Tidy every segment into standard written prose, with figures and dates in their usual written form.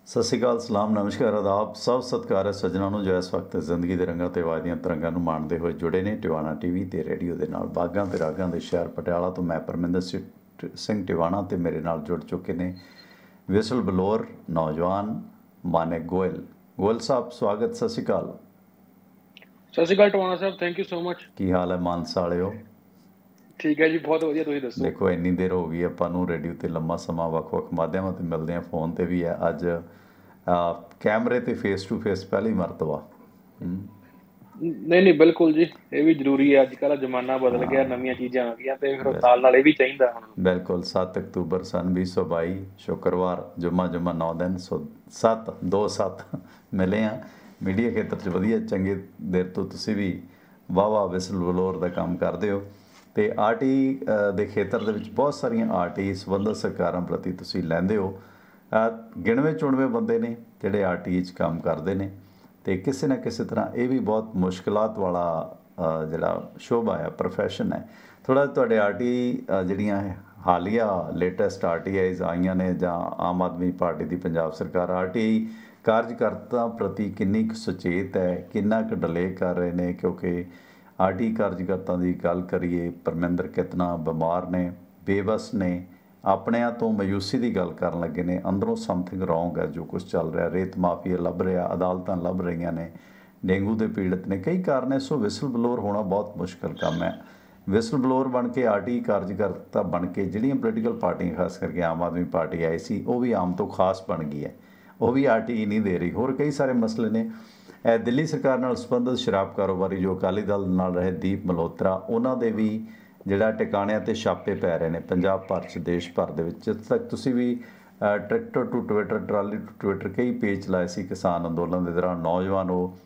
ਸਤਿ ਸ਼੍ਰੀ ਅਕਾਲ, ਸਲਾਮ, ਨਮਸਕਾਰ, ਆਦਾਬ, ਸਭ ਸਤਿਕਾਰ ਹੈ ਸੱਜਣਾਂ ਨੂੰ ਜੋ ਇਸ ਵਕਤ ਜ਼ਿੰਦਗੀ ਦੇ ਰੰਗਾਂ ਤੇ ਆਵਾਜ਼ ਦੀਆਂ ਤਰੰਗਾਂ ਨੂੰ ਮਾਣਦੇ ਹੋਏ ਜੁੜੇ ਨੇ ਟਿਵਾਣਾ ਟੀਵੀ ਤੇ ਰੇਡੀਓ ਦੇ ਨਾਲ। ਬਾਗਾਂ ਤੇ ਰਾਗਾਂ ਦੇ ਸ਼ਹਿਰ ਪਟਿਆਲਾ ਤੋਂ ਮੈਂ ਪਰਮਿੰਦਰ ਸਿੰਘ ਟਿਵਾਣਾ ਤੇ ਮੇਰੇ ਨਾਲ ਜੁੜ ਚੁੱਕੇ ਨੇ ਵਿਸਲ ਬਲੋਰ ਨੌਜਵਾਨ ਮਾਨਿਕ ਗੋਇਲ। ਗੋਇਲ ਸਾਹਿਬ, ਸਵਾਗਤ, ਸਤਿ ਸ਼੍ਰੀ ਅਕਾਲ। ਸਤਿ ਸ਼੍ਰੀ ਅਕਾਲ ਟਵਾਣਾ ਸਾਹਿਬ, ਥੈਂਕ ਯੂ ਸੋ ਮਚ। ਕੀ ਹਾਲ ਹੈ ਮਾਨਸਾ ਵਾਲਿਓ? ਠੀਕ ਹੈ ਜੀ, ਬਹੁਤ ਵਧੀਆ, ਤੁਸੀਂ ਦੱਸੋ। ਦੇਖੋ, ਇੰਨੀ ਦੇਰ ਹੋ ਗਈ ਆਪਾਂ ਨੂੰ ਰੇਡੀਓ ਤੇ ਲੰਮਾ ਸਮਾਂ ਵੱਖ-ਵੱਖ ਮਾਧਿਅਮਾਂ ਤੇ ਮਿਲਦੇ ਹਾਂ, ਫੋਨ ਤੇ ਵੀ ਹੈ। ਅੱਜ ਕੈਮਰੇ ਤੇ ਫੇਸ ਟੂ ਫੇਸ ਪਹਿਲੀ ਮਰਤਬਾ। ਨਹੀਂ ਬਿਲਕੁਲ ਜੀ, ਇਹ ਵੀ ਜ਼ਰੂਰੀ ਹੈ। ਅੱਜ ਕੱਲ੍ਹ ਜ਼ਮਾਨਾ ਬਦਲ ਗਿਆ, ਨਵੀਆਂ ਚੀਜ਼ਾਂ ਆ ਗਈਆਂ ਤੇ ਫਿਰ ਨਾਲ ਇਹ ਵੀ ਚਾਹੀਦਾ ਹੁਣ। ਬਿਲਕੁਲ। 7 ਅਕਤੂਬਰ ਸਨ 2022 ਸ਼ੁੱਕਰਵਾਰ, ਜੁਮਾ 9 ਦਿਨ 7 ਮਿਲੇ ਹਾਂ ਮੀਡੀਆ ਖੇਤਰ 'ਚ। ਵਧੀਆ ਚੰਗੇ ਦੇਰ ਤੋਂ ਤੁਸੀਂ ਵੀ ਵਾਹ ਵਿਸਲ ਬਲੋਰ ਦਾ ਕੰਮ ਕਰਦੇ ਹੋ ਅਤੇ ਆਰਟੀ ਦੇ ਖੇਤਰ ਦੇ ਵਿੱਚ ਬਹੁਤ ਸਾਰੀਆਂ ਆਰਟੀ ਸੰਬੰਧਿਤ ਸਰਕਾਰਾਂ ਪ੍ਰਤੀ ਤੁਸੀਂ ਲੈਂਦੇ ਹੋ। ਗਿਣਵੇਂ ਚੁਣਵੇਂ ਬੰਦੇ ਨੇ ਜਿਹੜੇ ਆਰਟੀ 'ਚ ਕੰਮ ਕਰਦੇ ਨੇ ਅਤੇ ਕਿਸੇ ਨਾ ਕਿਸੇ ਤਰ੍ਹਾਂ ਇਹ ਵੀ ਬਹੁਤ ਮੁਸ਼ਕਿਲਾਤ ਵਾਲਾ ਜਿਹੜਾ ਸ਼ੋਭਾ ਹੈ, ਪ੍ਰੋਫੈਸ਼ਨ ਹੈ। ਥੋੜ੍ਹਾ ਤੁਹਾਡੇ ਆਰਟੀ ਜਿਹੜੀਆਂ ਹਾਲੀਆ ਲੇਟੈਸਟ ਆਰਟੀਆਈਜ਼ ਆਈਆਂ ਨੇ ਜਾਂ ਆਮ ਆਦਮੀ ਪਾਰਟੀ ਦੀ ਪੰਜਾਬ ਸਰਕਾਰ ਆਰਟੀਆਈ ਕਾਰਜਕਰਤਾ ਪ੍ਰਤੀ ਕਿੰਨੀ ਕੁ ਸੁਚੇਤ ਹੈ, ਕਿੰਨਾ ਕੁ ਡਿਲੇ ਕਰ ਰਹੇ ਨੇ? ਕਿਉਂਕਿ ਆਰਟੀ ਕਾਰਜਕਰਤਾ ਦੀ ਗੱਲ ਕਰੀਏ, ਪਰਮਿੰਦਰ ਕਿਤਨਾ ਬਿਮਾਰ ਨੇ, ਬੇਬਸ ਨੇ, ਆਪਣਿਆਂ ਤੋਂ ਮਾਯੂਸੀ ਦੀ ਗੱਲ ਕਰਨ ਲੱਗੇ ਨੇ। ਅੰਦਰੋਂ ਸਮਥਿੰਗ ਰੋਂਗ ਹੈ ਜੋ ਕੁਛ ਚੱਲ ਰਿਹਾ। ਰੇਤ ਮਾਫੀਆ ਲੱਭ ਰਿਹਾ, ਅਦਾਲਤਾਂ ਲੱਭ ਰਹੀਆਂ ਨੇ, ਡੇਂਗੂ ਦੇ ਪੀੜਤ ਨੇ, ਕਈ ਕਾਰਨ ਹੈ। ਸੋ ਵਿਸਲ ਬਲੋਰ ਹੋਣਾ ਬਹੁਤ ਮੁਸ਼ਕਿਲ ਕੰਮ ਹੈ। ਵਿਸਲ ਬਲੋਰ ਬਣ ਕੇ ਆਰਟੀ ਕਾਰਜਕਰਤਾ ਬਣ ਕੇ ਜਿਹੜੀਆਂ ਪੋਲੀਟੀਕਲ ਪਾਰਟੀਆਂ, ਖਾਸ ਕਰਕੇ ਆਮ ਆਦਮੀ ਪਾਰਟੀ ਆਈ ਸੀ, ਉਹ ਵੀ ਆਮ ਤੋਂ ਖਾਸ ਬਣ ਗਈ ਹੈ। ਉਹ ਵੀ ਆਰਟੀ ਨਹੀਂ ਦੇ ਰਹੀ। ਹੋਰ ਕਈ ਸਾਰੇ ਮਸਲੇ ਨੇ। ਦਿੱਲੀ ਸਰਕਾਰ ਨਾਲ ਸੰਬੰਧਿਤ ਸ਼ਰਾਬ ਕਾਰੋਬਾਰੀ ਜੋ ਅਕਾਲੀ ਦਲ ਨਾਲ ਰਹੇ ਦੀਪ ਮਲਹੋਤਰਾ, ਉਹਨਾਂ ਦੇ ਵੀ ਜਿਹੜਾ ਟਿਕਾਣਿਆਂ 'ਤੇ ਛਾਪੇ ਪੈ ਰਹੇ ਨੇ ਪੰਜਾਬ ਭਰ 'ਚ, ਦੇਸ਼ ਭਰ ਦੇ ਵਿੱਚ। ਜਿੱਥੇ ਤੱਕ ਤੁਸੀਂ ਵੀ tractor to Twitter, trolley to Twitter ਕਈ ਪੇਜ ਚਲਾਏ ਸੀ ਕਿਸਾਨ ਅੰਦੋਲਨ ਦੇ ਦੌਰਾਨ। ਨੌਜਵਾਨ ਹੋ,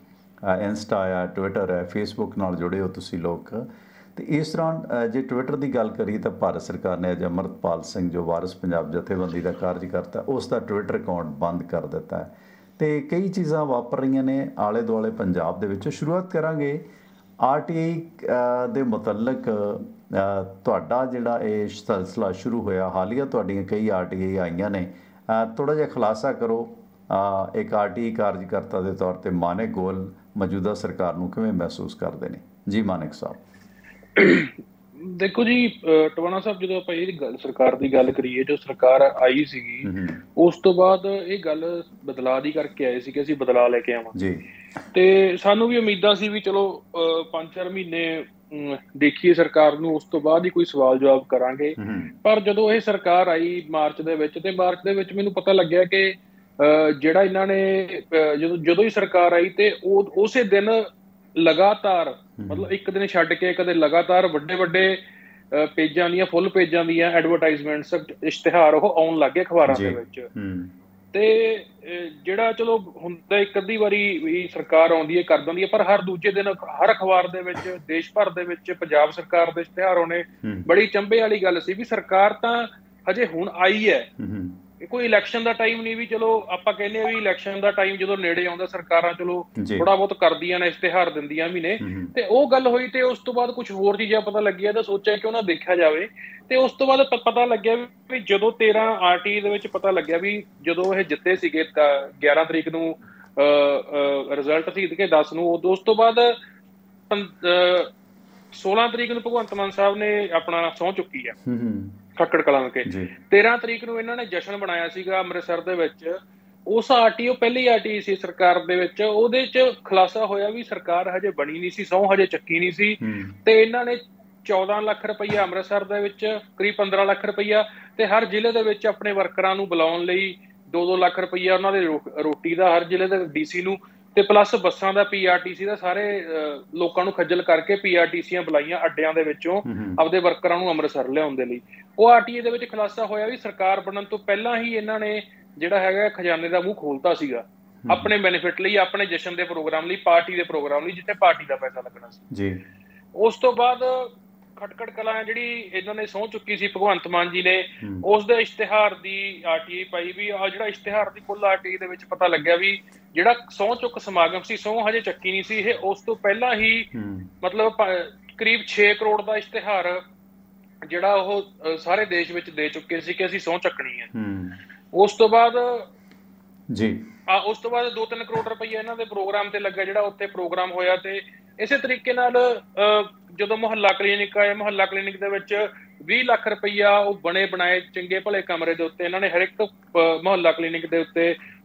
ਇੰਸਟਾ ਆ, ਟਵਿੱਟਰ ਹੈ, ਫੇਸਬੁੱਕ ਨਾਲ ਜੁੜੇ ਹੋ ਤੁਸੀਂ ਲੋਕ। ਅਤੇ ਇਸ ਦੌਰਾਨ ਜੇ ਟਵਿੱਟਰ ਦੀ ਗੱਲ ਕਰੀਏ ਤਾਂ ਭਾਰਤ ਸਰਕਾਰ ਨੇ ਅੱਜ ਅਮਰਤਪਾਲ ਸਿੰਘ ਜੋ ਵਾਰਿਸ ਪੰਜਾਬ ਜਥੇਬੰਦੀ ਦਾ ਕਾਰਜਕਰਤਾ, ਉਸ ਦਾ ਟਵਿੱਟਰ ਅਕਾਊਂਟ ਬੰਦ ਕਰ ਦਿੱਤਾ ਹੈ। ਅਤੇ ਕਈ ਚੀਜ਼ਾਂ ਵਾਪਰ ਰਹੀਆਂ ਨੇ ਆਲੇ ਦੁਆਲੇ ਪੰਜਾਬ ਦੇ ਵਿੱਚ। ਸ਼ੁਰੂਆਤ ਕਰਾਂਗੇ ਆਰਟੀਆਈ ਦੇ ਮੁਤਲਕ। ਤੁਹਾਡਾ ਜਿਹੜਾ ਇਹ ਸਿਲਸਿਲਾ ਸ਼ੁਰੂ ਹੋਇਆ, ਹਾਲੀਆ ਤੁਹਾਡੀਆਂ ਕਈ ਆਰਟੀਆਈ ਆਈਆਂ ਨੇ, ਥੋੜ੍ਹਾ ਜਿਹਾ ਖੁਲਾਸਾ ਕਰੋ। ਇੱਕ ਆਰਟੀਆਈ ਕਾਰਜਕਰਤਾ ਦੇ ਤੌਰ 'ਤੇ ਮਾਨਿਕ ਗੋਇਲ ਮੌਜੂਦਾ ਸਰਕਾਰ ਨੂੰ ਕਿਵੇਂ ਮਹਿਸੂਸ ਕਰਦੇ ਨੇ? ਜੀ ਮਾਨਿਕ ਸਾਹਿਬ। ਦੇਖੋ ਜੀ ਟਵਾਣਾ ਸਾਹਿਬ, ਜਦੋਂ ਆਪਾਂ ਇਹ ਗੱਲ ਸਰਕਾਰ ਦੀ ਗੱਲ ਕਰੀਏ, ਜੋ ਸਰਕਾਰ ਆਈ ਸੀਗੀ ਉਸ ਤੋਂ ਬਾਅਦ ਇਹ ਗੱਲ ਬਦਲਾਅ ਦੀ ਕਰਕੇ ਆਏ ਸੀ ਕਿ ਅਸੀਂ ਬਦਲਾਅ ਲੈ ਕੇ ਆਵਾਂਗੇ। ਤੇ ਸਾਨੂੰ ਵੀ ਉਮੀਦਾਂ ਸੀ ਵੀ ਚਲੋ 5-4 ਮਹੀਨੇ ਦੇਖੀਏ ਸਰਕਾਰ ਨੂੰ, ਉਸ ਤੋਂ ਬਾਅਦ ਹੀ ਕੋਈ ਸਵਾਲ ਜਵਾਬ ਕਰਾਂਗੇ। ਪਰ ਜਦੋਂ ਇਹ ਸਰਕਾਰ ਆਈ ਮਾਰਚ ਦੇ ਵਿੱਚ, ਤੇ ਮਾਰਚ ਦੇ ਵਿੱਚ ਮੈਨੂੰ ਪਤਾ ਲੱਗਿਆ ਕਿ ਜਿਹੜਾ ਇਹਨਾਂ ਨੇ ਜਦੋਂ ਹੀ ਸਰਕਾਰ ਆਈ ਤੇ ਉਸੇ ਦਿਨ ਲਗਾਤਾਰ, ਮਤਲਬ ਇੱਕ ਦਿਨ ਛੱਡ ਕੇ ਕਦੇ ਲਗਾਤਾਰ ਵੱਡੇ ਪੇਜਾਂ ਦੀਆਂ, ਫੁੱਲ ਪੇਜਾਂ ਦੀਆਂ ਐਡਵਰਟਾਈਜ਼ਮੈਂਟਸ, ਇਸ਼ਤਿਹਾਰ ਉਹ ਆਉਣ ਲੱਗ ਗਏ ਅਖਬਾਰਾਂ ਦੇ ਵਿੱਚ। ਤੇ ਜਿਹੜਾ ਚਲੋ ਹੁੰਦਾ ਇੱਕ ਅੱਧੀ ਵਾਰੀ ਵੀ ਸਰਕਾਰ ਆਉਂਦੀ ਹੈ, ਕਰ ਦਿੰਦੀ ਹੈ, ਪਰ ਹਰ ਦੂਜੇ ਦਿਨ ਹਰ ਅਖਬਾਰ ਦੇ ਵਿੱਚ, ਦੇਸ਼ ਭਰ ਦੇ ਵਿੱਚ ਪੰਜਾਬ ਸਰਕਾਰ ਦੇ ਇਸ਼ਤਿਹਾਰ ਆਉਣੇ ਬੜੀ ਚੰਬੇ ਵਾਲੀ ਗੱਲ ਸੀ ਵੀ ਸਰਕਾਰ ਤਾਂ ਹਜੇ ਹੁਣ ਆਈ ਹੈ। ਕੋਈ ਇਲੈਕਸ਼ਨ ਦਾ ਟਾਈਮ ਨਹੀਂ ਵੀ ਚਲੋ ਆਪਾਂ ਕਹਿੰਦੇ ਹਾਂ ਵੀ ਇਲੈਕਸ਼ਨ ਦਾ ਟਾਈਮ ਜਦੋਂ ਨੇੜੇ ਆਉਂਦਾ ਸਰਕਾਰਾਂ ਚਲੋ ਥੋੜਾ ਬਹੁਤ ਕਰਦੀਆਂ ਨੇ, ਇਸ਼ਤਿਹਾਰ ਦਿੰਦੀਆਂ ਵੀ ਨੇ। ਤੇ ਉਹ ਗੱਲ ਹੋਈ ਤੇ ਉਸ ਤੋਂ ਬਾਅਦ ਕੁਝ ਹੋਰ ਚੀਜ਼ਾਂ ਪਤਾ ਲੱਗਿਆ ਤਾਂ ਸੋਚਿਆ ਕਿ ਉਹਨਾਂ ਦੇਖਿਆ ਜਾਵੇ। ਤੇ ਉਸ ਤੋਂ ਬਾਅਦ ਪਤਾ ਲੱਗਿਆ ਵੀ ਜਦੋਂ 13 ਆਰਟੀ ਦੇ ਵਿੱਚ ਪਤਾ ਲੱਗਿਆ ਵੀ ਜਦੋਂ ਇਹ ਜਿੱਤੇ ਸੀਗੇ 11 ਤਰੀਕ ਨੂੰ ਰਿਜ਼ਲਟ ਸੀ ਕਿ 10 ਨੂੰ, ਉਸ ਤੋਂ ਬਾਅਦ 16 ਤਰੀਕ ਨੂੰ ਭਗਵੰਤ ਮਾਨ ਸਾਹਿਬ ਨੇ ਆਪਣਾ ਸਹੁੰ ਚੁੱਕੀ ਆ ਖੱਖੜ ਕਲਾਂ ਕੇ। 13 ਤਰੀਕ ਨੂੰ ਇਹਨਾਂ ਨੇ ਜਸ਼ਨ ਬਣਾਇਆ ਸੀਗਾ ਅੰਮ੍ਰਿਤਸਰ ਦੇ ਵਿੱਚ। ਉਸ ਆਰਟੀ, ਉਹ ਪਹਿਲੀ ਆਰਟੀ ਸੀ ਸਰਕਾਰ ਦੇ ਵਿੱਚ, ਉਹਦੇ 'ਚ ਖੁਲਾਸਾ ਹੋਇਆ ਵੀ ਸਰਕਾਰ ਹਜੇ ਬਣੀ ਨਹੀਂ ਸੀ, ਸਹੁੰ ਹਜੇ ਚੱਕੀ ਨਹੀਂ ਸੀ। ਤੇ ਇਹਨਾਂ ਨੇ 14 ਲੱਖ ਰੁਪਈਆ ਅੰਮ੍ਰਿਤਸਰ ਦੇ ਵਿੱਚ, ਕਰੀਬ 15 ਲੱਖ ਰੁਪਈਆ, ਤੇ ਹਰ ਜ਼ਿਲ੍ਹੇ ਦੇ ਵਿੱਚ ਆਪਣੇ ਵਰਕਰਾਂ ਨੂੰ ਬੁਲਾਉਣ ਲਈ 2-2 ਲੱਖ ਰੁਪਈਆ ਉਹਨਾਂ ਦੇ ਰੋਟੀ ਦਾ, ਹਰ ਜ਼ਿਲ੍ਹੇ ਦੇ ਡੀਸੀ ਨੂੰ, ਤੇ ਪਲੱਸ ਬੱਸਾਂ ਦਾ, ਪੀਆਰਟੀਸੀ ਦਾ, ਸਾਰੇ ਲੋਕਾਂ ਨੂੰ ਖੱਜਲ ਕਰਕੇ ਪੀਆਰਟੀਸੀਆਂ ਬੁਲਾਈਆਂ ਅੱਡਿਆਂ ਦੇ ਵਿੱਚੋਂ ਆਪਦੇ ਵਰਕਰਾਂ ਨੂੰ ਅੰਮ੍ਰਿਤਸਰ ਲਿਆਉਣ ਦੇ ਲਈ। ਉਹ ਆਰਟੀਏ ਦੇ ਵਿੱਚ ਖੁਲਾਸਾ ਹੋਇਆ ਵੀ ਸਰਕਾਰ ਬਣਨ ਤੋਂ ਪਹਿਲਾਂ ਹੀ ਇਹਨਾਂ ਨੇ ਜਿਹੜਾ ਹੈਗਾ ਖਜ਼ਾਨੇ ਦਾ ਮੂੰਹ ਖੋਲਤਾ ਸੀਗਾ ਆਪਣੇ ਬੈਨੀਫਿਟ ਲਈ, ਆਪਣੇ ਜਸ਼ਨ ਦੇ ਪ੍ਰੋਗਰਾਮ ਲਈ, ਪਾਰਟੀ ਦੇ ਪ੍ਰੋਗਰਾਮ ਲਈ, ਜਿੱਥੇ ਪਾਰਟੀ ਦਾ ਪੈਸਾ ਲੱਗਣਾ ਸੀ। ਉਸ ਤੋਂ ਬਾਅਦ ਖਟਕੜ ਕਲਾਂ ਜਿਹੜੀ ਇਹਨਾਂ ਨੇ ਸਹੁੰ ਚੁੱਕੀ ਸੀ ਭਗਵੰਤ ਮਾਨ ਜੀ ਨੇ, ਉਸ ਦੇ ਇਸ਼ਤਿਹਾਰ ਦੀ ਆਰਟੀਆਈ ਪਾਈ ਵੀ ਆ। ਜਿਹੜਾ ਇਸ਼ਤਿਹਾਰ ਦੀ ਕੁੱਲ ਆਰਟੀਆਈ ਦੇ ਵਿੱਚ ਪਤਾ ਲੱਗਿਆ ਵੀ ਜਿਹੜਾ ਸਹੁੰ ਚੁੱਕ ਸਮਾਗਮ ਸੀ, ਸਹੁੰ ਹਜੇ ਚੱਕੀ ਨਹੀਂ ਸੀ ਇਹ, ਉਸ ਤੋਂ ਪਹਿਲਾਂ ਹੀ ਮਤਲਬ ਕਰੀਬ 6 ਕਰੋੜ ਦਾ ਇਸ਼ਤਿਹਾਰ ਜਿਹੜਾ ਉਹ ਸਾਰੇ ਦੇਸ਼ ਵਿੱਚ ਦੇ ਚੁੱਕੇ ਸੀ ਕਿ ਅਸੀਂ ਸਹੁੰ ਚੱਕਣੀ ਹੈ। ਉਸ ਤੋਂ ਬਾਅਦ ਜੀ। ਉਸ ਤੋਂ ਬਾਅਦ 2-3 ਕਰੋੜ ਰੁਪਈਆ ਇਹਨਾਂ ਦੇ ਪ੍ਰੋਗਰਾਮ ਤੇ ਲੱਗਾ, ਜਿਹੜਾ ਉੱਥੇ ਪ੍ਰੋਗਰਾਮ ਹੋਇਆ। ਤੇ ਇਸੇ ਤਰੀਕੇ ਨਾਲ ਜਦੋਂ ਮੁਹੱਲਾ ਕਲੀਨਿਕ ਆਇਆ, ਮੁਹੱਲਾ ਕਲੀਨਿਕ ਦੇ ਵਿੱਚ 20 ਲੱਖ ਰੁਪਈਆ ਉਹ ਬਣੇ ਬਣਾਏ ਚੰਗੇ ਭਲੇ ਕਮਰੇ ਦੇ ਉੱਤੇ ਇਹਨਾਂ ਨੇ ਹਰ ਇੱਕ ਮੁਹੱਲਾ ਕਲੀਨਿਕ ਦੇ ਉੱਤੇ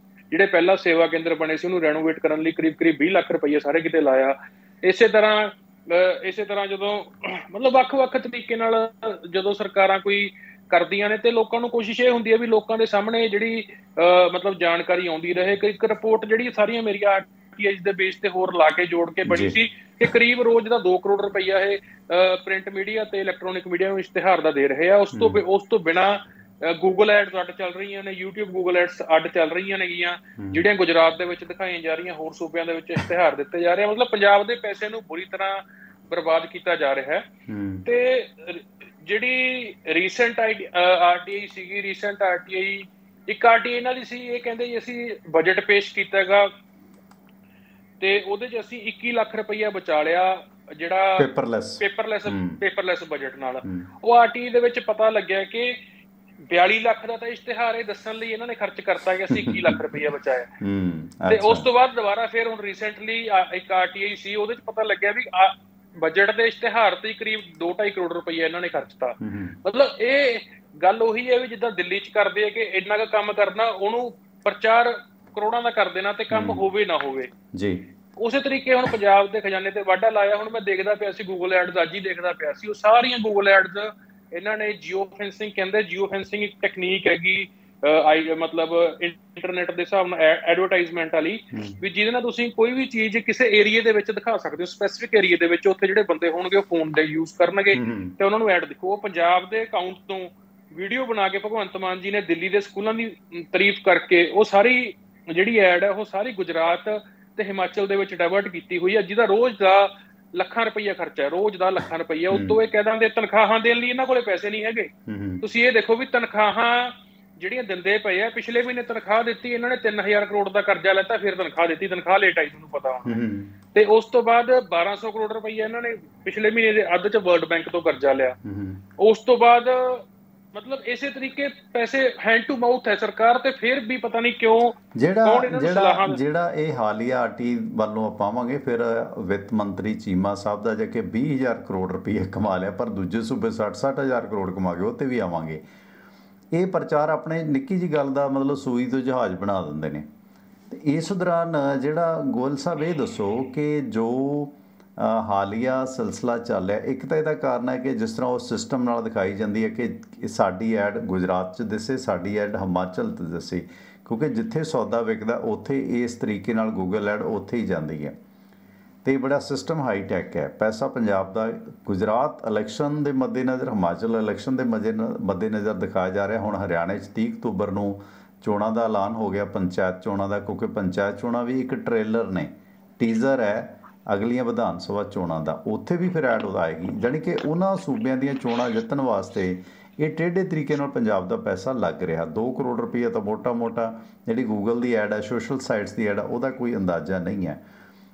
ਜਿਹੜੇ ਪਹਿਲਾਂ ਸੇਵਾ ਕੇਂਦਰ ਬਣੇ ਸੀ ਉਹਨੂੰ ਰੈਨੋਵੇਟ ਕਰਨ ਲਈ ਕਰੀਬ 20 ਲੱਖ ਰੁਪਈਆ ਸਾਰੇ ਕਿਤੇ ਲਾਇਆ। ਇਸੇ ਤਰ੍ਹਾਂ ਜਦੋਂ ਮਤਲਬ ਵੱਖ-ਵੱਖ ਤਰੀਕੇ ਨਾਲ ਜਦੋਂ ਸਰਕਾਰਾਂ ਕੋਈ ਕਰਦੀਆਂ ਨੇ ਤੇ ਲੋਕਾਂ ਨੂੰ ਕੋਸ਼ਿਸ਼ ਇਹ ਹੁੰਦੀ ਹੈ ਵੀ ਲੋਕਾਂ ਦੇ ਸਾਹਮਣੇ ਜਿਹੜੀ ਮਤਲਬ ਜਾਣਕਾਰੀ ਆਉਂਦੀ ਰਹੇ। ਇੱਕ ਰਿਪੋਰਟ ਜਿਹੜੀ ਸਾਰੀਆਂ ਮੇਰੀਆਂ ਆਰਟੀਆਈ ਦੇ ਬੇਸ ਤੇ ਹੋਰ ਲਾ ਕੇ ਜੋੜ ਕੇ ਬਣੀ ਸੀ ਕਿ ਕਰੀਬ ਰੋਜ਼ ਦਾ 2 ਕਰੋੜ ਰੁਪਈਆ ਇਹ ਪ੍ਰਿੰਟ ਮੀਡੀਆ ਤੇ ਇਲੈਕਟ੍ਰੋਨਿਕ ਮੀਡੀਆ ਨੂੰ ਇਸ਼ਤਿਹਾਰ ਦਾ ਦੇ ਰਹੇ ਆ। ਉਸ ਤੋਂ ਬਿਨਾਂ ਗੂਗਲ ਐਡਸ ਅੱਡ ਚੱਲ ਰਹੀਆਂ ਨੇ, YouTube ਗੂਗਲ ਐਡਸ ਅੱਡ ਚੱਲ ਰਹੀਆਂ ਨੇਗੀਆਂ, ਜਿਹੜੀਆਂ ਗੁਜਰਾਤ ਦੇ ਵਿੱਚ ਦਿਖਾਈਆਂ ਜਾ ਰਹੀਆਂ, ਹੋਰ ਸੂਬਿਆਂ ਦੇ ਵਿੱਚ ਇਸ਼ਤਿਹਾਰ ਦਿੱਤੇ ਜਾ ਰਹੇ ਆ। ਮਤਲਬ ਪੰਜਾਬ ਦੇ ਪੈਸੇ ਨੂੰ ਬੁਰੀ ਤਰ੍ਹਾਂ ਬਰਬਾਦ ਕੀਤਾ ਜਾ ਰਿਹਾ ਹੈ। ਤੇ ਜਿਹੜੀ ਰੀਸੈਂਟ ਆਰਟੀਆਈ ਸੀਗੀ, ਰੀਸੈਂਟ ਆਰਟੀਆਈ ਇੱਕ ਆਰਟੀਆਈ ਇਹਨਾਂ ਦੀ ਸੀ, ਇਹ ਕਹਿੰਦੇ ਜੀ ਅਸੀਂ ਬਜਟ ਪੇਸ਼ ਕੀਤਾ ਹੈਗਾ ਤੇ ਉਹਦੇ 'ਚ ਅਸੀਂ 21 ਲੱਖ ਰੁਪਈਆ ਬਚਾ ਲਿਆ, ਜਿਹੜਾ ਪੇਪਰਲੈਸ ਬਜਟ ਨਾਲ। ਉਹ ਆਰਟੀਆਈ ਦੇ ਵਿੱਚ ਪਤਾ ਲੱਗਿਆ ਕਿ 42 ਲੱਖ ਦਾ ਤਾਂ ਇਸ਼ਤਿਹਾਰ ਇਹ ਦੱਸਣ ਲਈ ਇਹਨਾਂ ਨੇ ਖਰਚ ਕਰਤਾ ਕਿ ਅਸੀਂ 21 ਲੱਖ ਰੁਪਈਆ ਬਚਾਇਆ। ਤੇ ਉਸ ਤੋਂ ਬਾਅਦ ਦੁਬਾਰਾ ਫਿਰ ਹੁਣ ਰੀਸੈਂਟਲੀ ਇੱਕ ਆਰਟੀਆਈ ਸੀ, ਉਹਦੇ 'ਚ ਪਤਾ ਲੱਗਿਆ ਵੀ ਬਜਟ ਦੇ ਇਸ਼ਤਿਹਾਰ ਤੇ ਕਰੀਬ 2-2.5 ਕਰੋੜ ਰੁਪਈਆ ਇਹਨਾਂ ਨੇ ਖਰਚਤਾ। ਮਤਲਬ ਇਹ ਗੱਲ ਉਹੀ ਹੈ ਵੀ ਜਿੱਦਾਂ ਦਿੱਲੀ 'ਚ ਕਰਦੇ ਆ ਕਿ ਇੰਨਾ ਕੁ ਕੰਮ ਕਰਨਾ, ਉਹਨੂੰ ਪ੍ਰਚਾਰ ਕਰੋੜਾਂ ਦਾ ਕਰ ਦੇਣਾ ਤੇ ਕੰਮ ਹੋਵੇ ਨਾ ਹੋਵੇ ਜੀ। ਉਸੇ ਤਰੀਕੇ ਹੁਣ ਪੰਜਾਬ ਦੇ ਖਜ਼ਾਨੇ ਤੇ ਵਾਢਾ ਲਾਇਆ। ਹੁਣ ਮੈਂ ਦੇਖਦਾ ਪਿਆ ਸੀ ਗੂਗਲ ਐਡਸ, ਅੱਜ ਹੀ ਦੇਖਦਾ ਪਿਆ ਸੀ, ਉਹ ਸਾਰੀਆਂ ਗੂਗਲ ਐਡਸ ਇਹਨਾਂ ਨੇ ਜੀਓ ਫੈਂਸਿੰਗ ਕਹਿੰਦੇ। ਜੀਓ ਫੈਂਸਿੰਗ ਇੱਕ ਟੈਕਨੀਕ ਹੈਗੀ ਮਤਲਬ ਇੰਟਰਨੈਟ ਦੇ ਹਿਸਾਬ ਨਾਲ ਐਡਵਰਟਾਈਜ਼ਮੈਂਟ ਵਾਲੀ, ਵੀ ਜਿਹਦੇ ਨਾਲ ਤੁਸੀਂ ਕੋਈ ਵੀ ਚੀਜ਼ ਕਿਸੇ ਏਰੀਏ ਦੇ ਵਿੱਚ ਦਿਖਾ ਸਕਦੇ ਹੋ, ਸਪੈਸੀਫਿਕ ਏਰੀਏ ਦੇ ਵਿੱਚ। ਉੱਥੇ ਜਿਹੜੇ ਬੰਦੇ ਹੋਣਗੇ ਉਹ ਫੋਨ ਦੇ ਯੂਜ਼ ਕਰਨਗੇ ਤੇ ਉਹਨਾਂ ਨੂੰ ਐਡ ਦਿਖੋ। ਉਹ ਪੰਜਾਬ ਦੇ ਅਕਾਊਂਟ ਤੋਂ ਵੀਡੀਓ ਬਣਾ ਕੇ ਭਗਵੰਤ ਮਾਨ ਜੀ ਨੇ ਦਿੱਲੀ ਦੇ ਸਕੂਲਾਂ ਦੀ ਤਾਰੀਫ ਕਰਕੇ ਉਹ ਸਾਰੀ ਜਿਹੜੀ ਐਡ ਹੈ ਉਹ ਸਾਰੀ ਗੁਜਰਾਤ ਤੇ ਹਿਮਾਚਲ ਦੇ ਵਿੱਚ ਡਾਇਵਰਟ ਕੀਤੀ ਹੋਈ ਹੈ, ਜਿਹਦਾ ਰੋਜ਼ ਦਾ ਲੱਖਾਂ ਰੁਪਈਆ ਖਰਚਾ ਹੈ, ਰੋਜ਼ ਦਾ ਲੱਖਾਂ ਰੁਪਈਆ। ਉਤੋਂ ਇਹ ਕਹਿ ਦਿੰਦੇ ਤਨਖਾਹਾਂ ਦੇਣ ਲਈ ਇਹਨਾਂ ਕੋਲੇ ਪੈਸੇ ਨਹੀਂ ਹੈਗੇ। ਤੁਸੀਂ ਇਹ ਦੇਖੋ ਵੀ ਤਨਖਾਹਾਂ ਜਿਹੜੀਆਂ ਦਿੰਦੇ ਪਏ ਆ, ਪਿਛਲੇ ਮਹੀਨੇ ਤਨਖਾਹ ਦਿੱਤੀ ਇਹਨਾਂ ਨੇ 3000 ਕਰੋੜ ਦਾ ਕਰਜ਼ਾ ਲੈਤਾ, ਫਿਰ ਤਨਖਾਹ ਦਿੱਤੀ, ਤਨਖਾਹ ਲੇਟ ਆਈ, ਤੁਹਾਨੂੰ ਪਤਾ ਹੋਣਾ। ਤੇ ਉਸ ਤੋਂ ਬਾਅਦ 1200 ਕਰੋੜ ਰੁਪਈਆ ਇਹਨਾਂ ਨੇ ਪਿਛਲੇ ਮਹੀਨੇ ਦੇ ਅੱਧ 'ਚ ਵਰਲਡ ਬੈਂਕ ਤੋਂ ਕਰਜ਼ਾ ਲਿਆ। ਉਸ ਤੋਂ ਬਾਅਦ ਮਤਲਬ ਇਸੇ ਤਰੀਕੇ ਪੈਸੇ ਹੈਂਡ ਟੂ ਮਾਊਥ ਹੈ ਸਰਕਾਰ, ਤੇ ਫਿਰ ਵੀ ਪਤਾ ਨਹੀਂ ਕਿਉਂ ਜਿਹੜਾ ਇਹ ਹਾਲੀਆ ਆਰਟੀ ਵੱਲੋਂ ਪਾਵਾਂਗੇ। ਫਿਰ ਵਿੱਤ ਮੰਤਰੀ ਚੀਮਾ ਸਾਹਿਬ ਦਾ ਜੇ ਕਿ 20,000 ਕਰੋੜ ਰੁਪਈਆ ਕਮਾ ਲਿਆ, ਪਰ ਦੂਜੇ ਸੂਬੇ 60,000 ਕਰੋੜ ਕਮਾ ਗਏ, ਉਹ ਤੇ ਵੀ ਆਵਾਂਗੇ। ਇਹ ਪ੍ਰਚਾਰ ਆਪਣੇ ਨਿੱਕੀ ਜਿਹੀ ਗੱਲ ਦਾ ਮਤਲਬ ਸੂਈ ਤੋਂ ਜਹਾਜ਼ ਬਣਾ ਦਿੰਦੇ ਨੇ। ਤੇ ਇਸ ਦੌਰਾਨ ਜਿਹੜਾ ਗੋਇਲ ਸਾਹਿਬ ਇਹ ਦੱਸੋ ਕਿ ਜੋ ਹਾਲੀਆ ਸਿਲਸਿਲਾ ਚੱਲ ਰਿਹਾ, ਇੱਕ ਤਾਂ ਇਹਦਾ ਕਾਰਨ ਹੈ ਕਿ ਜਿਸ ਤਰ੍ਹਾਂ ਉਹ ਸਿਸਟਮ ਨਾਲ ਦਿਖਾਈ ਜਾਂਦੀ ਹੈ ਕਿ ਸਾਡੀ ਐਡ ਗੁਜਰਾਤ 'ਚ ਦਿਸੇ, ਸਾਡੀ ਐਡ ਹਿਮਾਚਲ 'ਚ ਦਿਸੇ, ਕਿਉਂਕਿ ਜਿੱਥੇ ਸੌਦਾ ਵਿਕਦਾ ਉੱਥੇ ਇਸ ਤਰੀਕੇ ਨਾਲ ਗੂਗਲ ਐਡ ਉੱਥੇ ਹੀ ਜਾਂਦੀ ਹੈ। ਅਤੇ ਬੜਾ ਸਿਸਟਮ ਹਾਈਟੈਕ ਹੈ। ਪੈਸਾ ਪੰਜਾਬ ਦਾ ਗੁਜਰਾਤ ਇਲੈਕਸ਼ਨ ਦੇ ਮੱਦੇਨਜ਼ਰ, ਹਿਮਾਚਲ ਇਲੈਕਸ਼ਨ ਦੇ ਮੱਦੇਨਜ਼ਰ ਦਿਖਾਇਆ ਜਾ ਰਿਹਾ। ਹੁਣ ਹਰਿਆਣੇ 'ਚ 30 ਅਕਤੂਬਰ ਨੂੰ ਚੋਣਾਂ ਦਾ ਐਲਾਨ ਹੋ ਗਿਆ, ਪੰਚਾਇਤ ਚੋਣਾਂ ਦਾ, ਕਿਉਂਕਿ ਪੰਚਾਇਤ ਚੋਣਾਂ ਵੀ ਇੱਕ ਟ੍ਰੇਲਰ ਨੇ, ਟੀਜ਼ਰ ਹੈ ਅਗਲੀਆਂ ਵਿਧਾਨ ਸਭਾ ਚੋਣਾਂ ਦਾ। ਉੱਥੇ ਵੀ ਫਿਰ ਐਡ ਆਏਗੀ, ਜਾਣੀ ਕਿ ਉਹਨਾਂ ਸੂਬਿਆਂ ਦੀਆਂ ਚੋਣਾਂ ਜਿੱਤਣ ਵਾਸਤੇ ਇਹ ਟੇਢੇ ਤਰੀਕੇ ਨਾਲ ਪੰਜਾਬ ਦਾ ਪੈਸਾ ਲੱਗ ਰਿਹਾ। 2 ਕਰੋੜ ਰੁਪਈਆ ਤਾਂ ਮੋਟਾ ਜਿਹੜੀ ਗੂਗਲ ਦੀ ਐਡ ਹੈ, ਸੋਸ਼ਲ ਸਾਈਟਸ ਦੀ ਐਡ ਹੈ, ਉਹਦਾ ਕੋਈ ਅੰਦਾਜ਼ਾ ਨਹੀਂ ਹੈ।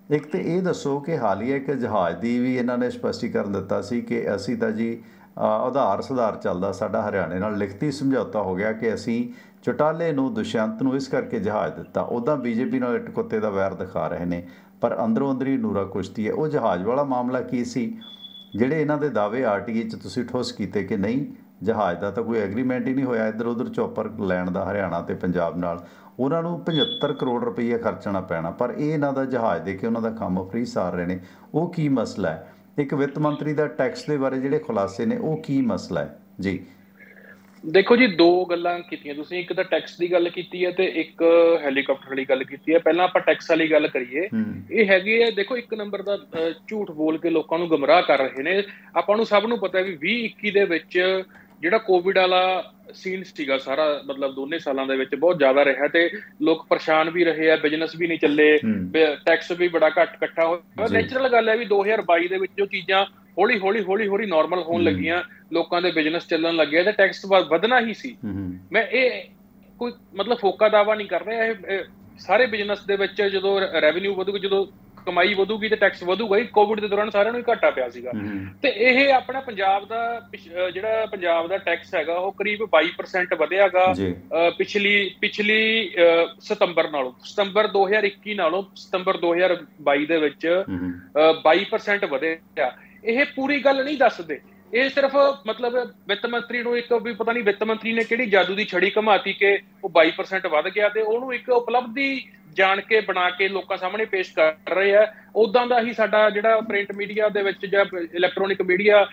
ਇੱਕ ਤਾਂ ਇਹ ਦੱਸੋ ਕਿ ਹਾਲੀਆ ਇੱਕ ਜਹਾਜ਼ ਦੀ ਵੀ ਇਹਨਾਂ ਨੇ ਸਪਸ਼ਟੀਕਰਨ ਦਿੱਤਾ ਸੀ ਕਿ ਅਸੀਂ ਤਾਂ ਜੀ ਆਧਾਰ ਸੁਧਾਰ ਚੱਲਦਾ ਸਾਡਾ, ਹਰਿਆਣੇ ਨਾਲ ਲਿਖਤੀ ਸਮਝੌਤਾ ਹੋ ਗਿਆ ਕਿ ਅਸੀਂ ਚੌਟਾਲੇ ਨੂੰ, ਦੁਸ਼ਯੰਤ ਨੂੰ ਇਸ ਕਰਕੇ ਜਹਾਜ਼ ਦਿੱਤਾ। ਉੱਦਾਂ ਬੀਜੇਪੀ ਨਾਲ ਇੱਟ ਕੁੱਤੇ ਦਾ ਵੈਰ ਦਿਖਾ ਰਹੇ ਨੇ, ਪਰ ਅੰਦਰੋਂ ਅੰਦਰੀ ਨੂਰਾ ਕੁਸ਼ਤੀ ਹੈ। ਉਹ ਜਹਾਜ਼ ਵਾਲਾ ਮਾਮਲਾ ਕੀ ਸੀ? ਜਿਹੜੇ ਇਹਨਾਂ ਦੇ ਦਾਅਵੇ ਆਰਟੀਏ 'ਚ ਤੁਸੀਂ ਠੁੱਸ ਕੀਤੇ ਕਿ ਨਹੀਂ ਜਹਾਜ਼ ਦਾ ਤਾਂ ਕੋਈ ਐਗਰੀਮੈਂਟ ਹੀ ਨਹੀਂ ਹੋਇਆ, ਇੱਧਰ ਉੱਧਰ ਚੌਪਰ ਲੈਣ ਦਾ ਹਰਿਆਣਾ ਅਤੇ ਪੰਜਾਬ ਨਾਲ, ਉਹਨਾਂ ਨੂੰ 75 ਕਰੋੜ ਰੁਪਈਆ ਖਰਚਣਾ ਪੈਣਾ, ਪਰ ਇਹ ਇਹਨਾਂ ਦਾ ਜਹਾਜ਼ ਦੇ ਕੇ ਉਹਨਾਂ ਦਾ ਕੰਮ ਫ੍ਰੀ ਸਾਰ ਰਹੇ ਨੇ। ਉਹ ਕੀ ਮਸਲਾ ਹੈ? ਇੱਕ ਵਿੱਤ ਮੰਤਰੀ ਦਾ ਟੈਕਸ ਦੇ ਬਾਰੇ ਜਿਹੜੇ ਖੁਲਾਸੇ ਨੇ, ਉਹ ਕੀ ਮਸਲਾ ਹੈ ਜੀ? ਦੇਖੋ ਜੀ, 2 ਗੱਲਾਂ ਕੀਤੀਆਂ ਤੁਸੀਂ। ਇੱਕ ਤਾਂ ਟੈਕਸ ਦੀ ਗੱਲ ਕੀਤੀ ਹੈ ਤੇ ਇੱਕ ਹੈਲੀਕਾਪਟਰ ਵਾਲੀ ਗੱਲ ਕੀਤੀ ਹੈ। ਪਹਿਲਾਂ ਆਪਾਂ ਟੈਕਸ ਵਾਲੀ ਗੱਲ ਕਰੀਏ। ਇਹ ਹੈਗੇ ਆ, ਦੇਖੋ, 1 ਨੰਬਰ ਦਾ ਝੂਠ ਬੋਲ ਕੇ ਲੋਕਾਂ ਨੂੰ ਗੁੰਮਰਾਹ ਕਰ ਰਹੇ ਨੇ। ਆਪਾਂ ਨੂੰ ਸਭ ਨੂੰ ਪਤਾ ਵੀ 2021 ਦੇ ਵਿੱਚ ਜਿਹੜਾ ਕੋਵਿਡ ਵਾਲਾ ਸੀਨ ਸੀਗਾ ਸਾਰਾ, ਮਤਲਬ ਦੋਨੇ ਸਾਲਾਂ ਦੇ ਵਿੱਚ ਬਹੁਤ ਜ਼ਿਆਦਾ ਰਿਹਾ ਤੇ ਲੋਕ ਪਰੇਸ਼ਾਨ ਵੀ ਰਹੇ ਆ, ਬਿਜ਼ਨਸ ਵੀ ਨਹੀਂ ਚੱਲੇ, ਟੈਕਸ ਵੀ ਬੜਾ ਘੱਟ ਇਕੱਠਾ ਹੋਇਆ। ਨੈਚੁਰਲ ਗੱਲ ਹੈ ਵੀ 2022 ਦੇ ਵਿੱਚ ਜੋ ਚੀਜ਼ਾਂ ਹੌਲੀ ਨਾਰਮਲ ਹੋਣ ਲੱਗੀਆਂ, ਲੋਕਾਂ ਦੇ ਬਿਜ਼ਨਸ ਚੱਲਣ ਲੱਗੇ ਤੇ ਟੈਕਸ ਵਧਣਾ ਹੀ ਸੀ। ਮੈਂ ਇਹ ਕੋਈ ਮਤਲਬ ਫੋਕਾ ਦਾਵਾ ਨਹੀਂ ਕਰ ਰਿਹਾ। ਇਹ ਸਾਰੇ ਬਿਜ਼ਨਸ ਦੇ ਵਿੱਚ ਜਦੋਂ ਰੈਵਨਿਊ ਵਧੂਗਾ, ਜਦੋਂ ਕਮਾਈ ਵਧੂਗੀ ਤੇ ਟੈਕਸ ਵਧੂਗਾ ਹੀ। ਕੋਵਿਡ ਦੇ ਦੌਰਾਨ ਸਾਰਿਆਂ ਨੂੰ ਹੀ ਘਾਟਾ ਪਿਆ ਸੀਗਾ। ਤੇ ਇਹ ਆਪਣਾ ਪੰਜਾਬ ਦਾ ਜਿਹੜਾ ਪੰਜਾਬ ਦਾ ਟੈਕਸ ਹੈਗਾ ਉਹ ਕਰੀਬ 22% ਵਧਿਆਗਾ ਪਿਛਲੀ ਸਤੰਬਰ ਨਾਲੋਂ। ਸਤੰਬਰ 2021 ਨਾਲੋਂ ਸਤੰਬਰ 2022 ਦੇ ਵਿੱਚ 22% ਵਧਿਆ। ਇਹ ਪੂਰੀ ਗੱਲ ਨਹੀਂ ਦੱਸਦੇ, ਇਹ ਸਿਰਫ ਮਤਲਬ ਵਿੱਤ ਮੰਤਰੀ ਨੂੰ ਇੱਕ ਵੀ ਪਤਾ ਨਹੀਂ ਵਿੱਤ ਮੰਤਰੀ ਨੇ ਕਿਹੜੀ ਜਾਦੂ ਦੀ ਛੜੀ ਘਮਾਤੀ ਕਿ ਉਹ 22% ਵੱਧ ਗਿਆ ਤੇ ਉਹਨੂੰ ਇੱਕ ਉਪਲਬਧੀ ਜਾਣ ਕੇ ਬਣਾ ਕੇ ਲੋਕਾਂ ਸਾਹਮਣੇ ਪੇਸ਼ ਕਰ ਰਹੇ ਆ। ਉਦਾਂ ਦਾ ਹੀ ਸਾਡਾ ਜਿਹੜਾ ਪ੍ਰਿੰਟ ਮੀਡੀਆ ਦੇ ਵਿੱਚ ਜਾਂ ਇਲੈਕਟ੍ਰੋਨਿਕ ਮੀਡੀਆ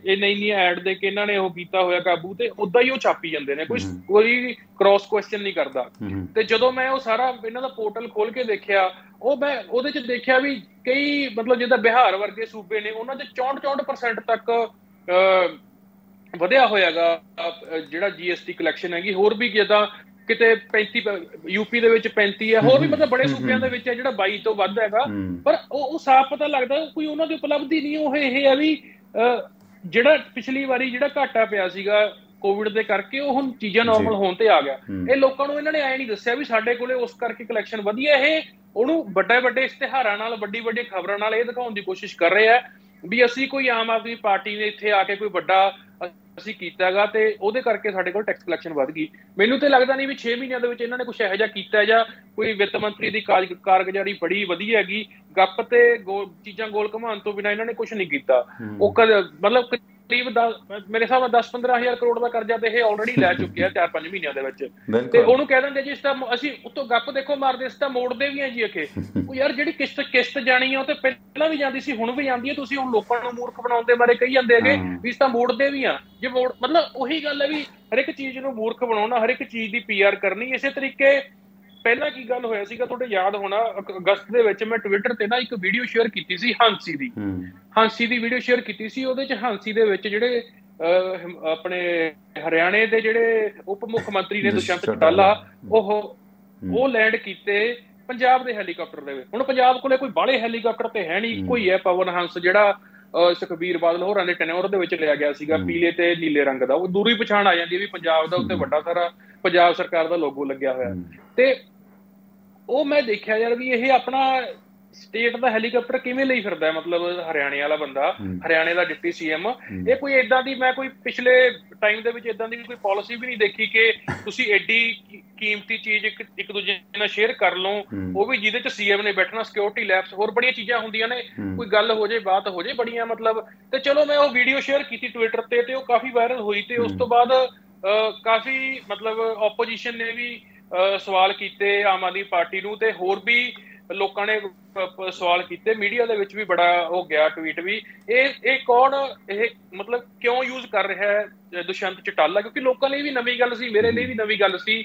ਇੰਨੀਆਂ ਐਡ ਦੇ ਕੇ ਇਹਨਾਂ ਨੇ ਉਹ ਕੀਤਾ ਹੋਇਆ ਕਾਬੂ, ਤੇ ਉਦਾਂ ਹੀ ਉਹ ਛਾਪੀ ਜਾਂਦੇ ਨੇ, ਕੋਈ ਕ੍ਰੋਸ ਕੁਐਸਚਨ ਨਹੀਂ ਕਰਦਾ। ਤੇ ਜਦੋਂ ਮੈਂ ਉਹ ਸਾਰਾ ਇਹਨਾਂ ਦਾ ਪੋਰਟਲ ਖੋਲ ਕੇ ਦੇਖਿਆ, ਮੈਂ ਉਹਦੇ ਚ ਦੇਖਿਆ ਵੀ ਕਈ ਮਤਲਬ ਜਿੱਦਾਂ ਬਿਹਾਰ ਵਰਗੇ ਸੂਬੇ ਨੇ ਉਹਨਾਂ ਚ 64% ਤੱਕ ਵਧਿਆ ਹੋਇਆਗਾ ਜਿਹੜਾ GST ਕਲੈਕਸ਼ਨ ਹੈਗੀ। ਹੋਰ ਵੀ ਜਿੱਦਾਂ ਕਿਤੇ 35 ਯੂਪੀ ਦੇ ਵਿੱਚ 35 ਹੈ, ਹੋਰ ਵੀ ਮਤਲਬ ਬੜੇ ਸੂਬਿਆਂ ਦੇ ਵਿੱਚ ਹੈ ਜਿਹੜਾ 22 ਤੋਂ ਵੱਧ ਹੈਗਾ। ਪਰ ਉਹ ਸਾਫ਼ ਪਤਾ ਲੱਗਦਾ ਕੋਈ ਉਹਨਾਂ ਦੀ ਉਪਲਬਧੀ ਨਹੀਂ। ਉਹ ਇਹ ਹੈ ਵੀ ਜਿਹੜਾ ਪਿਛਲੀ ਵਾਰੀ ਜਿਹੜਾ ਘਾਟਾ ਪਿਆ ਸੀਗਾ ਕੋਵਿਡ ਦੇ ਕਰਕੇ, ਉਹ ਹੁਣ ਚੀਜ਼ਾਂ ਨਾਰਮਲ ਹੋਣ ਤੇ ਆ ਗਿਆ। ਇਹ ਲੋਕਾਂ ਨੂੰ ਇਹਨਾਂ ਨੇ ਐ ਨਹੀਂ ਦੱਸਿਆ ਵੀ ਸਾਡੇ ਕੋਲੇ ਉਸ ਕਰਕੇ ਕਲੈਕਸ਼ਨ ਵਧੀਆ। ਇਹ ਉਹਨੂੰ ਵੱਡੇ ਇਸ਼ਤਿਹਾਰਾਂ ਨਾਲ ਵੱਡੀ ਖਬਰਾਂ ਨਾਲ ਇਹ ਦਿਖਾਉਣ ਦੀ ਕੋਸ਼ਿਸ਼ ਕਰ ਰਹੇ ਆ ਵੀ ਅਸੀਂ ਕੋਈ ਆਮ ਆਦਮੀ ਪਾਰਟੀ ਨੇ ਇੱਥੇ ਆ ਕੇ ਕੋਈ ਵੱਡਾ ਅਸੀਂ ਕੀਤਾ ਹੈਗਾ ਤੇ ਉਹਦੇ ਕਰਕੇ ਸਾਡੇ ਕੋਲ ਟੈਕਸ ਕਲੈਕਸ਼ਨ ਵੱਧ ਗਈ। ਮੈਨੂੰ ਤੇ ਲੱਗਦਾ ਨਹੀਂ ਵੀ 6 ਮਹੀਨਿਆਂ ਦੇ ਵਿੱਚ ਇਹਨਾਂ ਨੇ ਕੁਝ ਇਹੋ ਜਿਹਾ ਕੀਤਾ ਜਾਂ ਕੋਈ ਵਿੱਤ ਮੰਤਰੀ ਦੀ ਕਾਰਗੁਜ਼ਾਰੀ ਬੜੀ ਵਧੀਆ ਹੈਗੀ। ਗੱਪ ਤੇ ਚੀਜ਼ਾਂ ਗੋਲ ਘੁਮਾਉਣ ਤੋਂ ਬਿਨਾਂ ਇਹਨਾਂ ਨੇ ਕੁਝ ਨਹੀਂ ਕੀਤਾ। ਉਹ ਮਤਲਬ ਕਰੀਬ ਮੇਰੇ ਹਿਸਾਬ ਨਾਲ 10-15 ਹਜ਼ਾਰ ਕਰੋੜ ਦਾ ਕਰਜ਼ਾ ਤੇ ਇਹ ਆਲਰੇਡੀ ਲੈ ਚੁੱਕੇ ਆ 4-5 ਮਹੀਨਿਆਂ ਦੇ ਵਿੱਚ। ਤੇ ਉਹਨੂੰ ਕਹਿ ਦਿੰਦੇ ਜੀ ਇਸ ਤਾਂ ਅਸੀਂ ਉੱਤੋਂ ਗੱਪ ਦੇਖੋ ਮਾਰਦੇ, ਇਸ ਤਾਂ ਮੋੜਦੇ ਵੀ ਆ ਜੀ ਅਖੇ। ਉਹ ਯਾਰ ਜਿਹੜੀ ਕਿਸ਼ਤ ਜਾਣੀ ਆ ਉਹ ਤੇ ਪਹਿਲਾਂ ਵੀ ਜਾਂਦੀ ਸੀ, ਹੁਣ ਵੀ ਜਾਂਦੀ ਹੈ। ਤੁਸੀਂ ਹੁਣ ਲੋਕਾਂ ਨੂੰ ਮੂਰਖ ਬਣਾਉਣ ਦੇ ਬਾਰੇ ਕਹੀ ਜਾਂਦੇ ਹੈਗੇ ਵੀ ਇਸ ਤਾਂ ਮੋੜਦੇ ਵੀ ਆ। ਜੇ ਮਤਲਬ ਉਹੀ ਗੱਲ ਹੈ ਵੀ ਹਰ ਇੱਕ ਚੀਜ਼ ਨੂੰ ਮੂਰਖ ਬਣਾਉਣਾ, ਹਰ ਇੱਕ ਚੀਜ਼ ਦੀ PR ਕਰਨੀ। ਇਸੇ ਤਰੀਕੇ ਪਹਿਲਾਂ ਕੀ ਗੱਲ ਹੋਇਆ ਸੀਗਾ ਤੁਹਾਡੇ ਯਾਦ ਹੋਣਾ, ਅਗਸਤ ਦੇ ਵਿੱਚ ਮੈਂ ਟਵਿੱਟਰ ਤੇ ਨਾ ਇੱਕ ਵੀਡੀਓ ਸ਼ੇਅਰ ਕੀਤੀ ਸੀ ਹਾਂਸੀ ਦੀ ਵੀਡੀਓ ਸ਼ੇਅਰ ਕੀਤੀ ਸੀ। ਉਹਦੇ ਚ ਹਾਂਸੀ ਦੇ ਵਿੱਚ ਜਿਹੜੇ ਆਪਣੇ ਹਰਿਆਣੇ ਦੇ ਜਿਹੜੇ ਉਪ ਮੁੱਖ ਮੰਤਰੀ ਨੇ ਦੁਸ਼ਯੰਤ ਚੌਟਾਲਾ, ਉਹ ਲੈਂਡ ਕੀਤੇ ਪੰਜਾਬ ਦੇ ਹੈਲੀਕਾਪਟਰ ਦੇ ਵਿੱਚ। ਹੁਣ ਪੰਜਾਬ ਕੋਲੇ ਕੋਈ ਬਾਹਲੇ ਹੈਲੀਕਾਪਟਰ ਤੇ ਹੈ ਨਹੀਂ, ਇੱਕੋ ਹੀ ਹੈ ਪਵਨ ਹੰਸ ਜਿਹੜਾ ਸੁਖਬੀਰ ਬਾਦਲ ਹੋਰਾਂ ਦੇ ਟੈਨਿਓਰ ਦੇ ਵਿੱਚ ਲਿਆ ਗਿਆ ਸੀਗਾ, ਪੀਲੇ ਤੇ ਨੀਲੇ ਰੰਗ ਦਾ। ਉਹ ਦੂਰੀ ਪਛਾਣ ਆ ਜਾਂਦੀ ਹੈ ਵੀ ਪੰਜਾਬ ਦਾ ਉੱਤੇ ਵੱਡਾ ਸਾਰਾ ਪੰਜਾਬ ਸਰਕਾਰ ਦਾ ਲੋਗੋ ਲੱਗਿਆ ਹੋਇਆ। ਤੇ ਉਹ ਮੈਂ ਦੇਖਿਆ ਯਾਰ ਵੀ ਇਹ ਆਪਣਾ ਸਟੇਟ ਦਾ ਹੈਲੀਕਾਪਟਰ ਕਿਵੇਂ ਲਈ ਫਿਰਦਾ ਹੈ। ਮਤਲਬ ਹਰਿਆਣੇ ਵਾਲਾ ਬੰਦਾ, ਹਰਿਆਣੇ ਦਾ ਡਿਪਟੀ CM, ਇਹ ਕੋਈ ਏਦਾਂ ਦੀ ਮੈਂ ਕੋਈ ਪਿਛਲੇ ਟਾਈਮ ਦੇ ਵਿੱਚ ਏਦਾਂ ਦੀ ਕੋਈ ਪਾਲਿਸੀ ਵੀ ਨਹੀਂ ਦੇਖੀ ਕਿ ਤੁਸੀਂ ਐਡੀ ਕੀਮਤੀ ਚੀਜ਼ ਇੱਕ ਦੂਜੇ ਨਾਲ ਸ਼ੇਅਰ ਕਰ ਲਓ, ਉਹ ਵੀ ਜਿਹਦੇ ਚ CM ਨੇ ਬੈਠਣਾ, ਸਿਕਿਉਰਿਟੀ ਲੈਪਸ, ਹੋਰ ਬੜੀਆਂ ਚੀਜ਼ਾਂ ਹੁੰਦੀਆਂ ਨੇ। ਕੋਈ ਗੱਲ ਹੋ ਜਾਏ, ਬਾਤ ਹੋ ਜਾਏ, ਬੜੀਆਂ ਮਤਲਬ। ਤੇ ਚਲੋ ਮੈਂ ਉਹ ਵੀਡੀਓ ਸ਼ੇਅਰ ਕੀਤੀ ਟਵਿੱਟਰ ਤੇ ਉਹ ਕਾਫੀ ਵਾਇਰਲ ਹੋਈ। ਤੇ ਉਸ ਤੋਂ ਬਾਅਦ ਕਾਫੀ ਮਤਲਬ ਆਪੋਜੀਸ਼ਨ ਨੇ ਵੀ ਸਵਾਲ ਕੀਤੇ ਆਮ ਆਦਮੀ ਪਾਰਟੀ ਨੂੰ, ਤੇ ਹੋਰ ਵੀ ਲੋਕਾਂ ਨੇ ਸਵਾਲ ਕੀਤੇ। ਮੀਡੀਆ ਦੇ ਵਿੱਚ ਵੀ ਬੜਾ ਹੋ ਗਿਆ ਟਵੀਟ ਵੀ ਇਹ ਕੌਣ, ਇਹ ਮਤਲਬ ਕਿਉਂ ਯੂਜ਼ ਕਰ ਰਿਹਾ ਹੈ ਦੁਸ਼ਯੰਤ ਚੌਟਾਲਾ। ਕਿਉਂਕਿ ਲੋਕਾਂ ਲਈ ਵੀ ਨਵੀਂ ਗੱਲ ਸੀ, ਮੇਰੇ ਲਈ ਵੀ ਨਵੀਂ ਗੱਲ ਸੀ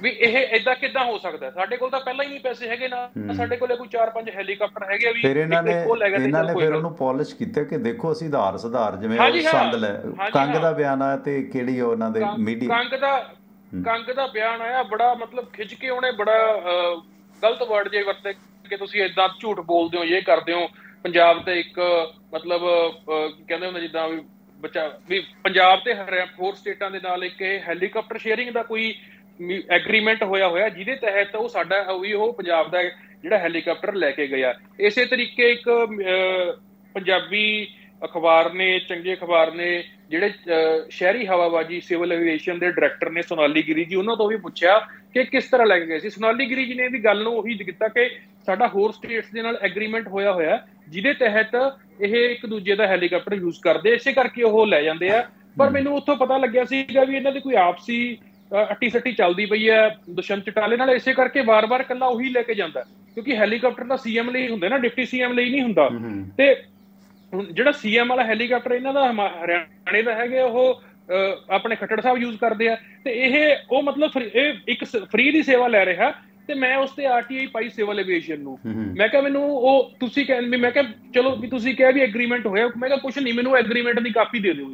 ਵੀ ਇਹ ਏਦਾਂ ਕਿੱਦਾਂ ਹੋ ਸਕਦਾ। ਸਾਡੇ ਕੋਲ ਤਾਂ ਪਹਿਲਾਂ ਹੀ ਨਹੀਂ ਪੈਸੇ ਹੈਗੇ, ਨਾ ਸਾਡੇ ਕੋਲੇ ਕੋਈ 4-5 ਹੈਲੀਕਾਪਟਰ ਹੈਗੇ ਵੀ। ਫਿਰ ਇਹਨਾਂ ਨੇ ਫਿਰ ਉਹਨੂੰ ਪਾਲਿਸ਼ ਕੀਤਾ ਕਿ ਦੇਖੋ ਅਸੀਂ ਸੁਧਾਰ ਜਿਵੇਂ ਸੰਦ ਲੈ ਕੰਗ ਦਾ ਬਿਆਨ ਆਇਆ ਤੇ ਕਿਹੜੀ ਉਹਨਾਂ ਦੇ ਮੀਡੀਆ ਕੰਗ ਦਾ ਬਿਆਨ ਆਇਆ, ਬੜਾ ਮਤਲਬ ਖਿੱਚ ਕੇ ਉਹਨੇ ਬੜਾ ਗਲਤ ਵਰਡ ਜੇ ਵਰਤੇ ਕਿ ਤੁਸੀਂ ਏਦਾਂ ਝੂਠ ਬੋਲਦੇ ਹੋ, ਇਹ ਕਰਦੇ ਹੋ। ਪੰਜਾਬ ਤੇ ਇੱਕ ਮਤਲਬ ਕਹਿੰਦੇ ਹੁੰਦੇ ਜਿੱਦਾਂ ਵੀ ਪੰਜਾਬ ਤੇ ਹੋਰ ਸਟੇਟਾਂ ਦੇ ਨਾਲ ਇੱਕ ਇਹ ਹੈਲੀਕਾਪਟਰ ਸ਼ੇਅਰਿੰਗ ਦਾ ਕੋਈ ਐਗਰੀਮੈਂਟ ਹੋਇਆ ਜਿਹਦੇ ਤਹਿਤ ਉਹ ਸਾਡਾ ਉਹ ਪੰਜਾਬ ਦਾ ਜਿਹੜਾ ਹੈਲੀਕਾਪਟਰ ਲੈ ਕੇ ਗਿਆ। ਇਸੇ ਤਰੀਕੇ ਇੱਕ ਪੰਜਾਬੀ ਅਖਬਾਰ ਨੇ, ਚੰਗੇ ਅਖਬਾਰ ਨੇ, ਜਿਹੜੇ ਸ਼ਹਿਰੀ ਹਵਾਬਾਜ਼ੀ ਸਿਵਲ ਐਵੀਏਸ਼ਨ ਦੇ ਡਾਇਰੈਕਟਰ ਨੇ ਸੋਨਾਲੀ ਗਿਰੀ ਜੀ, ਉਹਨਾਂ ਤੋਂ ਵੀ ਪੁੱਛਿਆ ਕਿ ਕਿਸ ਤਰ੍ਹਾਂ ਲੈ ਕੇ ਗਏ ਸੀ। ਸੋਨਾਲੀ ਗਿਰੀ ਜੀ ਨੇ ਵੀ ਗੱਲ ਨੂੰ ਉਹੀ ਕੀਤਾ ਕਿ ਸਾਡਾ ਹੋਰ ਸਟੇਟਸ ਦੇ ਨਾਲ ਐਗਰੀਮੈਂਟ ਹੋਇਆ ਜਿਹਦੇ ਤਹਿਤ ਇਹ ਇੱਕ ਦੂਜੇ ਦਾ ਹੈਲੀਕਾਪਟਰ ਯੂਜ਼ ਕਰਦੇ, ਇਸੇ ਕਰਕੇ ਉਹ ਲੈ ਜਾਂਦੇ ਆ। ਪਰ ਮੈਨੂੰ ਉੱਥੋਂ ਪਤਾ ਲੱਗਿਆ ਸੀਗਾ ਵੀ ਇਹਨਾਂ ਦੀ ਕੋਈ ਆਪਸੀ ਅੱਟੀ ਸੱਟੀ ਚੱਲਦੀ ਪਈ ਹੈ ਦੁਸ਼ਯੰਤ ਚੌਟਾਲੇ ਨਾਲ, ਇਸੇ ਕਰਕੇ ਵਾਰ-ਵਾਰ ਇਕੱਲਾ ਉਹੀ ਲੈ ਕੇ ਜਾਂਦਾ। ਕਿਉਂਕਿ ਹੈਲੀਕਾਪਟਰ ਤਾਂ CM ਲਈ ਹੁੰਦੇ ਨਾ, ਡਿਪਟੀ CM ਲਈ ਨਹੀਂ ਹੁੰਦਾ। ਤੇ ਹੁਣ ਜਿਹੜਾ CM ਵਾਲਾ ਹੈਲੀਕਾਪਟਰ ਇਹਨਾਂ ਦਾ ਹਰਿਆਣੇ ਦਾ ਹੈਗਾ, ਉਹ ਆਪਣੇ ਖੱਟੜ ਸਾਹਿਬ ਯੂਜ਼ ਕਰਦੇ ਆ। ਤੇ ਇਹ ਉਹ ਮਤਲਬ ਇਹ ਇੱਕ ਫ੍ਰੀ ਦੀ ਸੇਵਾ ਲੈ ਰਿਹਾ। ਤੇ ਮੈਂ ਉਸ ਤੇ RTI ਪਾਈ ਸਿਵਲ ਐਵੀਏਸ਼ਨ ਨੂੰ। ਮੈਂ ਕਿਹਾ ਮੈਨੂੰ ਉਹ ਤੁਸੀਂ ਕਹਿੰਦੇ, ਮੈਂ ਕਿਹਾ ਚਲੋ ਵੀ ਤੁਸੀਂ ਕਿਹਾ ਵੀ ਐਗਰੀਮੈਂਟ ਹੋਇਆ, ਮੈਂ ਕਿਹਾ ਕੁਛ ਨਹੀਂ, ਮੈਨੂੰ ਐਗਰੀਮੈਂਟ ਦੀ ਕਾਪੀ ਦੇ ਦਿਓ।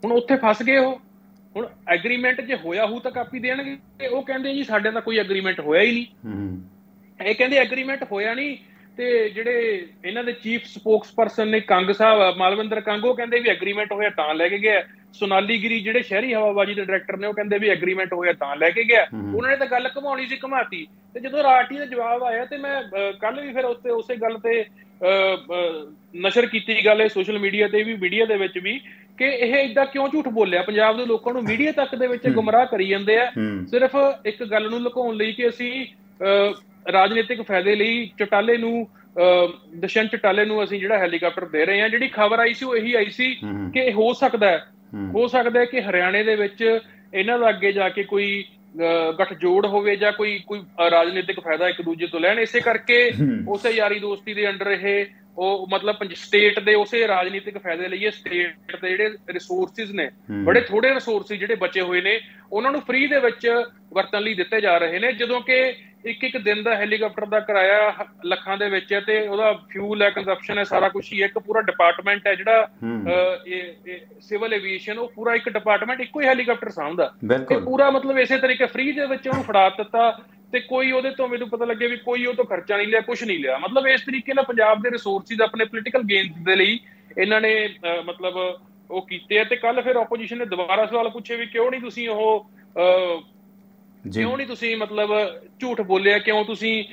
ਹੁਣ ਉੱਥੇ ਫਸ ਗਏ ਉਹ। ਹੁਣ ਐਗਰੀਮੈਂਟ ਜੇ ਹੋਇਆ ਹੋਊ ਤਾਂ ਕਾਪੀ ਦੇਣਗੇ। ਉਹ ਕਹਿੰਦੇ ਜੀ ਸਾਡੇ ਤਾਂ ਕੋਈ ਐਗਰੀਮੈਂਟ ਹੋਇਆ ਹੀ ਨਹੀਂ। ਇਹ ਕਹਿੰਦੇ ਐਗਰੀਮੈਂਟ ਹੋਇਆ ਨਹੀਂ ਤੇ ਜਿਹੜੇ ਇਹਨਾਂ ਦੇ ਚੀਫ ਸਪੋਕਸਪਰਸਨ ਨੇ ਕੰਗ ਸਾਹਿਬ, ਮਾਲਵਿੰਦਰ ਕੰਗ, ਉਹ ਕਹਿੰਦੇ ਵੀ ਐਗਰੀਮੈਂਟ ਹੋਇਆ ਤਾਂ ਲੈ ਕੇ ਗਿਆ। ਸੋਨਾਲੀ ਗਿਰੀ ਜਿਹੜੇ ਸ਼ਹਿਰੀ ਹਵਾਬਾਜ਼ੀ ਦੇ ਡਾਇਰੈਕਟਰ ਨੇ, ਉਹ ਕਹਿੰਦੇ ਵੀ ਐਗਰੀਮੈਂਟ ਹੋਇਆ ਤਾਂ ਲੈ ਕੇ ਗਿਆ। ਉਹਨਾਂ ਨੇ ਤਾਂ ਗੱਲ ਘੁਮਾਉਣੀ ਸੀ, ਘੁਮਾਤੀ। ਤੇ ਜਦੋਂ ਆਰਟੀ ਦਾ ਜਵਾਬ ਆਇਆ, ਤੇ ਮੈਂ ਕੱਲ ਵੀ ਫਿਰ ਉਸੇ ਗੱਲ ਤੇ ਨਸ਼ਰ ਕੀਤੀ ਗੱਲ ਇਹ ਸੋਸ਼ਲ ਮੀਡੀਆ ਤੇ ਵੀ, ਮੀਡੀਆ ਦੇ ਵਿੱਚ ਵੀ, ਕਿ ਇਹ ਏਦਾਂ ਕਿਉਂ ਝੂਠ ਬੋਲਿਆ। ਪੰਜਾਬ ਦੇ ਲੋਕਾਂ ਨੂੰ ਮੀਡੀਆ ਤੱਕ ਦੇ ਵਿੱਚ ਗੁੰਮਰਾਹ ਕਰੀ ਜਾਂਦੇ ਆ, ਸਿਰਫ ਇੱਕ ਗੱਲ ਨੂੰ ਲੁਕਾਉਣ ਲਈ ਕਿ ਅਸੀਂ ਰਾਜਨੀਤਿਕ ਫਾਇਦੇ ਲਈ ਚੌਟਾਲੇ ਨੂੰ, ਦੁਸ਼ਯੰਤ ਚੌਟਾਲੇ ਨੂੰ ਅਸੀਂ ਜਿਹੜਾ ਹੈਲੀਕਾਪਟਰ ਦੇ ਰਹੇ ਹਾਂ। ਜਿਹੜੀ ਖਬਰ ਆਈ ਸੀ ਉਹ ਇਹੀ ਆਈ ਸੀ ਕਿ ਹੋ ਸਕਦਾ ਹੈ ਕਿ ਹਰਿਆਣੇ ਦੇ ਵਿੱਚ ਇਹਨਾਂ ਦਾ ਅੱਗੇ ਜਾ ਕੇ ਕੋਈ ਗੱਠਜੋੜ ਹੋਵੇ ਜਾਂ ਕੋਈ ਰਾਜਨੀਤਿਕ ਫਾਇਦਾ ਇੱਕ ਦੂਜੇ ਤੋਂ ਲੈਣ। ਇਸੇ ਕਰਕੇ ਉਸੇ ਯਾਰੀ ਦੋਸਤੀ ਦੇ ਅੰਡਰ ਇਹ ਉਹ ਮਤਲਬ ਸਟੇਟ ਦੇ ਉਸੇ ਰਾਜਨੀਤਿਕ ਫਾਇਦੇ ਲਈ ਸਟੇਟ ਦੇ ਜਿਹੜੇ ਰਿਸੋਰਸਿਸ ਨੇ, ਬੜੇ ਥੋੜੇ ਰਿਸੋਰਸਿਸ ਜਿਹੜੇ ਬਚੇ ਹੋਏ ਨੇ, ਉਹਨਾਂ ਨੂੰ ਫ੍ਰੀ ਦੇ ਵਿੱਚ ਵਰਤਣ ਲਈ ਦਿੱਤੇ ਜਾ ਰਹੇ ਨੇ। ਜਦੋਂ ਕਿ ਇੱਕ ਦਿਨ ਦਾ ਹੈਲੀਕਾਪਟਰ ਦਾ ਕਿਰਾਇਆ ਲੱਖਾਂ ਦੇ ਵਿੱਚ ਹੈ, ਤੇ ਉਹਦਾ ਫਿਊਲ ਹੈ, ਕੰਜ਼ੰਪਸ਼ਨ ਹੈ, ਸਾਰਾ ਕੁਛ ਹੀ ਹੈ। ਇੱਕ ਪੂਰਾ ਡਿਪਾਰਟਮੈਂਟ ਹੈ ਜਿਹੜਾ ਸਿਵਲ ਐਵੀਏਸ਼ਨ, ਉਹ ਪੂਰਾ ਇੱਕ ਡਿਪਾਰਟਮੈਂਟ ਇੱਕੋ ਹੀ ਹੈਲੀਕਾਪਟਰ ਸਾਂਭਦਾ। ਤੇ ਪੂਰਾ ਮਤਲਬ ਇਸੇ ਤਰੀਕੇ ਫ੍ਰੀ ਦੇ ਵਿੱਚ ਉਹਨੂੰ ਫੜਾ ਦਿੱਤਾ, ਤੇ ਕੋਈ ਉਹਦੇ ਤੋਂ ਮੈਨੂੰ ਪਤਾ ਲੱਗਿਆ ਵੀ ਕੋਈ ਉਹ ਤੋਂ ਖਰਚਾ ਨਹੀਂ ਲਿਆ, ਕੁਛ ਨਹੀਂ ਲਿਆ। ਮਤਲਬ ਇਸ ਤਰੀਕੇ ਨਾਲ ਪੰਜਾਬ ਦੇ ਰਿਸੋਰਸਿਸ ਆਪਣੇ ਪੋਲੀਟੀਕਲ ਗੇਨਸ ਦੇ ਲਈ ਇਹਨਾਂ ਨੇ ਮਤਲਬ ਉਹ ਕੀਤੇ ਆ। ਤੇ ਕੱਲ ਫਿਰ ਆਪੋਜੀਸ਼ਨ ਨੇ ਦੁਬਾਰਾ ਸਵਾਲ ਪੁੱਛੇ ਵੀ ਕਿਉਂ ਨਹੀਂ ਤੁਸੀਂ ਮਤਲਬ ਝੂਠ ਬੋਲਿਆ, ਕਿਉਂ ਤੁਸੀਂ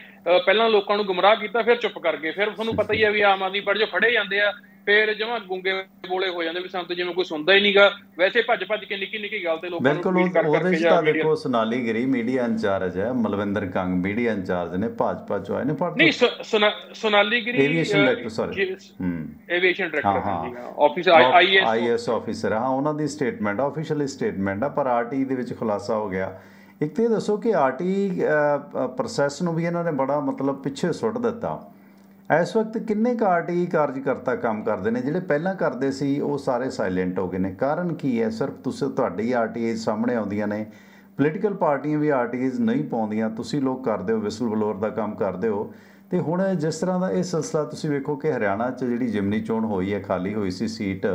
ਪਹਿਲਾਂ ਲੋਕਾਂ ਨੂੰ ਗੁੰਮਰਾਹ ਕੀਤਾ, ਫਿਰ ਚੁੱਪ ਕਰ ਗਏ। ਫਿਰ ਤੁਹਾਨੂੰ ਪਤਾ ਹੀ ਹੈ ਵੀ ਆਮ ਆਦਮੀ ਪਾਰਟੀ ਜੋ ਫੜੇ ਜਾਂਦੇ ਆ, ਫਿਰ ਜਮਾਂ ਗੁੰਗੇ ਬੋਲੇ ਹੋ ਜਾਂਦੇ ਵੀ ਸਾਨੂੰ ਤਾਂ ਜਿਵੇਂ ਕੋਈ ਸੁਣਦਾ ਹੀ ਨਹੀਂਗਾ। ਵੈਸੇ ਭੱਜ ਕੇ ਨਿੱਕੀ ਗੱਲ ਤੇ ਲੋਕਾਂ ਨੂੰ ਟਵੀਟ ਉਹਦੇ 'ਚ ਤਾਂ ਦੇਖੋ ਸੋਨਾਲੀ ਗਿਰੀ ਮੀਡੀਆ ਇੰਚਾਰਜ ਹੈ, ਮਲਵਿੰਦਰ ਕੰਗ ਮੀਡੀਆ ਇੰਚਾਰਜ ਨੇ, ਭਾਜਪਾ ਚੋਂ ਆਏ ਨੇ। ਨਹੀਂ, Sonali Giri aviation director office IAS officer, ਹਾਂ, ਉਹਨਾਂ ਦੀ ਸਟੇਟਮੈਂਟ ਆਫੀਸ਼ੀਅਲ ਸਟੇਟਮੈਂਟ ਆ। ਪਰ ਆਰਟੀ ਦੇ ਵਿੱਚ ਖੁਲਾਸਾ ਹੋ ਗਿਆ। ਇੱਕ ਤਾਂ ਇਹ ਦੱਸੋ ਕਿ ਆਰਟੀ ਪ੍ਰੋਸੈਸ ਨੂੰ ਵੀ ਇਹਨਾਂ ਨੇ ਬੜਾ ਮਤਲਬ ਪਿੱਛੇ ਸੁੱਟ ਦਿੱਤਾ। ਇਸ ਵਕਤ ਕਿੰਨੇ ਕੁ ਆਰਟੀ ਕਾਰਜਕਰਤਾ ਕੰਮ ਕਰਦੇ ਨੇ? ਜਿਹੜੇ ਪਹਿਲਾਂ ਕਰਦੇ ਸੀ ਉਹ ਸਾਰੇ ਸਾਇਲੈਂਟ ਹੋ ਗਏ ਨੇ। ਕਾਰਨ ਕੀ ਹੈ? ਸਿਰਫ ਤੁਹਾਡੀ ਆਰਟੀਆਈ ਸਾਹਮਣੇ ਆਉਂਦੀਆਂ ਨੇ, ਪੋਲੀਟੀਕਲ ਪਾਰਟੀਆਂ ਵੀ ਆਰਟੀਆਈਜ਼ ਨਹੀਂ ਪਾਉਂਦੀਆਂ, ਤੁਸੀਂ ਲੋਕ ਕਰਦੇ ਹੋ, ਵਿਸਲ ਬਲੋਰ ਦਾ ਕੰਮ ਕਰਦੇ ਹੋ। ਤੇ ਹੁਣ ਜਿਸ ਤਰ੍ਹਾਂ ਦਾ ਇਹ ਸਿਲਸਿਲਾ ਤੁਸੀਂ ਵੇਖੋ ਕਿ ਹਰਿਆਣਾ 'ਚ ਜਿਹੜੀ ਜਿਮਨੀ ਚੋਣ ਹੋਈ ਹੈ, ਖਾਲੀ ਹੋਈ ਸੀ ਸੀਟ,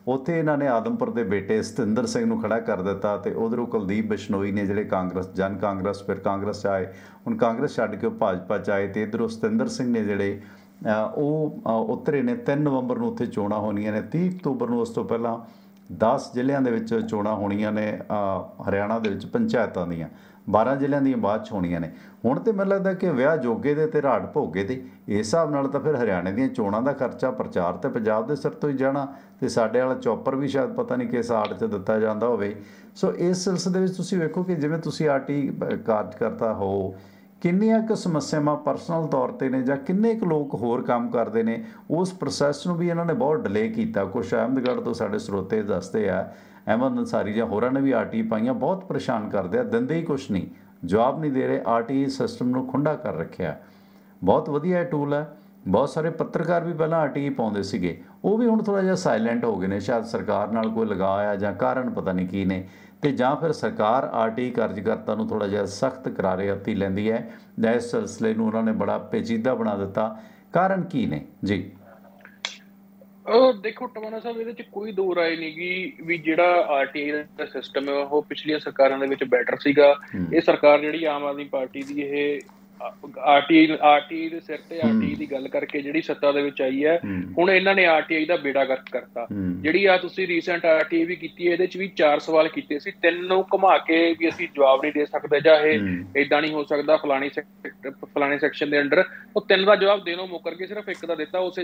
ਉੱਥੇ ਇਹਨਾਂ ਨੇ ਆਦਮਪੁਰ ਦੇ ਬੇਟੇ ਸਤਿੰਦਰ ਸਿੰਘ ਨੂੰ ਖੜਾ ਕਰ ਦਿੱਤਾ। ਤੇ ਉਧਰੋਂ ਕੁਲਦੀਪ ਬਿਸ਼ਨੋਈ ਨੇ ਜਿਹੜੇ ਜਨ ਕਾਂਗਰਸ, ਫਿਰ ਕਾਂਗਰਸ 'ਚ ਆਏ, ਹੁਣ ਕਾਂਗਰਸ ਛੱਡ ਕੇ ਉਹ ਭਾਜਪਾ 'ਚ ਆਏ। ਤੇ ਇੱਧਰੋਂ ਸਤਿੰਦਰ ਸਿੰਘ ਨੇ ਜਿਹੜੇ ਉਹ ਉਤਰੇ ਨੇ। 3 ਨਵੰਬਰ ਨੂੰ ਉੱਥੇ ਚੋਣਾਂ ਹੋਣੀਆਂ ਨੇ, 30 ਅਕਤੂਬਰ ਨੂੰ ਉਸ ਤੋਂ ਪਹਿਲਾਂ 10 ਜ਼ਿਲ੍ਹਿਆਂ ਦੇ ਵਿੱਚ ਚੋਣਾਂ ਹੋਣੀਆਂ ਨੇ ਹਰਿਆਣਾ ਦੇ ਵਿੱਚ, ਪੰਚਾਇਤਾਂ ਦੀਆਂ 12 ਜ਼ਿਲ੍ਹਿਆਂ ਦੀਆਂ ਬਾਅਦ 'ਚ ਹੋਣੀਆਂ ਨੇ। ਹੁਣ ਤਾਂ ਮੈਨੂੰ ਲੱਗਦਾ ਕਿ ਵਿਆਹ ਜੋਗੇ ਦੇ ਅਤੇ ਰਾੜ ਭੋਗੇ ਦੇ ਇਸ ਹਿਸਾਬ ਨਾਲ ਤਾਂ ਫਿਰ ਹਰਿਆਣੇ ਦੀਆਂ ਚੋਣਾਂ ਦਾ ਖਰਚਾ ਪ੍ਰਚਾਰ ਤਾਂ ਪੰਜਾਬ ਦੇ ਸਿਰ ਤੋਂ ਹੀ ਜਾਣਾ। ਅਤੇ ਸਾਡੇ ਵਾਲਾ ਚੌਪਰ ਵੀ ਸ਼ਾਇਦ ਪਤਾ ਨਹੀਂ ਕਿਸ ਆੜ 'ਚ ਦਿੱਤਾ ਜਾਂਦਾ ਹੋਵੇ। ਸੋ ਇਸ ਸਿਲਸਿਲੇ ਵਿੱਚ ਤੁਸੀਂ ਵੇਖੋ ਕਿ ਜਿਵੇਂ ਤੁਸੀਂ ਆਰਟੀ ਕਾਰਜਕਰਤਾ ਹੋ, ਕਿੰਨੀਆਂ ਕੁ ਸਮੱਸਿਆਵਾਂ ਪਰਸਨਲ ਤੌਰ 'ਤੇ ਨੇ, ਜਾਂ ਕਿੰਨੇ ਕੁ ਲੋਕ ਹੋਰ ਕੰਮ ਕਰਦੇ ਨੇ, ਉਸ ਪ੍ਰੋਸੈਸ ਨੂੰ ਵੀ ਇਹਨਾਂ ਨੇ ਬਹੁਤ ਡਿਲੇ ਕੀਤਾ। ਕੁਛ ਅਹਿਮਦਗੜ੍ਹ ਤੋਂ ਸਾਡੇ ਸਰੋਤੇ ਦੱਸਦੇ ਆ, ਅਹਿਮਦ ਅੰਸਾਰੀ ਜਾਂ ਹੋਰਾਂ ਨੇ ਵੀ ਆਰਟੀ ਪਾਈਆਂ, ਬਹੁਤ ਪਰੇਸ਼ਾਨ ਕਰਦੇ ਆ, ਦਿੰਦੇ ਹੀ ਕੁਛ ਨਹੀਂ, ਜਵਾਬ ਨਹੀਂ ਦੇ ਰਹੇ। ਆਰਟੀ ਸਿਸਟਮ ਨੂੰ ਖੁੰਡਾ ਕਰ ਰੱਖਿਆ। ਬਹੁਤ ਵਧੀਆ ਇਹ ਟੂਲ ਹੈ। ਬਹੁਤ ਸਾਰੇ ਪੱਤਰਕਾਰ ਵੀ ਪਹਿਲਾਂ ਆਰਟੀ ਪਾਉਂਦੇ ਸੀਗੇ, ਉਹ ਵੀ ਹੁਣ ਥੋੜ੍ਹਾ ਜਿਹਾ ਸਾਇਲੈਂਟ ਹੋ ਗਏ ਨੇ। ਸ਼ਾਇਦ ਸਰਕਾਰ ਨਾਲ ਕੋਈ ਲਗਾ ਆ ਜਾਂ ਕਾਰਨ ਪਤਾ ਨਹੀਂ ਕੀ ਨੇ, ਤੇ ਜਾਂ ਫਿਰ ਸਰਕਾਰ ਆਰਟੀ ਕਾਰਜਕਰਤਾ ਨੂੰ ਥੋੜ੍ਹਾ ਜਿਹਾ ਸਖਤ ਕਰਾਰੇ ਹੱਥੀਂ ਲੈਂਦੀ ਹੈ। ਇਸ ਸਿਲਸਿਲੇ ਨੂੰ ਉਹਨਾਂ ਨੇ ਬੜਾ ਪੇਚੀਦਾ ਬਣਾ ਦਿੱਤਾ। ਕਾਰਨ ਕੀ ਨੇ ਜੀ? ਦੇਖੋ ਟਵਾਣਾ ਸਾਹਿਬ, ਇਹਦੇ 'ਚ ਕੋਈ ਦੋ ਰਾਏ ਨਹੀਂ ਗੀ ਵੀ ਜਿਹੜਾ ਆਰਟੀਆਈ ਦਾ ਸਿਸਟਮ ਹੈ ਉਹ ਪਿਛਲੀਆਂ ਸਰਕਾਰਾਂ ਦੇ ਵਿੱਚ ਬੈਟਰ ਸੀਗਾ। ਇਹ ਸਰਕਾਰ ਜਿਹੜੀ ਆਮ ਆਦਮੀ ਪਾਰਟੀ ਦੀ, ਇਹ ਆਰਟੀਆਈ ਦੇ ਸਿਰ ਤੇ ਆਰਟੀਆਈ ਦੀ ਗੱਲ ਕਰਕੇ ਜਿਹੜੀ ਸੱਤਾ ਦੇ ਵਿੱਚ ਆਈ ਹੈ, ਹੁਣ ਇਹਨਾਂ ਨੇ ਆਰਟੀਆਈ ਦਾ ਬੇੜਾ ਗਰਕ ਕਰਤਾ। ਜਿਹੜੀ ਤੁਸੀਂ ਰੀਸੈਂਟ ਆਰਟੀਆਈ ਵੀ ਕੀਤੀ ਹੈ, ਇਹਦੇ 'ਚ ਵੀ 4 ਸਵਾਲ ਕੀਤੇ ਸੀ, 3 ਨੂੰ ਘੁਮਾ ਕੇ ਵੀ ਅਸੀਂ ਜਵਾਬ ਨਹੀਂ ਦੇ ਸਕਦੇ, ਜਾਂ ਇਹ ਏਦਾਂ ਨਹੀਂ ਹੋ ਸਕਦਾ ਫਲਾਣੇ ਸੈਕਸ਼ਨ ਦੇ ਅੰਡਰ। ਉਹ 3 ਦਾ ਜਵਾਬ ਦੇਣੋਂ ਮੁੱਕਰ ਕੇ ਸਿਰਫ 1 ਦਾ ਦਿੱਤਾ। ਉਸੇ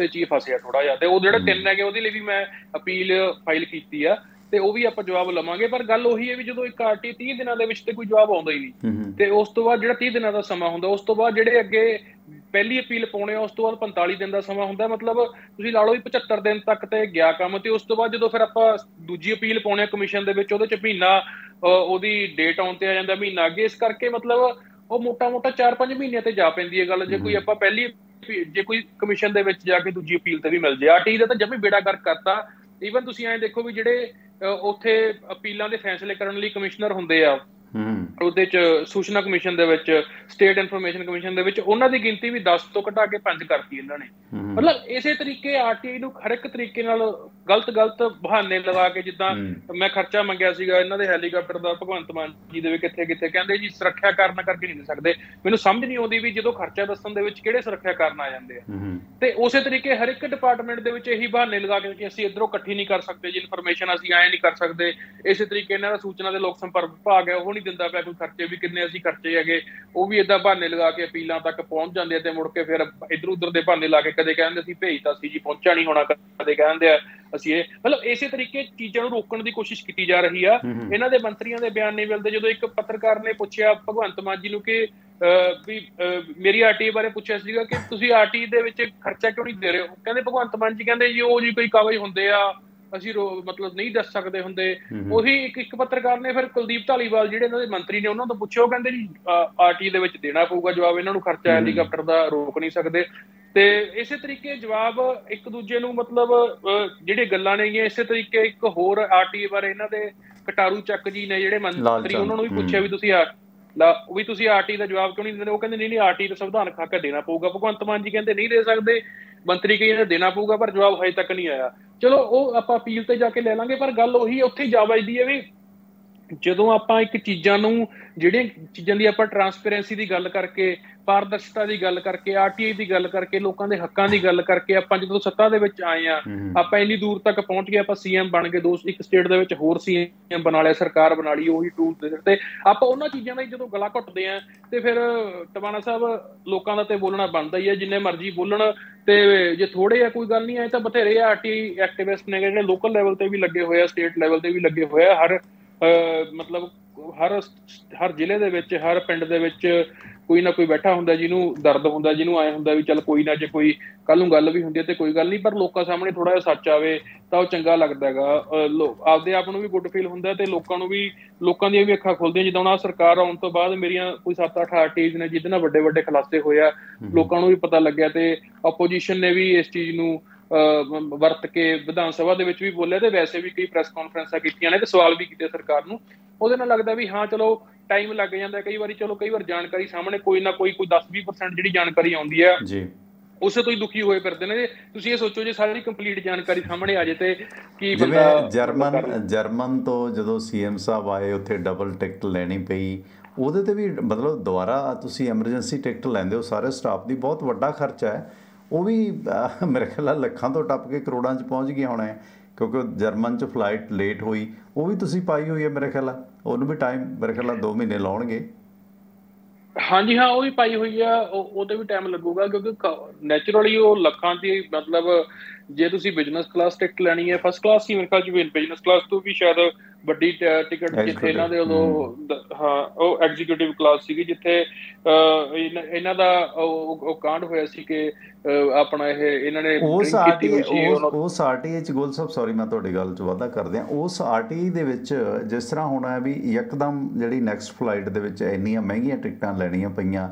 'ਚ ਹੀ ਫਸਿਆ ਥੋੜਾ ਜਿਹਾ। ਤੇ ਉਹ ਜਿਹੜੇ 3 ਹੈਗੇ ਉਹਦੇ ਲਈ ਵੀ ਮੈਂ ਅਪੀਲ ਫਾਈਲ ਕੀਤੀ ਆ, ਤੇ ਉਹ ਵੀ ਆਪਾਂ ਜਵਾਬ ਲਵਾਂਗੇ। ਪਰ ਗੱਲ ਉਹੀ ਹੈ ਵੀ ਜਦੋਂ ਇੱਕ ਆਰਟੀ 30 ਦਿਨਾਂ ਦੇ ਵਿੱਚ ਤੇ ਕੋਈ ਜਵਾਬ ਆਉਂਦਾ ਹੀ ਨਹੀਂ, ਤੇ ਉਸ ਤੋਂ ਬਾਅਦ ਜਿਹੜਾ 30 ਦਿਨਾਂ ਦਾ ਸਮਾਂ ਹੁੰਦਾ, ਉਸ ਤੋਂ ਬਾਅਦ ਜਿਹੜੇ ਅੱਗੇ ਪਹਿਲੀ ਅਪੀਲ ਪਾਉਣੇ ਆ, ਉਸ ਤੋਂ ਬਾਅਦ 45 ਦਿਨ ਦਾ ਸਮਾਂ ਹੁੰਦਾ। ਮਤਲਬ ਤੁਸੀਂ ਲਾ ਲਓ ਵੀ 75 ਦਿਨ ਤੱਕ ਤੇ ਗਿਆ ਕੰਮ। ਤੇ ਉਸ ਤੋਂ ਬਾਅਦ ਜਦੋਂ ਫਿਰ ਆਪਾਂ ਦੂਜੀ ਅਪੀਲ ਪਾਉਣੇ ਆ ਕਮਿਸ਼ਨ ਦੇ ਵਿੱਚ, ਉਹਦੇ 'ਚ ਮਹੀਨਾ ਉਹਦੀ ਡੇਟ ਆਉਣ ਤੇ ਆ ਜਾਂਦਾ, ਮਹੀਨਾ ਅੱਗੇ। ਇਸ ਕਰਕੇ ਮਤਲਬ ਉਹ ਮੋਟਾ 4-5 ਮਹੀਨਿਆਂ ਤੇ ਜਾ ਪੈਂਦੀ ਹੈ ਗੱਲ, ਜੇ ਕੋਈ ਆਪਾਂ ਜੇ ਕੋਈ ਕਮਿਸ਼ਨ ਦੇ ਵਿੱਚ ਜਾ ਕੇ ਦੂਜੀ ਅਪੀਲ ਤੇ ਵੀ ਮਿਲ ਜਾਏ। ਆਰਟੀ ਦਾ ਤਾਂ ਜਮੀ ਬੇੜਾ ਗਰਕ ਕਰਤਾ। ਈਵਨ ਤੁਸੀਂ ਐਂ ਦੇਖੋ ਵੀ ਜਿਹੜੇ ਉੱਥੇ ਅਪੀਲਾਂ ਦੇ ਫੈਸਲੇ ਕਰਨ ਲਈ ਕਮਿਸ਼ਨਰ ਹੁੰਦੇ ਆ, ਉਹਦੇ ਚ ਸੂਚਨਾ ਕਮਿਸ਼ਨ ਦੇ ਵਿੱਚ, ਸਟੇਟ ਇਨਫੋਰਮੇਸ਼ਨ ਕਮਿਸ਼ਨ ਦੇ ਵਿੱਚ ਉਹਨਾਂ ਦੀ ਗਿਣਤੀ ਵੀ 10 ਤੋਂ ਘਟਾ ਕੇ 5 ਕਰਤੀ ਇਹਨਾਂ ਨੇ। ਮਤਲਬ ਇਸੇ ਤਰੀਕੇ ਆਰਟੀਆਈ ਨੂੰ ਹਰ ਇੱਕ ਤਰੀਕੇ ਨਾਲ ਗਲਤ ਬਹਾਨੇ ਲਗਾ ਕੇ, ਜਿੱਦਾਂ ਮੈਂ ਖਰਚਾ ਮੰਗਿਆ ਸੀਗਾ ਇਹਨਾਂ ਦੇ ਹੈਲੀਕਾਪਟਰ ਦਾ ਭਗਵੰਤ ਮਾਨ ਜੀ ਦੇ ਵੀ ਕਿੱਥੇ ਕਹਿੰਦੇ ਜੀ ਸੁਰੱਖਿਆ ਕਾਰਨ ਕਰਕੇ ਨਹੀਂ ਦੇ ਸਕਦੇ। ਮੈਨੂੰ ਸਮਝ ਨਹੀਂ ਆਉਂਦੀ ਵੀ ਜਦੋਂ ਖਰਚਾ ਦੱਸਣ ਦੇ ਵਿੱਚ ਕਿਹੜੇ ਸੁਰੱਖਿਆ ਕਾਰਨ ਆ ਜਾਂਦੇ ਆ। ਤੇ ਉਸੇ ਤਰੀਕੇ ਹਰ ਇੱਕ ਡਿਪਾਰਟਮੈਂਟ ਦੇ ਵਿੱਚ ਇਹੀ ਬਹਾਨੇ ਲਗਾ ਕੇ ਕਿ ਅਸੀਂ ਇੱਧਰੋਂ ਇਕੱਠੀ ਨਹੀਂ ਕਰ ਸਕਦੇ ਜੀ ਇਨਫੋਰਮੇਸ਼ਨ, ਅਸੀਂ ਐਂ ਨਹੀਂ ਕਰ ਸਕਦੇ। ਇਸੇ ਤਰੀਕੇ ਇਹਨਾਂ ਦਾ ਸੂਚਨਾ ਦੇ ਲੋਕ ਸੰਪਰਕ ਵਿਭਾਗ ਹੈ, ਉਹ ਨਹੀਂ ਦਿੰਦਾ ਪਿਆ ਕੋਈ ਖਰਚੇ ਵੀ ਕਿੰਨੇ ਅਸੀਂ ਖਰਚੇ ਹੈਗੇ, ਉਹ ਵੀ ਏਦਾਂ ਬਹਾਨੇ ਲਗਾ ਕੇ ਅਪੀਲਾਂ ਤੱਕ ਪਹੁੰਚ ਜਾਂਦੇ ਆ ਤੇ ਮੁੜ ਕੇ ਫਿਰ ਇੱਧਰ ਉੱਧਰ ਦੇ ਬਹਾਨੇ ਲਾ ਕੇ ਕਦੇ ਕਹਿੰਦੇ ਅਸੀਂ ਭੇਜਤਾ ਸੀ ਜੀ ਪਹੁੰਚਿਆ ਨਹੀਂ ਹੋਣਾ, ਕਦੇ ਕਹਿੰਦੇ ਆ ਅਸੀਂ ਇਹ। ਮਤਲਬ ਇਸੇ ਤਰੀਕੇ ਚੀਜ਼ਾਂ ਨੂੰ ਰੋਕਣ ਦੀ ਕੋਸ਼ਿਸ਼ ਕੀਤੀ ਜਾ ਰਹੀ ਆ। ਇਹਨਾਂ ਦੇ ਮੰਤਰੀਆਂ ਦੇ ਬਿਆਨ ਨਹੀਂ ਮਿਲਦੇ। ਜਦੋਂ ਇੱਕ ਪੱਤਰਕਾਰ ਨੇ ਪੁੱਛਿਆ ਭਗਵੰਤ ਮਾਨ ਜੀ ਨੂੰ ਕਿ ਵੀ ਮੇਰੀ ਆਰਟੀਆਈ ਬਾਰੇ ਪੁੱਛਿਆ ਸੀਗਾ ਕਿ ਤੁਸੀਂ ਆਰਟੀਆਈ ਦੇ ਵਿੱਚ ਖਰਚਾ ਕਿਉਂ ਨਹੀਂ ਦੇ ਰਹੇ ਹੋ, ਕਹਿੰਦੇ ਭਗਵੰਤ ਮਾਨ ਜੀ ਕਹਿੰਦੇ ਜੀ ਉਹ ਜੀ ਕੋਈ ਕਾਗਜ਼ ਹੁੰਦੇ ਆ ਅਸੀਂ ਮਤਲਬ ਨਹੀਂ ਦੱਸ ਸਕਦੇ ਹੁੰਦੇ। ਉਹੀ ਇੱਕ ਪੱਤਰਕਾਰ ਨੇ ਫਿਰ ਕੁਲਦੀਪ ਧਾਲੀਵਾਲ ਜਿਹੜੇ ਇਹਨਾਂ ਦੇ ਮੰਤਰੀ ਨੇ ਉਹਨਾਂ ਤੋਂ ਪੁੱਛਿਆ, ਉਹ ਕਹਿੰਦੇ ਜੀ ਆਰਟੀਆਈ ਦੇ ਵਿੱਚ ਦੇਣਾ ਪਊਗਾ ਜਵਾਬ, ਇਹਨਾਂ ਨੂੰ ਖਰਚਾ ਹੈਲੀਕਾਪਟਰ ਦਾ ਰੋਕ ਨਹੀਂ ਸਕਦੇ। ਤੇ ਇਸੇ ਤਰੀਕੇ ਜਵਾਬ ਇੱਕ ਦੂਜੇ ਨੂੰ ਮਤਲਬ ਜਿਹੜੇ ਗੱਲਾਂ ਨੇਗੀਆਂ ਇਸੇ ਤਰੀਕੇ। ਇੱਕ ਹੋਰ ਆਰਟੀਆਈ ਬਾਰੇ ਇਹਨਾਂ ਦੇ ਕਟਾਰੂ ਚੱਕ ਜੀ ਨੇ ਜਿਹੜੇ ਮੰਤਰੀ, ਉਹਨਾਂ ਨੂੰ ਵੀ ਪੁੱਛਿਆ ਵੀ ਤੁਸੀਂ ਆਰਟੀਆਈ ਦਾ ਜਵਾਬ ਕਿਉਂ ਨਹੀਂ ਦਿੰਦੇ, ਉਹ ਕਹਿੰਦੇ ਨਹੀਂ ਆਰਟੀਆਈ ਦਾ ਸੰਵਿਧਾਨ ਖਾ ਕੇ ਦੇਣਾ ਪਊਗਾ। ਭਗਵੰਤ ਮਾਨ ਜੀ ਕਹਿੰਦੇ ਨਹੀਂ ਦੇ ਸਕਦੇ, ਮੰਤਰੀ ਕਹਿੰਦੇ ਦੇਣਾ ਪਊਗਾ, ਪਰ ਜਵਾਬ ਹਜੇ ਤੱਕ ਨਹੀਂ ਆਇਆ। ਚਲੋ ਉਹ ਆਪਾਂ ਅਪੀਲ ਤੇ ਜਾ ਕੇ ਲੈ ਲਾਂਗੇ, ਪਰ ਗੱਲ ਉਹੀ ਉੱਥੇ ਜਾ ਵੱਜਦੀ ਹੈ ਵੀ ਜਦੋਂ ਆਪਾਂ ਇੱਕ ਚੀਜ਼ਾਂ ਨੂੰ, ਜਿਹੜੀਆਂ ਚੀਜ਼ਾਂ ਦੀ ਆਪਾਂ ਟਰਾਂਸਪੇਰੈਂਸੀ ਦੀ ਗੱਲ ਕਰਕੇ, ਪਾਰਦਰਸ਼ਤਾ ਦੀ ਗੱਲ ਕਰਕੇ, ਆਰਟੀਆਈ ਦੀ ਗੱਲ ਕਰਕੇ, ਲੋਕਾਂ ਦੇ ਹੱਕਾਂ ਦੀ ਗੱਲ ਕਰਕੇ, ਆਪਾਂ ਜਦੋਂ ਸੱਤਾ ਦੇ ਵਿੱਚ ਆਏ ਆ, ਆਪਾਂ ਇੰਨੀ ਦੂਰ ਤੱਕ ਪਹੁੰਚ ਗਏ, ਆਪਾਂ ਸੀਐਮ ਬਣ ਗਏ, ਇੱਕ ਸਟੇਟ ਦੇ ਵਿੱਚ ਹੋਰ ਸੀਐਮ ਬਣਾ ਲਿਆ, ਸਰਕਾਰ ਬਣਾ ਲਈ, ਉਹੀ ਟੂਲ ਦੇ ਤੇ ਆਪਾਂ ਉਹਨਾਂ ਚੀਜ਼ਾਂ ਦਾ ਜਦੋਂ ਗਲਾ ਘੁੱਟਦੇ ਆ ਤੇ ਫਿਰ ਟਵਾਣਾ ਸਾਹਿਬ ਲੋਕਾਂ ਦਾ ਤੇ ਬੋਲਣਾ ਬਣਦਾ ਹੀ ਹੈ, ਜਿੰਨੇ ਮਰਜ਼ੀ ਬੋਲਣ। ਤੇ ਜੇ ਥੋੜੇ ਆ ਕੋਈ ਗੱਲ ਨਹੀਂ ਆਏ ਤਾਂ ਬਥੇਰੇ ਆਰਟੀਆਈ ਐਕਟਿਵਿਸਟ ਨੇ ਜਿਹੜੇ ਲੋਕਲ ਲੈਵਲ ਤੇ ਵੀ ਲੱਗੇ ਹੋਏ ਆ, ਸਟੇਟ ਲੈਵਲ ਤੇ ਵੀ ਲੱਗੇ ਹੋਏ ਆ। ਮਤਲਬ ਹਰ ਜ਼ਿਲ੍ਹੇ ਦੇ ਵਿੱਚ, ਹਰ ਪਿੰਡ ਦੇ ਵਿੱਚ ਕੋਈ ਨਾ ਕੋਈ ਬੈਠਾ ਹੁੰਦਾ ਜਿਹਨੂੰ ਦਰਦ ਹੁੰਦਾ, ਜਿਹਨੂੰ ਆਏ ਹੁੰਦਾ ਵੀ ਚੱਲ ਕੋਈ ਨਾ, ਜੇ ਕੋਈ ਕੱਲ ਨੂੰ ਗੱਲ ਵੀ ਹੁੰਦੀ ਹੈ ਤੇ ਕੋਈ ਗੱਲ ਨਹੀਂ, ਪਰ ਲੋਕਾਂ ਸਾਹਮਣੇ ਥੋੜਾ ਜਿਹਾ ਸੱਚ ਆਵੇ ਤਾਂ ਉਹ ਚੰਗਾ ਲੱਗਦਾ ਹੈਗਾ। ਆਪਦੇ ਆਪ ਨੂੰ ਵੀ ਗੁੱਡ ਫੀਲ ਹੁੰਦਾ ਤੇ ਲੋਕਾਂ ਦੀਆਂ ਵੀ ਅੱਖਾਂ ਖੁੱਲਦੀਆਂ। ਜਿੱਦਾਂ ਹੁਣ ਆਹ ਸਰਕਾਰ ਆਉਣ ਤੋਂ ਬਾਅਦ ਮੇਰੀਆਂ ਕੋਈ 7-8 ਆਰਟੀਆਈਜ਼ ਨੇ ਜਿਹਦੇ ਨਾਲ ਵੱਡੇ ਖੁਲਾਸੇ ਹੋਏ ਆ, ਲੋਕਾਂ ਨੂੰ ਵੀ ਪਤਾ ਲੱਗਿਆ ਤੇ ਆਪੋਜੀਸ਼ਨ ਨੇ ਵੀ ਇਸ ਚੀਜ਼ ਨੂੰ ਵਰਤ ਕੇ ਵਿਧਾਨ ਸਭਾ ਦੇ ਵਿੱਚ ਵੀ ਬੋਲਿਆ ਤੇ ਵੈਸੇ ਵੀ ਕਈ ਪ੍ਰੈਸ ਕਾਨਫਰੰਸਾਂ ਕੀਤੀਆਂ ਨੇ ਤੇ ਸਵਾਲ ਵੀ ਕੀਤੇ ਸਰਕਾਰ ਨੂੰ। ਉਹਦੇ ਨਾਲ ਲੱਗਦਾ ਵੀ ਹਾਂ ਚਲੋ ਟਾਈਮ ਲੱਗ ਜਾਂਦਾ ਕਈ ਵਾਰੀ, ਚਲੋ ਕਈ ਵਾਰ ਜਾਣਕਾਰੀ ਸਾਹਮਣੇ ਕੋਈ ਨਾ ਕੋਈ 10-20% ਜਿਹੜੀ ਜਾਣਕਾਰੀ ਆਉਂਦੀ ਹੈ ਉਸੇ ਤੋਂ ਹੀ ਦੁਖੀ ਹੋਏ ਫਿਰਦੇ ਨੇ। ਤੁਸੀਂ ਇਹ ਸੋਚੋ ਜੇ ਸਾਰੀ ਕੰਪਲੀਟ ਜਾਣਕਾਰੀ ਸਾਹਮਣੇ ਆ ਜੇ ਤੇ ਕੀ ਬੰਦਾ। ਜਰਮਨ ਤੋਂ ਜਦੋਂ ਸੀਐਮ ਸਾਹਿਬ ਆਏ ਉੱਥੇ ਡਬਲ ਟਿਕਟ ਲੈਣੀ ਪਈ, ਉਹਦੇ ਤੇ ਵੀ ਮਤਲਬ ਦੁਬਾਰਾ ਤੁਸੀਂ ਐਮਰਜੈਂਸੀ ਟਿਕਟ ਲੈਂਦੇ ਹੋ, ਸਾਰੇ ਸਟਾਫ ਦੀ ਬਹੁਤ ਵੱਡਾ ਖਰਚਾ ਹੈ। ਉਹ ਵੀ ਮੇਰੇ ਖਿਆਲ ਲੱਖਾਂ ਤੋਂ ਟੱਪ ਕੇ ਕਰੋੜਾਂ 'ਚ ਪਹੁੰਚ ਗਿਆ ਹੋਣਾ ਹੈ, ਕਿਉਂਕਿ ਜਰਮਨ 'ਚ ਫਲਾਈਟ ਲੇਟ ਹੋਈ, ਉਹ ਵੀ ਤੁਸੀਂ ਪਾਈ ਹੋਈ ਹੈ ਮੇਰੇ ਖਿਆਲ। ਉਹਨੂੰ ਵੀ ਟਾਈਮ ਮੇਰੇ ਖਿਆਲ 2 ਮਹੀਨੇ ਲਾਉਣਗੇ। ਹਾਂਜੀ ਹਾਂ, ਉਹ ਵੀ ਪਾਈ ਹੋਈ ਆ, ਉਹਦੇ ਵੀ ਟਾਈਮ ਲੱਗੂਗਾ ਕਿਉਂਕਿ ਨੈਚੁਰਲੀ ਉਹ ਲੱਖਾਂ ਦੀ, ਮਤਲਬ ਜੇ ਤੁਸੀਂ ਬਿਜ਼ਨਸ ਕਲਾਸ ਟਿਕਟ ਲੈਣੀ ਹੈ, ਫਸਟ ਕਲਾਸ ਹੀ ਮੇਰੇ ਖਿਆਲ 'ਚ ਬਿਜ਼ਨਸ ਕਲਾਸ ਤੋਂ ਵੀ ਸ਼ਾਇਦ ਵੱਡੀ ਟਿਕਟ ਜਿੱਥੇ ਇਹਨਾਂ ਦੇ ਉਦੋਂ ਉਹ ਐਗਜ਼ੀਕਿਊਟਿਵ ਕਲਾਸ ਸੀਗੀ, ਜਿੱਥੇ ਇਹਨਾਂ ਦਾ ਉਹ ਕਾਂਡ ਹੋਇਆ ਸੀ ਕਿ ਆਪਣਾ ਇਹਨਾਂ ਨੇ ਉਸ ਆਰਟੀਆਈ 'ਚ ਗੋਲ ਸਾਹਿਬ, ਸੌਰੀ ਮੈਂ ਤੁਹਾਡੀ ਗੱਲ 'ਚ ਵਾਧਾ ਕਰਦੇ ਹਾਂ, ਉਸ ਆਰਟੀਆਈ ਦੇ ਵਿੱਚ ਜਿਸ ਤਰ੍ਹਾਂ ਹੋਣਾ ਵੀ ਯਕਦਮ ਜਿਹੜੀ ਨੈਕਸਟ ਫਲਾਈਟ ਦੇ ਵਿੱਚ ਇੰਨੀਆਂ ਮਹਿੰਗੀਆਂ ਟਿਕਟਾਂ ਲੈਣੀਆਂ ਪਈਆਂ,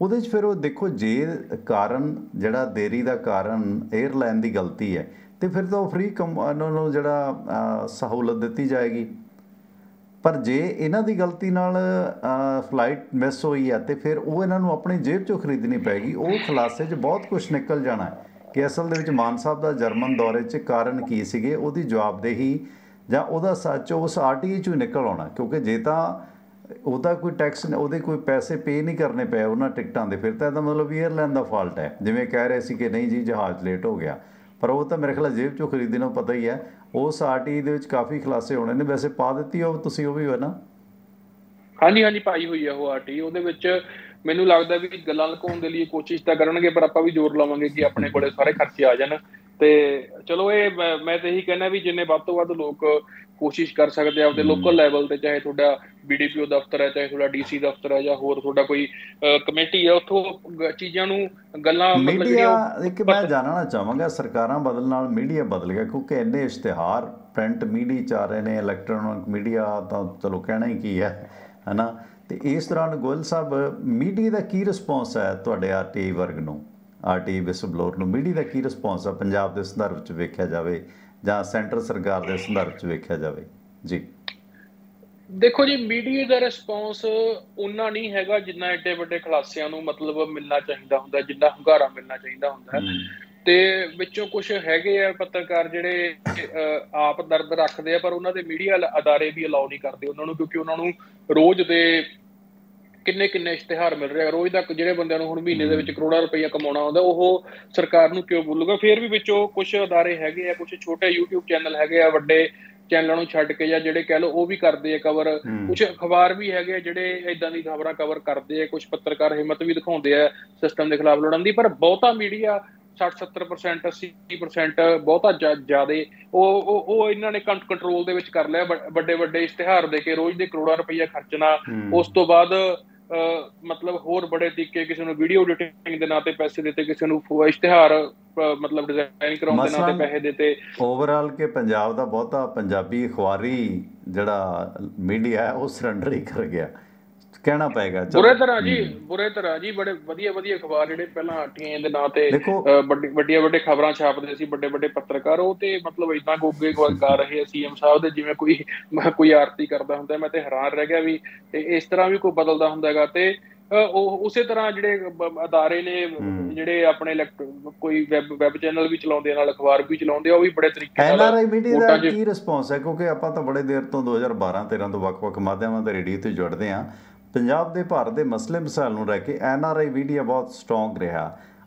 ਉਹਦੇ 'ਚ ਫਿਰ ਉਹ ਦੇਖੋ ਜੇ ਕਾਰਨ ਜਿਹੜਾ ਦੇਰੀ ਦਾ ਕਾਰਨ ਏਅਰਲਾਈਨ ਦੀ ਗਲਤੀ ਹੈ ਤੇ ਫਿਰ ਤਾਂ ਉਹ ਫ੍ਰੀ ਉਹਨਾਂ ਨੂੰ ਜਿਹੜਾ ਸਹੂਲਤ ਦਿੱਤੀ ਜਾਏਗੀ। ਪਰ ਜੇ ਇਹਨਾਂ ਦੀ ਗਲਤੀ ਨਾਲ ਫਲਾਈਟ ਮਿਸ ਹੋਈ ਹੈ ਤੇ ਫਿਰ ਉਹ ਇਹਨਾਂ ਨੂੰ ਆਪਣੀ ਜੇਬ 'ਚੋਂ ਖਰੀਦਣੀ ਪਏਗੀ। ਉਹ ਖੁਲਾਸੇ 'ਚ ਬਹੁਤ ਕੁਛ ਨਿਕਲ ਜਾਣਾ ਹੈ ਕਿ ਅਸਲ ਦੇ ਵਿੱਚ ਮਾਨ ਸਾਹਿਬ ਦਾ ਜਰਮਨ ਦੌਰੇ 'ਚ ਕਾਰਨ ਕੀ ਸੀਗੇ, ਉਹਦੀ ਜਵਾਬਦੇਹੀ ਜਾਂ ਉਹਦਾ ਸੱਚ ਉਸ ਆਰਟੀਆਈ 'ਚੋਂ ਨਿਕਲ ਆਉਣਾ। ਕਿਉਂਕਿ ਜੇ ਤਾਂ ਉਹਦਾ ਕੋਈ ਟੈਕਸ, ਉਹਦੇ ਕੋਈ ਪੈਸੇ ਪੇ ਨਹੀਂ ਕਰਨੇ ਪਏ ਉਹਨਾਂ ਟਿਕਟਾਂ ਦੇ, ਫਿਰ ਤਾਂ ਇਹਦਾ ਮਤਲਬ ਏਅਰਲਾਈਨ ਦਾ ਫਾਲਟ ਹੈ। ਜਿਵੇਂ ਕਹਿ ਰਹੇ ਸੀ ਕਿ ਨਹੀਂ ਜੀ ਜਹਾਜ਼ ਲੇਟ ਹੋ ਗਿਆ, ਪਰ ਉਹ ਤਾਂ ਮੇਰੇ ਖਿਆਲ ਜੇਬ 'ਚੋਂ ਖਰੀਦਣ ਨੂੰ ਪਤਾ ਹੀ ਹੈ। ਉਸ ਆਰਟੀਆਈ ਦੇ ਵਿੱਚ ਕਾਫੀ ਖੁਲਾਸੇ ਹੋਣੇ ਨੇ, ਵੈਸੇ ਪਾ ਦਿੱਤੀ ਉਹ ਤੁਸੀਂ, ਉਹ ਵੀ ਹੈ ਨਾ? ਹਾਂਜੀ ਪਾਈ ਹੋਈ ਆ ਉਹ ਆਰਟੀਆਈ। ਉਹਦੇ ਵਿੱਚ ਮੈਨੂੰ ਲੱਗਦਾ ਵੀ ਗੱਲਾਂ ਲੁਕਾਉਣ ਦੇ ਲਈ ਕੋਸ਼ਿਸ਼ ਤਾਂ ਕਰਨਗੇ, ਪਰ ਆਪਾਂ ਵੀ ਜ਼ੋਰ ਲਾਵਾਂਗੇ ਕਿ ਆਪਣੇ ਕੋਲੇ ਸਾਰੇ ਖਰਚੇ ਆ ਜਾਣ। ਤੇ ਚਲੋ ਇਹ ਮੈਂ ਤਾਂ ਇਹੀ ਕਹਿਣਾ ਵੀ ਜਿੰਨੇ ਵੱਧ ਤੋਂ ਵੱਧ ਲੋਕ ਕੋਸ਼ਿਸ਼ ਕਰ ਸਕਦੇ ਆ ਆਪਦੇ ਲੋਕਲ ਲੈਵਲ ਤੇ, ਚਾਹੇ ਤੁਹਾਡਾ BDPO ਦਫ਼ਤਰ ਹੈ, ਚਾਹੇ ਤੁਹਾਡਾ DC ਦਫ਼ਤਰ ਹੈ, ਜਾਂ ਹੋਰ ਤੁਹਾਡਾ ਕੋਈ ਕਮੇਟੀ ਹੈ, ਉੱਥੋਂ ਚੀਜ਼ਾਂ ਨੂੰ ਗੱਲਾਂ ਮੀਡੀਆ। ਇੱਕ ਮੈਂ ਜਾਣਨਾ ਚਾਹਾਂਗਾ, ਸਰਕਾਰਾਂ ਬਦਲਣ ਨਾਲ ਮੀਡੀਆ ਬਦਲ ਗਿਆ, ਕਿਉਂਕਿ ਇੰਨੇ ਇਸ਼ਤਿਹਾਰ ਪ੍ਰਿੰਟ ਮੀਡੀਆ 'ਚ ਆ ਰਹੇ ਨੇ, ਇਲੈਕਟ੍ਰੋਨਿਕ ਮੀਡੀਆ ਤਾਂ ਚਲੋ ਕਹਿਣਾ ਹੀ ਕੀ ਹੈ ਨਾ। ਤੇ ਇਸ ਦੌਰਾਨ ਗੋਇਲ ਸਾਹਿਬ ਮੀਡੀਆ ਦਾ ਕੀ ਰਿਸਪੌਂਸ ਹੈ ਤੁਹਾਡੇ ਆਰਟੀਆਈ ਵਰਗ ਨੂੰ, ਆਰਟੀਆਈ ਵਿਸਲਬਲੋਅਰ ਨੂੰ? ਮੀਡੀਆ ਦਾ ਕੀ ਰਿਸਪੌਂਸ ਹੈ ਪੰਜਾਬ ਦੇ ਸੰਦਰਭ 'ਚ ਵੇਖਿਆ ਜਾਵੇ ਜਾਂ ਸੈਂਟਰ ਸਰਕਾਰ ਦੇ ਸੰਦਰਭ 'ਚ ਵੇਖਿਆ ਜਾਵੇ? ਜੀ ਦੇਖੋ ਜੀ, ਮੀਡੀਆ ਦਾ ਰਿਸਪੌਂਸ ਉਨਾ ਨਹੀਂ ਹੈਗਾ ਜਿੰਨਾ ਐਡੇ ਵੱਡੇ ਖੁਲਾਸਿਆਂ ਨੂੰ ਮਤਲਬ ਮਿਲਣਾ ਚਾਹੀਦਾ ਹੁੰਦਾ, ਜਿੰਨਾ ਹੁੰਗਾਰਾ ਮਿਲਣਾ ਚਾਹੀਦਾ ਹੁੰਦਾ। ਤੇ ਵਿੱਚੋਂ ਕੁਝ ਹੈਗੇ ਆ ਪੱਤਰਕਾਰ ਜਿਹੜੇ ਆਪ ਦਰਦ ਰੱਖਦੇ ਆ, ਪਰ ਉਹਨਾਂ ਦੇ ਮੀਡੀਆ ਅਦਾਰੇ ਵੀ ਅਲਾਉ ਨਹੀਂ ਕਰਦੇ ਉਹਨਾਂ ਨੂੰ, ਕਿਉਂਕਿ ਉਹਨਾਂ ਨੂੰ ਰੋਜ਼ ਦੇ ਕਿੰਨੇ ਇਸ਼ਤਿਹਾਰ ਮਿਲ ਰਹੇ ਆ ਰੋਜ਼ ਦਾ। ਜਿਹੜੇ ਬੰਦਿਆਂ ਨੂੰ ਹੁਣ ਮਹੀਨੇ ਦੇ ਵਿੱਚ ਕਰੋੜਾਂ ਰੁਪਈਆ ਕਮਾਉਣਾ ਹੁੰਦਾ, ਉਹ ਸਰਕਾਰ ਨੂੰ ਕਿਉਂ ਬੋਲੂਗਾ? ਫਿਰ ਵੀ ਵਿੱਚੋਂ ਕੁਝ ਅਦਾਰੇ ਹੈਗੇ ਆ, ਕੁਝ ਛੋਟੇ YouTube ਚੈਨਲ ਹੈਗੇ ਆ, ਵੱਡੇ ਚੈਨਲਾਂ ਨੂੰ ਛੱਡ ਕੇ, ਜਾਂ ਜਿਹੜੇ ਕਹਿ ਲਓ ਉਹ ਵੀ ਕਰਦੇ ਆ ਕਵਰ। ਕੁਝ ਅਖਬਾਰ ਵੀ ਹੈਗੇ ਆ ਜਿਹੜੇ ਏਦਾਂ ਦੀ ਖਬਰਾਂ ਕਵਰ ਕਰਦੇ ਆ। ਕੁਝ ਪੱਤਰਕਾਰ ਹਿੰਮਤ ਵੀ ਦਿਖਾਉਂਦੇ ਆ ਸਿਸਟਮ ਦੇ ਖਿਲਾਫ ਲੜਨ ਦੀ, ਪਰ ਬਹੁਤਾ ਮੀਡੀਆ 60-70%, 80% ਬਹੁਤਾ ਜ਼ਿਆਦੇ ਉਹ ਇਹਨਾਂ ਨੇ ਕੰਟਰੋਲ ਦੇ ਵਿੱਚ ਕਰ ਲਿਆ। ਵੱਡੇ ਵੱਡੇ ਇਸ਼ਤਿਹਾਰ ਦੇ ਕੇ ਰੋਜ਼ ਦੇ ਕਰੋੜਾਂ ਰੁਪਈਆ ਖਰਚਣਾ, ਉਸ ਤੋਂ ਬਾਅਦ ਮਤਲਬ ਹੋਰ ਬੜੇ ਤਰੀਕੇ, ਕਿਸੇ ਨੂੰ ਵੀਡੀਓ ਐਡੀਟਿੰਗ ਦੇ ਨਾਂ ਤੇ ਪੈਸੇ ਦਿੱਤੇ, ਕਿਸੇ ਨੂੰ ਇਸ਼ਤਿਹਾਰ ਮਤਲਬ ਡਿਜ਼ਾਈਨ ਕਰਾਉਣ ਦੇ ਨਾਂ ਤੇ ਪੈਸੇ ਦਿੱਤੇ। ਓਵਰਆਲ ਕਿ ਪੰਜਾਬ ਦਾ ਬਹੁਤਾ ਪੰਜਾਬੀ ਅਖਬਾਰੀ ਜਿਹੜਾ ਮੀਡੀਆ ਹੈ ਉਹ ਸਰੈਂਡਰ ਹੀ ਕਰ ਗਿਆ, ਕਹਿਣਾ ਪਏਗਾ। ਬੁਰੇ ਤਰ੍ਹਾਂ ਜੀ ਬੜੇ ਵਧੀਆ ਅਖਬਾਰ ਜਿਹੜੇ ਪਹਿਲਾਂ ਟੀਏ ਦੇ ਨਾਂ ਤੇ ਵੱਡੀਆਂ ਖਬਰਾਂ ਛਾਪਦੇ ਸੀ, ਵੱਡੇ ਪੱਤਰਕਾਰ, ਉਹ ਤੇ ਮਤਲਬ ਏਦਾਂ ਗੋਗੇ ਗਾ ਰਹੇ ਆ ਸੀਐਮ ਸਾਹਿਬ ਦੇ, ਜਿਵੇਂ ਕੋਈ ਆਰਤੀ ਕਰਦਾ ਹੁੰਦਾ। ਮੈਂ ਤੇ ਹੈਰਾਨ ਰਹਿ ਗਿਆ ਵੀ ਇਸ ਤਰ੍ਹਾਂ ਵੀ ਕੋਈ ਬਦਲਦਾ ਹੁੰਦਾ ਹੈਗਾ। ਤੇ ਉਸੇ ਤਰ੍ਹਾਂ ਜਿਹੜੇ ਅਦਾਰੇ ਨੇ ਜਿਹੜੇ ਆਪਣੇ ਕੋਈ ਵੈਬ ਚੈਨਲ ਵੀ ਚਲਾਉਂਦੇ, ਨਾਲ ਅਖਬਾਰ ਵੀ ਚਲਾਉਂਦੇ, ਉਹ ਵੀ ਬੜੇ ਤਰੀਕੇ ਨਾਲ। NRI ਮੀਡੀਆ ਦਾ ਕੀ ਰਿਸਪੌਂਸ ਹੈ? ਕਿਉਂਕਿ ਆਪਾਂ ਤਾਂ ਬੜੇ ਦੇਰ ਤੋਂ 2012-13 ਤੋਂ ਵੱਖ ਮਾਧਿਅਮਾਂ ਦੇ ਰੇਡੀਓ ਤੇ ਜੁੜਦੇ ਹਾਂ। ਪੰਜਾਬ ਦੇ ਭਾਰਤ ਦੇ ਮਸਲੇ ਮਸਾਇਲ ਨੂੰ ਲੈ ਕੇ NRI ਮੀਡੀਆ ਬਹੁਤ ਸਟਰੋਂਗ ਰਿਹਾ।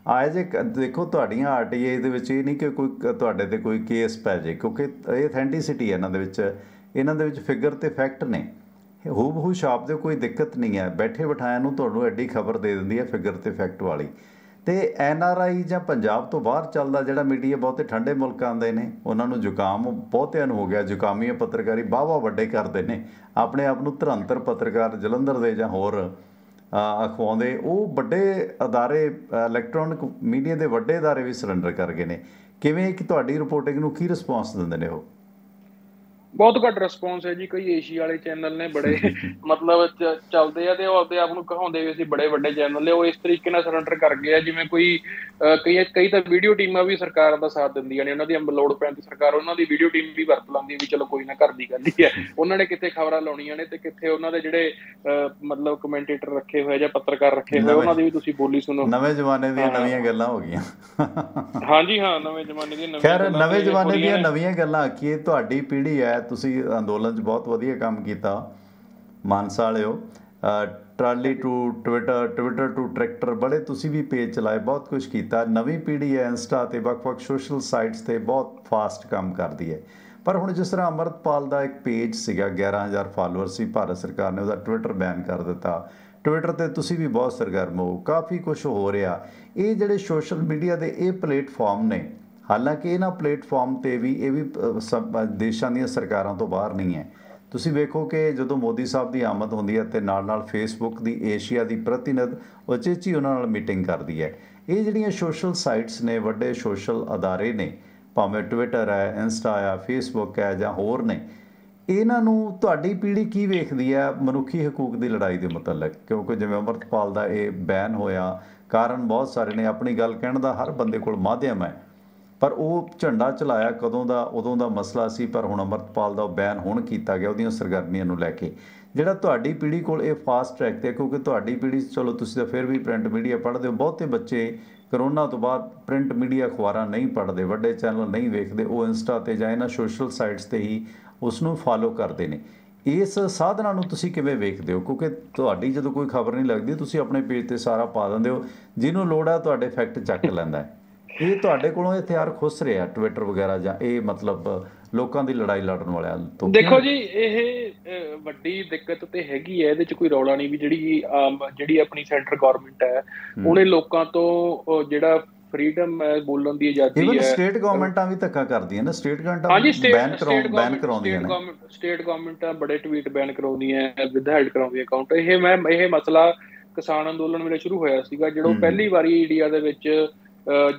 ਜੇ ਦੇਖੋ ਤੁਹਾਡੀਆਂ RTI ਦੇ ਵਿੱਚ ਇਹ ਨਹੀਂ ਕਿ ਕੋਈ ਤੁਹਾਡੇ ਤੇ ਕੋਈ ਕੇਸ ਪੈ ਜੇ, ਕਿਉਂਕਿ ਇਹ ਅਥੈਂਟਿਸਿਟੀ ਹੈ ਇਹਨਾਂ ਦੇ ਵਿੱਚ ਫਿਗਰ ਤੇ ਫੈਕਟ ਨੇ, ਹੂਬਹੂ ਛਾਪ ਦੇ, ਕੋਈ ਦਿੱਕਤ ਨਹੀਂ ਹੈ। ਬੈਠੇ ਬਿਠਾਇਆਂ ਨੂੰ ਤੁਹਾਨੂੰ ਐਡੀ ਖਬਰ ਦੇ ਦਿੰਦੀ ਹੈ ਫਿਗਰ ਤੇ ਫੈਕਟ ਵਾਲੀ। ਤੇ NRI ਜਾਂ ਪੰਜਾਬ ਤੋਂ ਬਾਹਰ ਚੱਲਦਾ ਜਿਹੜਾ ਮੀਡੀਆ, ਬਹੁਤੇ ਠੰਡੇ ਮੁਲਕਾਂ ਦੇ ਨੇ, ਉਹਨਾਂ ਨੂੰ ਜ਼ੁਕਾਮ ਬਹੁਤਿਆਂ ਨੂੰ ਹੋ ਗਿਆ। ਜ਼ੁਕਾਮੀਆ ਪੱਤਰਕਾਰੀ ਵਾਹਵਾ ਵੱਡੇ ਕਰਦੇ ਨੇ, ਆਪਣੇ ਆਪ ਨੂੰ ਧੁਰੰਤਰ ਪੱਤਰਕਾਰ ਜਲੰਧਰ ਦੇ ਜਾਂ ਹੋਰ ਅਖਵਾਉਂਦੇ। ਉਹ ਵੱਡੇ ਅਦਾਰੇ, ਇਲੈਕਟ੍ਰੋਨਿਕ ਮੀਡੀਆ ਦੇ ਵੱਡੇ ਅਦਾਰੇ ਵੀ ਸਰੈਂਡਰ ਕਰ ਗਏ ਨੇ। ਕਿਵੇਂ ਕਿ ਤੁਹਾਡੀ ਰਿਪੋਰਟਿੰਗ ਨੂੰ ਕੀ ਰਿਸਪੌਂਸ ਦਿੰਦੇ ਨੇ ਉਹ? ਬਹੁਤ ਘੱਟ ਰਿਸਪੌਂਸ ਹੈ ਜੀ। ਕਈ ਏਸ਼ੀਆ ਵਾਲੇ ਚੈਨਲ ਨੇ ਬੜੇ ਮਤਲਬ ਚੱਲਦੇ ਆ, ਤੇ ਉਹ ਆਪਦੇ ਆਪ ਨੂੰ ਕਹਾਉਂਦੇ ਵੀ ਅਸੀਂ ਬੜੇ ਵੱਡੇ ਚੈਨਲ ਨੇ, ਉਹ ਇਸ ਤਰੀਕੇ ਨਾਲ ਸਰੈਂਡਰ ਕਰ ਗਏ ਆ ਜਿਵੇਂ ਕਈ ਤਾਂ ਵੀਡੀਓ ਟੀਮਾਂ ਵੀ ਸਰਕਾਰ ਦਾ ਸਾਥ ਦਿੰਦੀਆਂ ਨੇ। ਉਹਨਾਂ ਦੀ ਲੋੜ ਪੈਣ ਤੇ ਸਰਕਾਰ ਉਹਨਾਂ ਦੀ ਵੀਡੀਓ ਟੀਮ ਵੀ ਵਰਤ ਲੈਂਦੀ ਹੈ ਵੀ ਚਲੋ ਕੋਈ ਨਾ, ਘਰ ਦੀ ਗੱਲ ਹੀ ਹੈ। ਉਹਨਾਂ ਨੇ ਕਿੱਥੇ ਖਬਰਾਂ ਲਾਉਣੀਆਂ ਨੇ, ਤੇ ਕਿੱਥੇ ਉਹਨਾਂ ਦੇ ਜਿਹੜੇ ਮਤਲਬ ਕਮੈਂਟੇਟਰ ਰੱਖੇ ਹੋਏ ਜਾਂ ਪੱਤਰਕਾਰ ਰੱਖੇ ਹੋਏ, ਉਹਨਾਂ ਦੀ ਵੀ ਤੁਸੀਂ ਬੋਲੀ ਸੁਣੋ। ਨਵੇਂ ਜ਼ਮਾਨੇ ਦੀਆਂ ਨਵੀਆਂ ਗੱਲਾਂ ਹੋ ਗਈਆਂ। ਹਾਂਜੀ ਹਾਂ, ਨਵੇਂ ਜ਼ਮਾਨੇ ਦੀਆਂ ਖੈਰ, ਨਵੇਂ ਜ਼ਮਾਨੇ ਦੀਆਂ ਨਵੀਆਂ ਗੱਲਾਂ ਆਖੀਏ। ਤੁਹਾਡੀ ਪੀੜ੍ਹੀ ਹੈ, ਤੁਸੀਂ ਅੰਦੋਲਨ 'ਚ ਬਹੁਤ ਵਧੀਆ ਕੰਮ ਕੀਤਾ, ਮਾਨਸਾ ਵਾਲਿਓ। Trolley to Twitter to tractor, ਬੜੇ ਤੁਸੀਂ ਵੀ ਪੇਜ ਚਲਾਏ, ਬਹੁਤ ਕੁਛ ਕੀਤਾ। ਨਵੀਂ ਪੀੜ੍ਹੀ ਹੈ ਇੰਸਟਾ 'ਤੇ ਵੱਖ ਸੋਸ਼ਲ ਸਾਈਟਸ 'ਤੇ ਬਹੁਤ ਫਾਸਟ ਕੰਮ ਕਰਦੀ ਹੈ। ਪਰ ਹੁਣ ਜਿਸ ਤਰ੍ਹਾਂ ਅੰਮ੍ਰਿਤਪਾਲ ਦਾ ਇੱਕ ਪੇਜ ਸੀਗਾ, 11,000 ਫਾਲੋਅਰ ਸੀ, ਭਾਰਤ ਸਰਕਾਰ ਨੇ ਉਹਦਾ ਟਵਿੱਟਰ ਬੈਨ ਕਰ ਦਿੱਤਾ। ਟਵਿੱਟਰ 'ਤੇ ਤੁਸੀਂ ਵੀ ਬਹੁਤ ਸਰਗਰਮ ਹੋ, ਕਾਫੀ ਕੁਛ ਹੋ ਰਿਹਾ। ਇਹ ਜਿਹੜੇ ਸੋਸ਼ਲ ਮੀਡੀਆ ਦੇ ਇਹ ਪਲੇਟਫਾਰਮ ਨੇ, ਹਾਲਾਂਕਿ ਇਹਨਾਂ ਪਲੇਟਫਾਰਮ 'ਤੇ ਵੀ ਇਹ ਵੀ ਦੇਸ਼ਾਂ ਦੀਆਂ ਸਰਕਾਰਾਂ ਤੋਂ ਬਾਹਰ ਨਹੀਂ ਹੈ। ਤੁਸੀਂ ਵੇਖੋ ਕਿ ਜਦੋਂ ਮੋਦੀ ਸਾਹਿਬ ਦੀ ਆਮਦ ਹੁੰਦੀ ਹੈ ਅਤੇ ਨਾਲ ਫੇਸਬੁੱਕ ਦੀ ਏਸ਼ੀਆ ਦੀ ਪ੍ਰਤੀਨਿਧ ਉਚੇਚੀ ਉਹਨਾਂ ਨਾਲ ਮੀਟਿੰਗ ਕਰਦੀ ਹੈ। ਇਹ ਜਿਹੜੀਆਂ ਸੋਸ਼ਲ ਸਾਈਟਸ ਨੇ, ਵੱਡੇ ਸੋਸ਼ਲ ਅਦਾਰੇ ਨੇ, ਭਾਵੇਂ ਟਵਿੱਟਰ ਹੈ, ਇੰਸਟਾ ਆ, ਫੇਸਬੁੱਕ ਹੈ ਜਾਂ ਹੋਰ ਨੇ, ਇਹਨਾਂ ਨੂੰ ਤੁਹਾਡੀ ਪੀੜ੍ਹੀ ਕੀ ਵੇਖਦੀ ਹੈ ਮਨੁੱਖੀ ਹਕੂਕ ਦੀ ਲੜਾਈ ਦੇ ਮੁਤਲਕ? ਕਿਉਂਕਿ ਜਿਵੇਂ ਅੰਮ੍ਰਿਤਪਾਲ ਦਾ ਇਹ ਬੈਨ ਹੋਇਆ, ਕਾਰਨ ਬਹੁਤ ਸਾਰੇ ਨੇ। ਆਪਣੀ ਗੱਲ ਕਹਿਣ ਦਾ ਹਰ ਬੰਦੇ ਕੋਲ ਮਾਧਿਅਮ ਹੈ, ਪਰ ਉਹ ਝੰਡਾ ਚਲਾਇਆ ਕਦੋਂ ਦਾ, ਉਦੋਂ ਦਾ ਮਸਲਾ ਸੀ। ਪਰ ਹੁਣ ਅੰਮ੍ਰਿਤਪਾਲ ਦਾ ਉਹ ਬੈਨ ਹੁਣ ਕੀਤਾ ਗਿਆ ਉਹਦੀਆਂ ਸਰਗਰਮੀਆਂ ਨੂੰ ਲੈ ਕੇ। ਜਿਹੜਾ ਤੁਹਾਡੀ ਪੀੜ੍ਹੀ ਕੋਲ ਇਹ ਫਾਸਟ ਟਰੈਕ 'ਤੇ, ਕਿਉਂਕਿ ਤੁਹਾਡੀ ਪੀੜ੍ਹੀ, ਚਲੋ ਤੁਸੀਂ ਤਾਂ ਫਿਰ ਵੀ ਪ੍ਰਿੰਟ ਮੀਡੀਆ ਪੜ੍ਹਦੇ ਹੋ, ਬਹੁਤੇ ਬੱਚੇ ਕਰੋਨਾ ਤੋਂ ਬਾਅਦ ਪ੍ਰਿੰਟ ਮੀਡੀਆ ਅਖਬਾਰਾਂ ਨਹੀਂ ਪੜ੍ਹਦੇ, ਵੱਡੇ ਚੈਨਲ ਨਹੀਂ ਵੇਖਦੇ, ਉਹ ਇੰਸਟਾ 'ਤੇ ਜਾਂ ਇਹਨਾਂ ਸੋਸ਼ਲ ਸਾਈਟਸ 'ਤੇ ਹੀ ਉਸ ਨੂੰ ਫਾਲੋ ਕਰਦੇ ਨੇ। ਇਸ ਸਾਧਨਾਂ ਨੂੰ ਤੁਸੀਂ ਕਿਵੇਂ ਵੇਖਦੇ ਹੋ? ਕਿਉਂਕਿ ਤੁਹਾਡੀ ਜਦੋਂ ਕੋਈ ਖਬਰ ਨਹੀਂ ਲੱਗਦੀ, ਤੁਸੀਂ ਆਪਣੇ ਪੇਜ 'ਤੇ ਸਾਰਾ ਪਾ ਦਿੰਦੇ ਹੋ, ਜਿਹਨੂੰ ਲੋੜ ਹੈ ਤੁਹਾਡੇ ਫੈਕਟ ਚੱਕ ਲੈਂਦਾ ਹੈ। ਇਹ ਤੁਹਾਡੇ ਕੋਲੋਂ ਇਹ ਹਥਿਆਰ ਖੁੱਸ ਰਿਹਾ ਟਵਿੱਟਰ ਵਗੈਰਾ, ਜਾਂ ਇਹ ਮਤਲਬ ਲੋਕਾਂ ਦੀ ਲੜਾਈ ਲੜਨ ਵਾਲਿਆਂ ਤੋਂ? ਦੇਖੋ ਜੀ, ਇਹ ਵੱਡੀ ਦਿੱਕਤ ਤੇ ਹੈਗੀ ਹੈ, ਇਹਦੇ 'ਚ ਕੋਈ ਰੌਲਾ ਨਹੀਂ ਵੀ ਜਿਹੜੀ ਆਪਣੀ ਸੈਂਟਰ ਗਵਰਨਮੈਂਟ ਹੈ, ਉਹਨੇ ਲੋਕਾਂ ਤੋਂ ਜਿਹੜਾ ਫਰੀडम ਹੈ, ਬੋਲਣ ਦੀ ਆਜ਼ਾਦੀ ਹੈ। ਸਟੇਟ ਗਵਰਨਮੈਂਟਾਂ ਵੀ ਧੱਕਾ ਕਰਦੀਆਂ ਨੇ, ਸਟੇਟ ਗਵਰਨਮੈਂਟਾਂ ਬੈਨ ਕਰਾਉਂਦੀਆਂ ਨੇ। ਸਟੇਟ ਗਵਰਨਮੈਂਟਾਂ ਬੜੇ ਟਵੀਟ ਬੈਨ ਕਰਾਉਂਦੀਆਂ, ਵਿਦਹੈਲਡ ਕਰਾਉਂਦੀਆਂ ਅਕਾਊਂਟ। ਇਹ ਮਸਲਾ ਕਿਸਾਨ ਅੰਦੋਲਨ ਵੇਲੇ ਸ਼ੁਰੂ ਹੋਇਆ ਸੀਗਾ, ਜਦੋਂ ਪਹਿਲੀ ਵਾਰੀ ਇੰਡੀਆ ਦੇ ਵਿੱਚ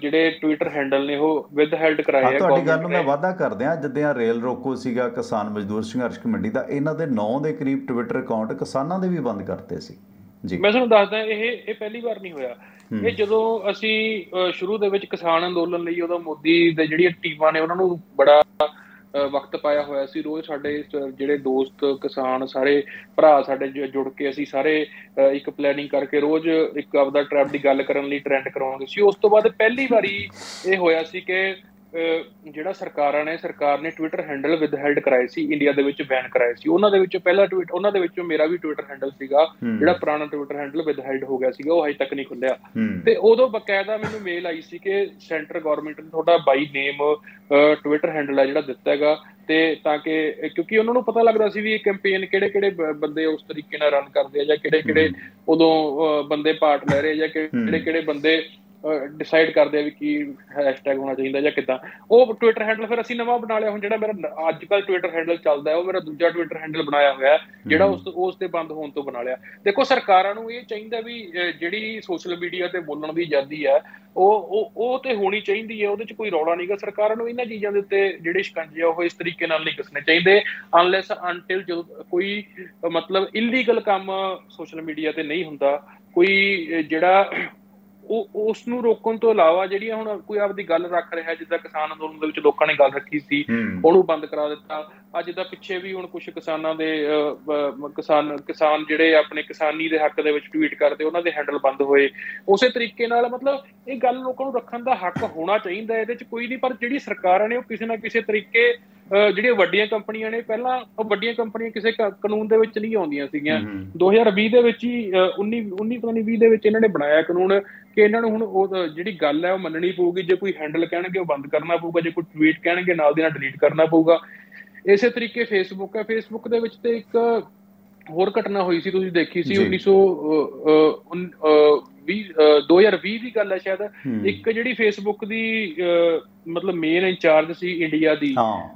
ਜਿਹੜੇ ਟਵਿੱਟਰ ਹੈਂਡਲ ਨੇ ਉਹ ਵਿਦਹੈਲਡ ਕਰਾਏ ਆ। ਤੁਹਾਡੀ ਗੱਲ ਨੂੰ ਮੈਂ ਵਾਅਦਾ ਕਰਦੇ ਹਾਂ, ਜਿੱਦਾਂ ਰੇਲ ਰੋਕੋ ਸੀਗਾ, ਕਿਸਾਨ ਮਜ਼ਦੂਰ ਸੰਘਰਸ਼ ਕਮੇਟੀ ਦਾ, ਇਹਨਾਂ ਦੇ 9 ਦੇ ਕਰੀਬ ਟਵਿੱਟਰ ਅਕਾਊਂਟ ਕਿਸਾਨਾਂ ਦੇ ਵੀ ਬੰਦ ਕਰਤੇ ਸੀ ਜੀ। ਮੈਂ ਤੁਹਾਨੂੰ ਦੱਸਦਾ, ਇਹ ਪਹਿਲੀ ਵਾਰ ਨਹੀਂ ਹੋਇਆ। ਇਹ ਜਦੋਂ ਅਸੀਂ ਸ਼ੁਰੂ ਦੇ ਵਿੱਚ ਕਿਸਾਨ ਅੰਦੋਲਨ ਲਈ, ਉਦੋਂ ਮੋਦੀ ਦੇ ਜਿਹੜੀਆਂ ਟੀਮਾਂ ਨੇ ਉਹਨਾਂ ਨੂੰ ਬੜਾ ਵਕਤ ਪਾਇਆ ਹੋਇਆ ਸੀ। ਰੋਜ਼ ਸਾਡੇ ਜਿਹੜੇ ਦੋਸਤ ਕਿਸਾਨ ਸਾਰੇ ਭਰਾ ਸਾਡੇ ਜੁੜ ਕੇ ਅਸੀਂ ਸਾਰੇ ਇੱਕ ਪਲੈਨਿੰਗ ਕਰਕੇ ਰੋਜ਼ ਇੱਕ ਆਪਦਾ ਟ੍ਰੈਪ ਦੀ ਗੱਲ ਕਰਨ ਲਈ ਟ੍ਰੈਂਡ ਕਰਵਾਉਂਦੇ ਸੀ। ਉਸ ਤੋਂ ਬਾਅਦ ਪਹਿਲੀ ਵਾਰੀ ਇਹ ਹੋਇਆ ਸੀ ਕਿ ਜਿਹੜਾ ਸਰਕਾਰ ਨੇ ਟਵਿੱਟਰ ਹੈਂਡਲ ਵਿਦਹੈਲਡ ਕਰਾਏ ਸੀ, ਇੰਡੀਆ ਦੇ ਵਿੱਚ ਬੈਨ ਕਰਾਏ ਸੀ। ਉਹਨਾਂ ਦੇ ਵਿੱਚ ਪਹਿਲਾ ਟਵੀਟ, ਉਹਨਾਂ ਦੇ ਵਿੱਚੋਂ ਮੇਰਾ ਵੀ ਟਵਿੱਟਰ ਹੈਂਡਲ ਸੀਗਾ, ਜਿਹੜਾ ਪੁਰਾਣਾ ਟਵਿੱਟਰ ਹੈਂਡਲ ਵਿਦਹੈਲਡ ਹੋ ਗਿਆ ਸੀਗਾ, ਉਹ ਹਜੇ ਤੱਕ ਨਹੀਂ ਖੁੱਲਿਆ। ਤੇ ਉਦੋਂ ਬਕਾਇਦਾ ਮੈਨੂੰ ਮੇਲ ਆਈ ਸੀ ਕਿ ਸੈਂਟਰ ਗਵਰਨਮੈਂਟ ਨੇ ਤੁਹਾਡਾ ਬਾਈ ਨੇਮ ਟਵਿੱਟਰ ਹੈਂਡਲ ਹੈ ਜਿਹੜਾ ਦਿੱਤਾ ਹੈਗਾ, ਤੇ ਤਾਂ ਕਿ ਕਿਉਂਕਿ ਉਹਨਾਂ ਨੂੰ ਪਤਾ ਲੱਗਦਾ ਸੀ ਵੀ ਇਹ ਕੈਂਪੇਨ ਕਿਹੜੇ ਬੰਦੇ ਉਸ ਤਰੀਕੇ ਨਾਲ ਰਨ ਕਰਦੇ ਆ, ਜਾਂ ਕਿਹੜੇ ਉਦੋਂ ਬੰਦੇ ਪਾਰਟ ਲੈ ਰਹੇ, ਜਾਂ ਕਿਹੜੇ ਬੰਦੇ ਡਿਸਾਈਡ ਕਰਦੇ ਆ ਵੀ ਕੀ ਹੈਸ਼ਟੈਗ ਹੋਣਾ ਚਾਹੀਦਾ ਜਾਂ ਕਿੱਦਾਂ। ਉਹ ਟਵਿੱਟਰ ਹੈਂਡਲ ਫਿਰ ਅਸੀਂ ਨਵਾਂ ਬਣਾ ਲਿਆ। ਹੁਣ ਜਿਹੜਾ ਮੇਰਾ ਅੱਜ ਕੱਲ੍ਹ ਟਵਿੱਟਰ ਹੈਂਡਲ ਚੱਲਦਾ, ਉਹ ਮੇਰਾ ਦੂਜਾ ਟਵਿੱਟਰ ਹੈਂਡਲ ਬਣਾਇਆ ਹੋਇਆ, ਜਿਹੜਾ ਉਸ ਦੇ ਬੰਦ ਹੋਣ ਤੋਂ ਬਣਾ ਲਿਆ। ਦੇਖੋ, ਸਰਕਾਰਾਂ ਨੂੰ ਇਹ ਚਾਹੀਦਾ ਵੀ ਜਿਹੜੀ ਸੋਸ਼ਲ ਮੀਡੀਆ ਤੇ ਬੋਲਣ ਦੀ ਆਜ਼ਾਦੀ ਹੈ ਉਹ ਤੇ ਹੋਣੀ ਚਾਹੀਦੀ ਹੈ, ਉਹਦੇ 'ਚ ਕੋਈ ਰੌਲਾ ਨਹੀਂਗਾ। ਸਰਕਾਰਾਂ ਨੂੰ ਇਹਨਾਂ ਚੀਜ਼ਾਂ ਦੇ ਉੱਤੇ ਜਿਹੜੇ ਸ਼ਿਕੰਜੇ ਆ ਉਹ ਇਸ ਤਰੀਕੇ ਨਾਲ ਨਹੀਂ ਕੱਸਣੇ ਚਾਹੀਦੇ, ਅਨਲੈਸ ਅਨਟਿਲ ਜਦੋਂ ਕੋਈ ਮਤਲਬ ਇਲੀਗਲ ਕੰਮ ਸੋਸ਼ਲ ਮੀਡੀਆ ਤੇ ਨਹੀਂ ਹੁੰਦਾ, ਕੋਈ ਜਿਹੜਾ ਉਸ ਨੂੰ ਰੋਕਣ ਤੋਂ ਇਲਾਵਾ ਜਿਹੜੀਆਂ ਹੁਣ ਕੋਈ ਆਪਦੀ ਗੱਲ ਰੱਖ ਰਿਹਾ, ਜਿੱਦਾਂ ਕਿਸਾਨ ਅੰਦੋਲਨ ਦੇ ਵਿੱਚ ਲੋਕਾਂ ਨੇ ਗੱਲ ਰੱਖੀ ਸੀ, ਉਹਨੂੰ ਬੰਦ ਕਰਾ ਦਿੱਤਾ। ਅੱਜ ਦਾ ਪਿੱਛੇ ਵੀ ਹੁਣ ਕੁਛ ਕਿਸਾਨਾਂ ਦੇ ਕਿਸਾਨ ਜਿਹੜੇ ਆਪਣੇ ਕਿਸਾਨੀ ਦੇ ਹੱਕ ਦੇ ਵਿੱਚ ਟਵੀਟ ਕਰਦੇ, ਉਹਨਾਂ ਦੇ ਹੈਂਡਲ ਬੰਦ ਹੋਏ। ਉਸੇ ਤਰੀਕੇ ਨਾਲ ਮਤਲਬ ਇਹ ਗੱਲ ਲੋਕਾਂ ਨੂੰ ਰੱਖਣ ਦਾ ਹੱਕ ਹੋਣਾ ਚਾਹੀਦਾ, ਇਹਦੇ 'ਚ ਕੋਈ ਨਹੀਂ। ਪਰ ਜਿਹੜੀ ਸਰਕਾਰਾਂ ਨੇ ਉਹ ਕਿਸੇ ਨਾ ਕਿਸੇ ਤਰੀਕੇ, ਜਿਹੜੀਆਂ ਵੱਡੀਆਂ ਕੰਪਨੀਆਂ ਨੇ, ਪਹਿਲਾਂ ਉਹ ਵੱਡੀਆਂ ਕੰਪਨੀਆਂ ਕਿਸੇ ਕਾਨੂੰਨ ਦੇ ਵਿੱਚ ਨਹੀਂ ਆਉਂਦੀਆਂ ਸੀਗੀਆਂ। 2020 ਦੇ ਵਿੱਚ ਹੀ 19 ਦੇ ਵਿੱਚ ਇਹਨਾਂ ਨੇ ਬਣਾਇਆ ਕਾਨੂੰਨ ਕਿ ਇਹਨਾਂ ਨੂੰ ਹੁਣ ਉਹ ਜਿਹੜੀ ਗੱਲ ਹੈ ਉਹ ਮੰਨਣੀ ਪਊਗੀ। ਜੇ ਕੋਈ ਹੈਂਡਲ ਕਹਿਣਗੇ ਉਹ ਬੰਦ ਕਰਨਾ ਪਊਗਾ, ਜੇ ਕੋਈ ਟਵੀਟ ਕਹਿਣਗੇ ਨਾਲ ਦੀ ਨਾਲ ਡਿਲੀਟ ਕਰਨਾ ਪਊਗਾ। ਇਸੇ ਤਰੀਕੇ ਫੇਸਬੁੱਕ ਹੈ, ਫੇਸਬੁੱਕ ਦੇ ਵਿੱਚ ਤੇ ਇੱਕ ਹੋਰ ਘਟਨਾ ਹੋਈ ਸੀ, ਤੁਸੀਂ ਦੇਖੀ ਸੀ, 2020 ਦੀ ਗੱਲ ਹੈ ਸ਼ਾਇਦ। ਇੱਕ ਜਿਹੜੀ ਫੇਸਬੁੱਕ ਦੀ ਮਤਲਬ ਮੇਨ ਇੰਚਾਰਜ ਸੀ ਇੰਡੀਆ ਦੀ,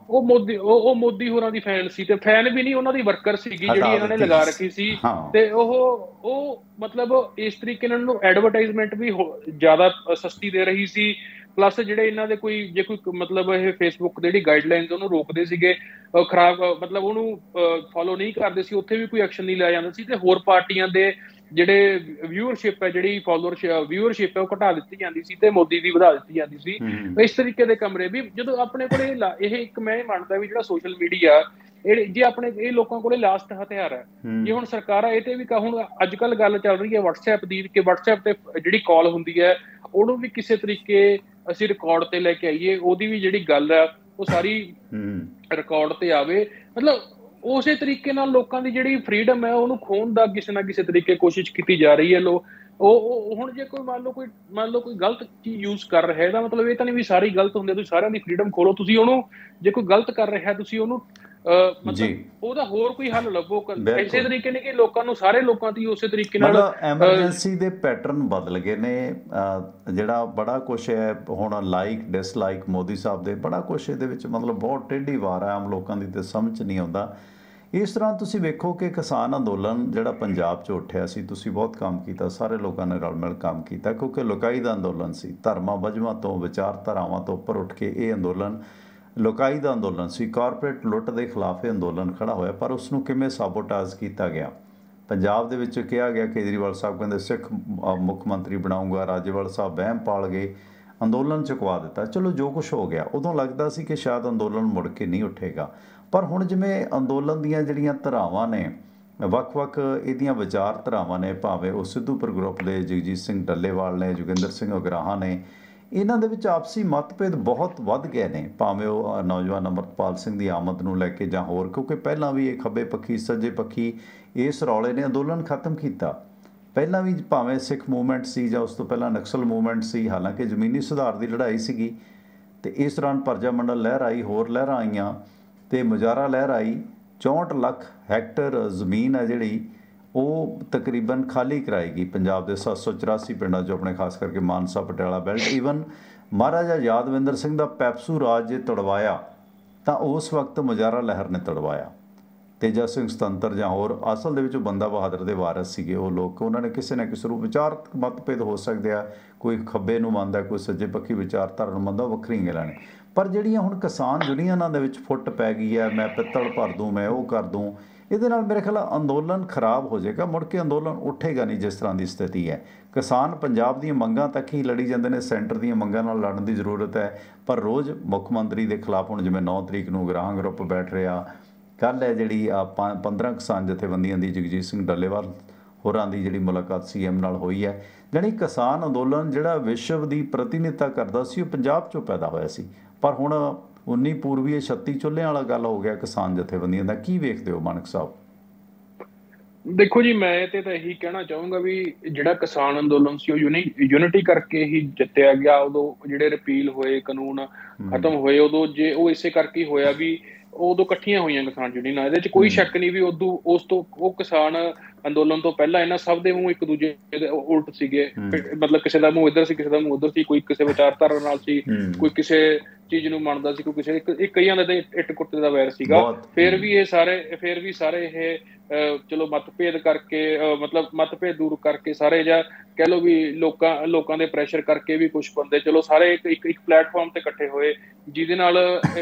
ਉਹ ਮੋਦੀ ਹੋਰਾਂ ਦੀ ਫੈਨ ਸੀ, ਤੇ ਫੈਨ ਵੀ ਨਹੀਂ, ਉਹਨਾਂ ਦੀ ਵਰਕਰ ਸੀਗੀ ਜਿਹੜੀ ਇਹਨਾਂ ਨੇ ਲਗਾ ਰੱਖੀ ਸੀ। ਤੇ ਉਹ ਮਤਲਬ ਇਸ ਤਰੀਕੇ ਨਾਲ ਉਹਨੂੰ ਐਡਵਰਟਾਈਜ਼ਮੈਂਟ ਵੀ ਜ਼ਿਆਦਾ ਸਸਤੀ ਦੇ ਰਹੀ ਸੀ। ਪਲੱਸ ਜਿਹੜੇ ਇਹਨਾਂ ਦੇ ਜੇ ਕੋਈ ਮਤਲਬ ਇਹ ਫੇਸਬੁੱਕ ਦੀ ਜਿਹੜੀ ਗਾਈਡਲਾਈਨਸ ਉਹਨੂੰ ਰੋਕਦੇ ਸੀਗੇ, ਖਰਾਬ ਮਤਲਬ ਉਹਨੂੰ ਫੋਲੋ ਨਹੀਂ ਕਰਦੇ ਸੀ, ਉੱਥੇ ਵੀ ਕੋਈ ਐਕਸ਼ਨ ਨਹੀਂ ਲਿਆ ਜਾਂਦਾ ਸੀ। ਤੇ ਹੋਰ ਪਾਰਟੀਆਂ ਦੇ ਜਿਹੜੇ ਵਿਊਅਰਸ਼ਿਪ ਹੈ, ਜਿਹੜੀ ਵਿਊਅਰਸ਼ਿਪ ਹੈ, ਉਹ ਘਟਾ ਦਿੱਤੀ ਜਾਂਦੀ ਸੀ ਤੇ ਮੋਦੀ ਦੀ ਵਧਾ ਦਿੱਤੀ ਜਾਂਦੀ ਸੀ। ਇਸ ਤਰੀਕੇ ਦੇ ਕਮਰੇ ਵੀ ਜਦੋਂ ਆਪਣੇ ਕੋਲੇ ਇਹ ਇੱਕ ਮੈਂ ਇਹ ਮੰਨਦਾ ਵੀ ਜਿਹੜਾ ਸੋਸ਼ਲ ਮੀਡੀਆ ਜੇ ਆਪਣੇ ਇਹ ਲੋਕਾਂ ਕੋਲੇ ਲਾਸਟ ਹਥਿਆਰ ਹੈ। ਜੇ ਹੁਣ ਸਰਕਾਰਾਂ ਇਹ ਤੇ ਵੀ ਹੁਣ ਅੱਜ ਕੱਲ੍ਹ ਗੱਲ ਚੱਲ ਰਹੀ ਹੈ WhatsApp ਦੀ, ਕਿ WhatsApp ਤੇ ਜਿਹੜੀ ਕਾਲ ਹੁੰਦੀ ਹੈ ਉਹਨੂੰ ਵੀ ਕਿਸੇ ਤਰੀਕੇ ਅਸੀਂ ਰਿਕਾਰਡ ਤੇ ਲੈ ਕੇ ਆਈਏ, ਉਹਦੀ ਵੀ ਜਿਹੜੀ ਗੱਲ ਹੈ ਉਹ ਸਾਰੀ ਰਿਕਾਰਡ ਤੇ ਆਵੇ। ਮਤਲਬ ਉਸੇ ਤਰੀਕੇ ਨਾਲ ਲੋਕਾਂ ਦੀ ਜਿਹੜੀ ਫਰੀਡਮ ਹੈ ਉਹਨੂੰ ਖੋਹਣ ਦਾ ਕਿਸੇ ਨਾ ਕਿਸੇ ਤਰੀਕੇ ਕੋਸ਼ਿਸ਼ ਕੀਤੀ ਜਾ ਰਹੀ ਹੈ। ਉਹ ਹੁਣ ਜੇ ਕੋਈ ਮੰਨ ਲਓ ਕੋਈ ਗਲਤ ਚੀਜ਼ ਯੂਜ਼ ਕਰ ਰਿਹਾ, ਇਹਦਾ ਮਤਲਬ ਇਹ ਤਾਂ ਨਹੀਂ ਵੀ ਸਾਰੀ ਗਲਤ ਹੁੰਦੀ। ਤੁਸੀਂ ਸਾਰਿਆਂ ਦੀ ਫਰੀਡਮ ਖੋਲੋ, ਤੁਸੀਂ ਉਹਨੂੰ ਜੇ ਕੋਈ ਗਲਤ ਕਰ ਰਿਹਾ ਤੁਸੀਂ ਉਹਨੂੰ ਮਤਲਬ ਉਹਦਾ ਹੋਰ ਕੋਈ ਹੱਲ ਲੱਭੋ। ਇਸੇ ਤਰੀਕੇ ਨੇ ਕਿ ਲੋਕਾਂ ਨੂੰ ਸਾਰੇ ਲੋਕਾਂ ਦੀ ਉਸੇ ਤਰੀਕੇ ਨਾਲ ਐਮਰਜੈਂਸੀ ਦੇ ਪੈਟਰਨ ਬਦਲ ਗਏ ਨੇ। ਜਿਹੜਾ ਬੜਾ ਕੁਛ ਹੈ ਹੁਣ ਲਾਈਕ ਡਿਸਲਾਈਕ ਮੋਦੀ ਸਾਹਿਬ ਦੇ, ਬੜਾ ਕੁਛ ਇਹਦੇ ਵਿੱਚ ਮਤਲਬ ਬਹੁਤ ਟੇਢੀ ਵਾਰ ਹੈ, ਆਮ ਲੋਕਾਂ ਦੀ ਤੇ ਸਮਝ ਨਹੀਂ ਆਉਂਦਾ। ਇਸ ਤਰ੍ਹਾਂ ਤੁਸੀਂ ਵੇਖੋ ਕਿ ਕਿਸਾਨ ਅੰਦੋਲਨ ਜਿਹੜਾ ਪੰਜਾਬ 'ਚ ਉੱਠਿਆ ਸੀ, ਤੁਸੀਂ ਬਹੁਤ ਕੰਮ ਕੀਤਾ, ਸਾਰੇ ਲੋਕਾਂ ਨੇ ਰਲ ਮਿਲ ਕੰਮ ਕੀਤਾ, ਕਿਉਂਕਿ ਲੋਕਾਈ ਦਾ ਅੰਦੋਲਨ ਸੀ। ਧਰਮਾਂ ਵਜਮਾਂ ਤੋਂ ਵਿਚਾਰਧਾਰਾਵਾਂ ਤੋਂ ਉੱਪਰ ਉੱਠ ਕੇ ਇਹ ਅੰਦੋਲਨ ਲੋਕਾਈ ਦਾ ਅੰਦੋਲਨ ਸੀ। ਕਾਰਪੋਰੇਟ ਲੁੱਟ ਦੇ ਖਿਲਾਫ ਇਹ ਅੰਦੋਲਨ ਖੜਾ ਹੋਇਆ, ਪਰ ਉਸ ਨੂੰ ਕਿਵੇਂ ਸਾਬੋਟਾਜ ਕੀਤਾ ਗਿਆ। ਪੰਜਾਬ ਦੇ ਵਿੱਚ ਕਿਹਾ ਗਿਆ, ਕੇਜਰੀਵਾਲ ਸਾਹਿਬ ਕਹਿੰਦੇ ਸਿੱਖ ਮੁੱਖ ਮੰਤਰੀ ਬਣਾਊਂਗਾ, ਰਾਜੇਵਾਲ ਸਾਹਿਬ ਵਹਿਮ ਪਾਲ ਗਏ, ਅੰਦੋਲਨ ਚੁਕਵਾ ਦਿੱਤਾ। ਚਲੋ ਜੋ ਕੁਛ ਹੋ ਗਿਆ, ਉਦੋਂ ਲੱਗਦਾ ਸੀ ਕਿ ਸ਼ਾਇਦ ਅੰਦੋਲਨ ਮੁੜ ਕੇ ਨਹੀਂ ਉੱਠੇਗਾ। ਪਰ ਹੁਣ ਜਿਵੇਂ ਅੰਦੋਲਨ ਦੀਆਂ ਜਿਹੜੀਆਂ ਧਰਾਵਾਂ ਨੇ, ਵੱਖ-ਵੱਖ ਇਹਦੀਆਂ ਵਿਚਾਰ ਧਰਾਵਾਂ ਨੇ, ਭਾਵੇਂ ਉਹ ਸਿੱਧੂਪੁਰ ਗਰੁੱਪ ਦੇ ਜਗਜੀਤ ਸਿੰਘ ਡੱਲੇਵਾਲ ਨੇ, ਜੋਗਿੰਦਰ ਸਿੰਘ ਉਗਰਾਹਾਂ ਨੇ, ਇਹਨਾਂ ਦੇ ਵਿੱਚ ਆਪਸੀ ਮਤਭੇਦ ਬਹੁਤ ਵੱਧ ਗਏ ਨੇ। ਭਾਵੇਂ ਉਹ ਨੌਜਵਾਨ ਅੰਮ੍ਰਿਤਪਾਲ ਸਿੰਘ ਦੀ ਆਮਦ ਨੂੰ ਲੈ ਕੇ ਜਾਂ ਹੋਰ, ਕਿਉਂਕਿ ਪਹਿਲਾਂ ਵੀ ਇਹ ਖੱਬੇ ਪੱਖੀ ਸੱਜੇ ਪੱਖੀ ਇਸ ਰੌਲੇ ਨੇ ਅੰਦੋਲਨ ਖਤਮ ਕੀਤਾ। ਪਹਿਲਾਂ ਵੀ ਭਾਵੇਂ ਸਿੱਖ ਮੂਵਮੈਂਟ ਸੀ ਜਾਂ ਉਸ ਤੋਂ ਪਹਿਲਾਂ ਨਕਸਲ ਮੂਵਮੈਂਟ ਸੀ, ਹਾਲਾਂਕਿ ਜ਼ਮੀਨੀ ਸੁਧਾਰ ਦੀ ਲੜਾਈ ਸੀਗੀ। ਅਤੇ ਇਸ ਦੌਰਾਨ ਪਰਜਾ ਮੰਡਲ ਲਹਿਰ ਆਈ, ਹੋਰ ਲਹਿਰਾਂ ਆਈਆਂ, ਅਤੇ ਮੁਜ਼ਾਹਰਾ ਲਹਿਰ ਆਈ। 64 ਲੱਖ ਹੈਕਟਰ ਜ਼ਮੀਨ ਹੈ ਜਿਹੜੀ ਉਹ ਤਕਰੀਬਨ ਖਾਲੀ ਕਰਾਈ ਗਈ ਪੰਜਾਬ ਦੇ 784 ਪਿੰਡਾਂ 'ਚੋਂ, ਆਪਣੇ ਖਾਸ ਕਰਕੇ ਮਾਨਸਾ ਪਟਿਆਲਾ ਬੈਲਟ। ਈਵਨ ਮਹਾਰਾਜਾ ਯਾਦਵਿੰਦਰ ਸਿੰਘ ਦਾ ਪੈਪਸੂ ਰਾਜ ਜੇ ਤੜਵਾਇਆ ਤਾਂ ਉਸ ਵਕਤ ਮੁਜ਼ਾਹਰਾ ਲਹਿਰ ਨੇ ਤੜਵਾਇਆ। ਤੇਜਾ ਸਿੰਘ ਸੁਤੰਤਰ ਜਾਂ ਹੋਰ, ਅਸਲ ਦੇ ਵਿੱਚ ਬੰਦਾ ਬਹਾਦਰ ਦੇ ਵਾਰਸ ਸੀਗੇ ਉਹ ਲੋਕ। ਉਹਨਾਂ ਨੇ ਕਿਸੇ ਨਾ ਕਿਸੇ ਰੂਪ ਵਿਚਾਰਕ ਮਤਭੇਦ ਹੋ ਸਕਦੇ ਆ, ਕੋਈ ਖੱਬੇ ਨੂੰ ਮੰਨਦਾ, ਕੋਈ ਸੱਜੇ ਪੱਖੀ ਵਿਚਾਰਧਾਰਾ ਨੂੰ ਮੰਨਦਾ, ਵੱਖਰੀਆਂ ਗੱਲਾਂ ਨੇ। ਪਰ ਜਿਹੜੀਆਂ ਹੁਣ ਕਿਸਾਨ ਯੂਨੀਅਨਾਂ ਦੇ ਵਿੱਚ ਫੁੱਟ ਪੈ ਗਈ ਹੈ, ਮੈਂ ਪਿੱਤਲ ਭਰ ਦੂੰ, ਮੈਂ ਉਹ ਕਰ ਦੂੰ, ਇਹਦੇ ਨਾਲ ਮੇਰੇ ਖਿਆਲ ਅੰਦੋਲਨ ਖਰਾਬ ਹੋ ਜਾਏਗਾ, ਮੁੜ ਕੇ ਅੰਦੋਲਨ ਉੱਠੇਗਾ ਨਹੀਂ ਜਿਸ ਤਰ੍ਹਾਂ ਦੀ ਸਥਿਤੀ ਹੈ। ਕਿਸਾਨ ਪੰਜਾਬ ਦੀਆਂ ਮੰਗਾਂ ਤੱਕ ਹੀ ਲੜੀ ਜਾਂਦੇ ਨੇ, ਸੈਂਟਰ ਦੀਆਂ ਮੰਗਾਂ ਨਾਲ ਲੜਨ ਦੀ ਜ਼ਰੂਰਤ ਹੈ। ਪਰ ਰੋਜ਼ ਮੁੱਖ ਮੰਤਰੀ ਦੇ ਖਿਲਾਫ, ਹੁਣ ਜਿਵੇਂ 9 ਤਰੀਕ ਨੂੰ ਉਗਰਾਹਾਂ ਗਰੁੱਪ ਬੈਠ ਰਿਹਾ, ਕੱਲ੍ਹ ਹੈ ਜਿਹੜੀ 15 ਕਿਸਾਨ ਜਥੇਬੰਦੀਆਂ ਦੀ ਜਗਜੀਤ ਸਿੰਘ ਡੱਲੇਵਾਲ ਹੋਰਾਂ ਦੀ ਜਿਹੜੀ ਮੁਲਾਕਾਤ CM ਨਾਲ ਹੋਈ ਹੈ, ਜਾਣੀ ਕਿਸਾਨ ਅੰਦੋਲਨ ਜਿਹੜਾ ਵਿਸ਼ਵ ਦੀ ਪ੍ਰਤੀਨਿਧਤਾ ਕਰਦਾ ਸੀ ਉਹ ਪੰਜਾਬ 'ਚੋਂ ਪੈਦਾ ਹੋਇਆ ਸੀ। ਪਰ ਹੁਣ 19 ਪੂਰਬੀ 36 ਚੁੱਲ੍ਹਿਆਂ ਵਾਲਾ ਗੱਲ ਹੋ ਗਿਆ ਕਿਸਾਨ ਜਥੇਬੰਦੀਆਂ ਦਾ। ਕੀ ਵੇਖਦੇ ਹੋ ਮਾਨਕ ਸਾਹਿਬ? ਦੇਖੋ ਜੀ, ਮੈਂ ਤਾਂ ਇਹੀ ਕਹਿਣਾ ਚਾਹੂੰਗਾ ਵੀ ਜਿਹੜਾ ਕਿਸਾਨ ਅੰਦੋਲਨ ਸੀ ਉਹ ਯੂਨਿਟੀ ਕਰਕੇ ਹੀ ਜਿੱਤਿਆ ਗਿਆ। ਉਦੋਂ ਜਿਹੜੇ ਰਿਪੀਲ ਹੋਏ, ਕਾਨੂੰਨ ਖਤਮ ਹੋਏ, ਉਦੋਂ ਜੇ ਉਹ ਇਸੇ ਕਰਕੇ ਹੀ ਹੋਇਆ ਵੀ ਉਦੋਂ ਇਕੱਠੀਆਂ ਹੋਈਆਂ ਕਿਸਾਨ ਯੂਨੀਅਨਾਂ। ਇਹਦੇ 'ਚ ਕੋਈ ਸ਼ੱਕ ਨਹੀਂ ਵੀ ਉਦੋਂ ਉਸ ਤੋਂ ਉਹ ਕਿਸਾਨ ਅੰਦੋਲਨ ਤੋਂ ਪਹਿਲਾਂ ਇਹਨਾਂ ਸਭ ਦੇ ਮੂੰਹ ਇੱਕ ਦੂਜੇ ਦੇ ਉਲਟ ਸੀਗੇ। ਮਤਲਬ ਕਿਸੇ ਦਾ ਮੂੰਹ ਇੱਧਰ ਸੀ, ਕਿਸੇ ਦਾ ਮੂੰਹ ਉੱਧਰ ਸੀ, ਕੋਈ ਕਿਸੇ ਵਿਚਾਰਧਾਰਾ ਨਾਲ ਸੀ, ਕੋਈ ਕਿਸੇ ਚੀਜ਼ ਨੂੰ ਮੰਨਦਾ ਸੀ, ਕੋਈ ਕਿਸੇ ਕਈਆਂ ਦੇ ਇੱਟ ਕੁੱਟੇ ਦਾ ਵੈਰ ਸੀਗਾ। ਫਿਰ ਵੀ ਸਾਰੇ ਇਹ ਚਲੋ ਮਤਭੇਦ ਕਰਕੇ, ਮਤਲਬ ਮਤਭੇਦ ਦੂਰ ਕਰਕੇ ਸਾਰੇ, ਜਾਂ ਕਹਿ ਲਓ ਵੀ ਲੋਕਾਂ ਦੇ ਪ੍ਰੈਸ਼ਰ ਕਰਕੇ ਵੀ ਕੁਝ ਬੰਦੇ ਚਲੋ ਸਾਰੇ ਇੱਕ ਪਲੇਟਫਾਰਮ ਤੇ ਇਕੱਠੇ ਹੋਏ, ਜਿਹਦੇ ਨਾਲ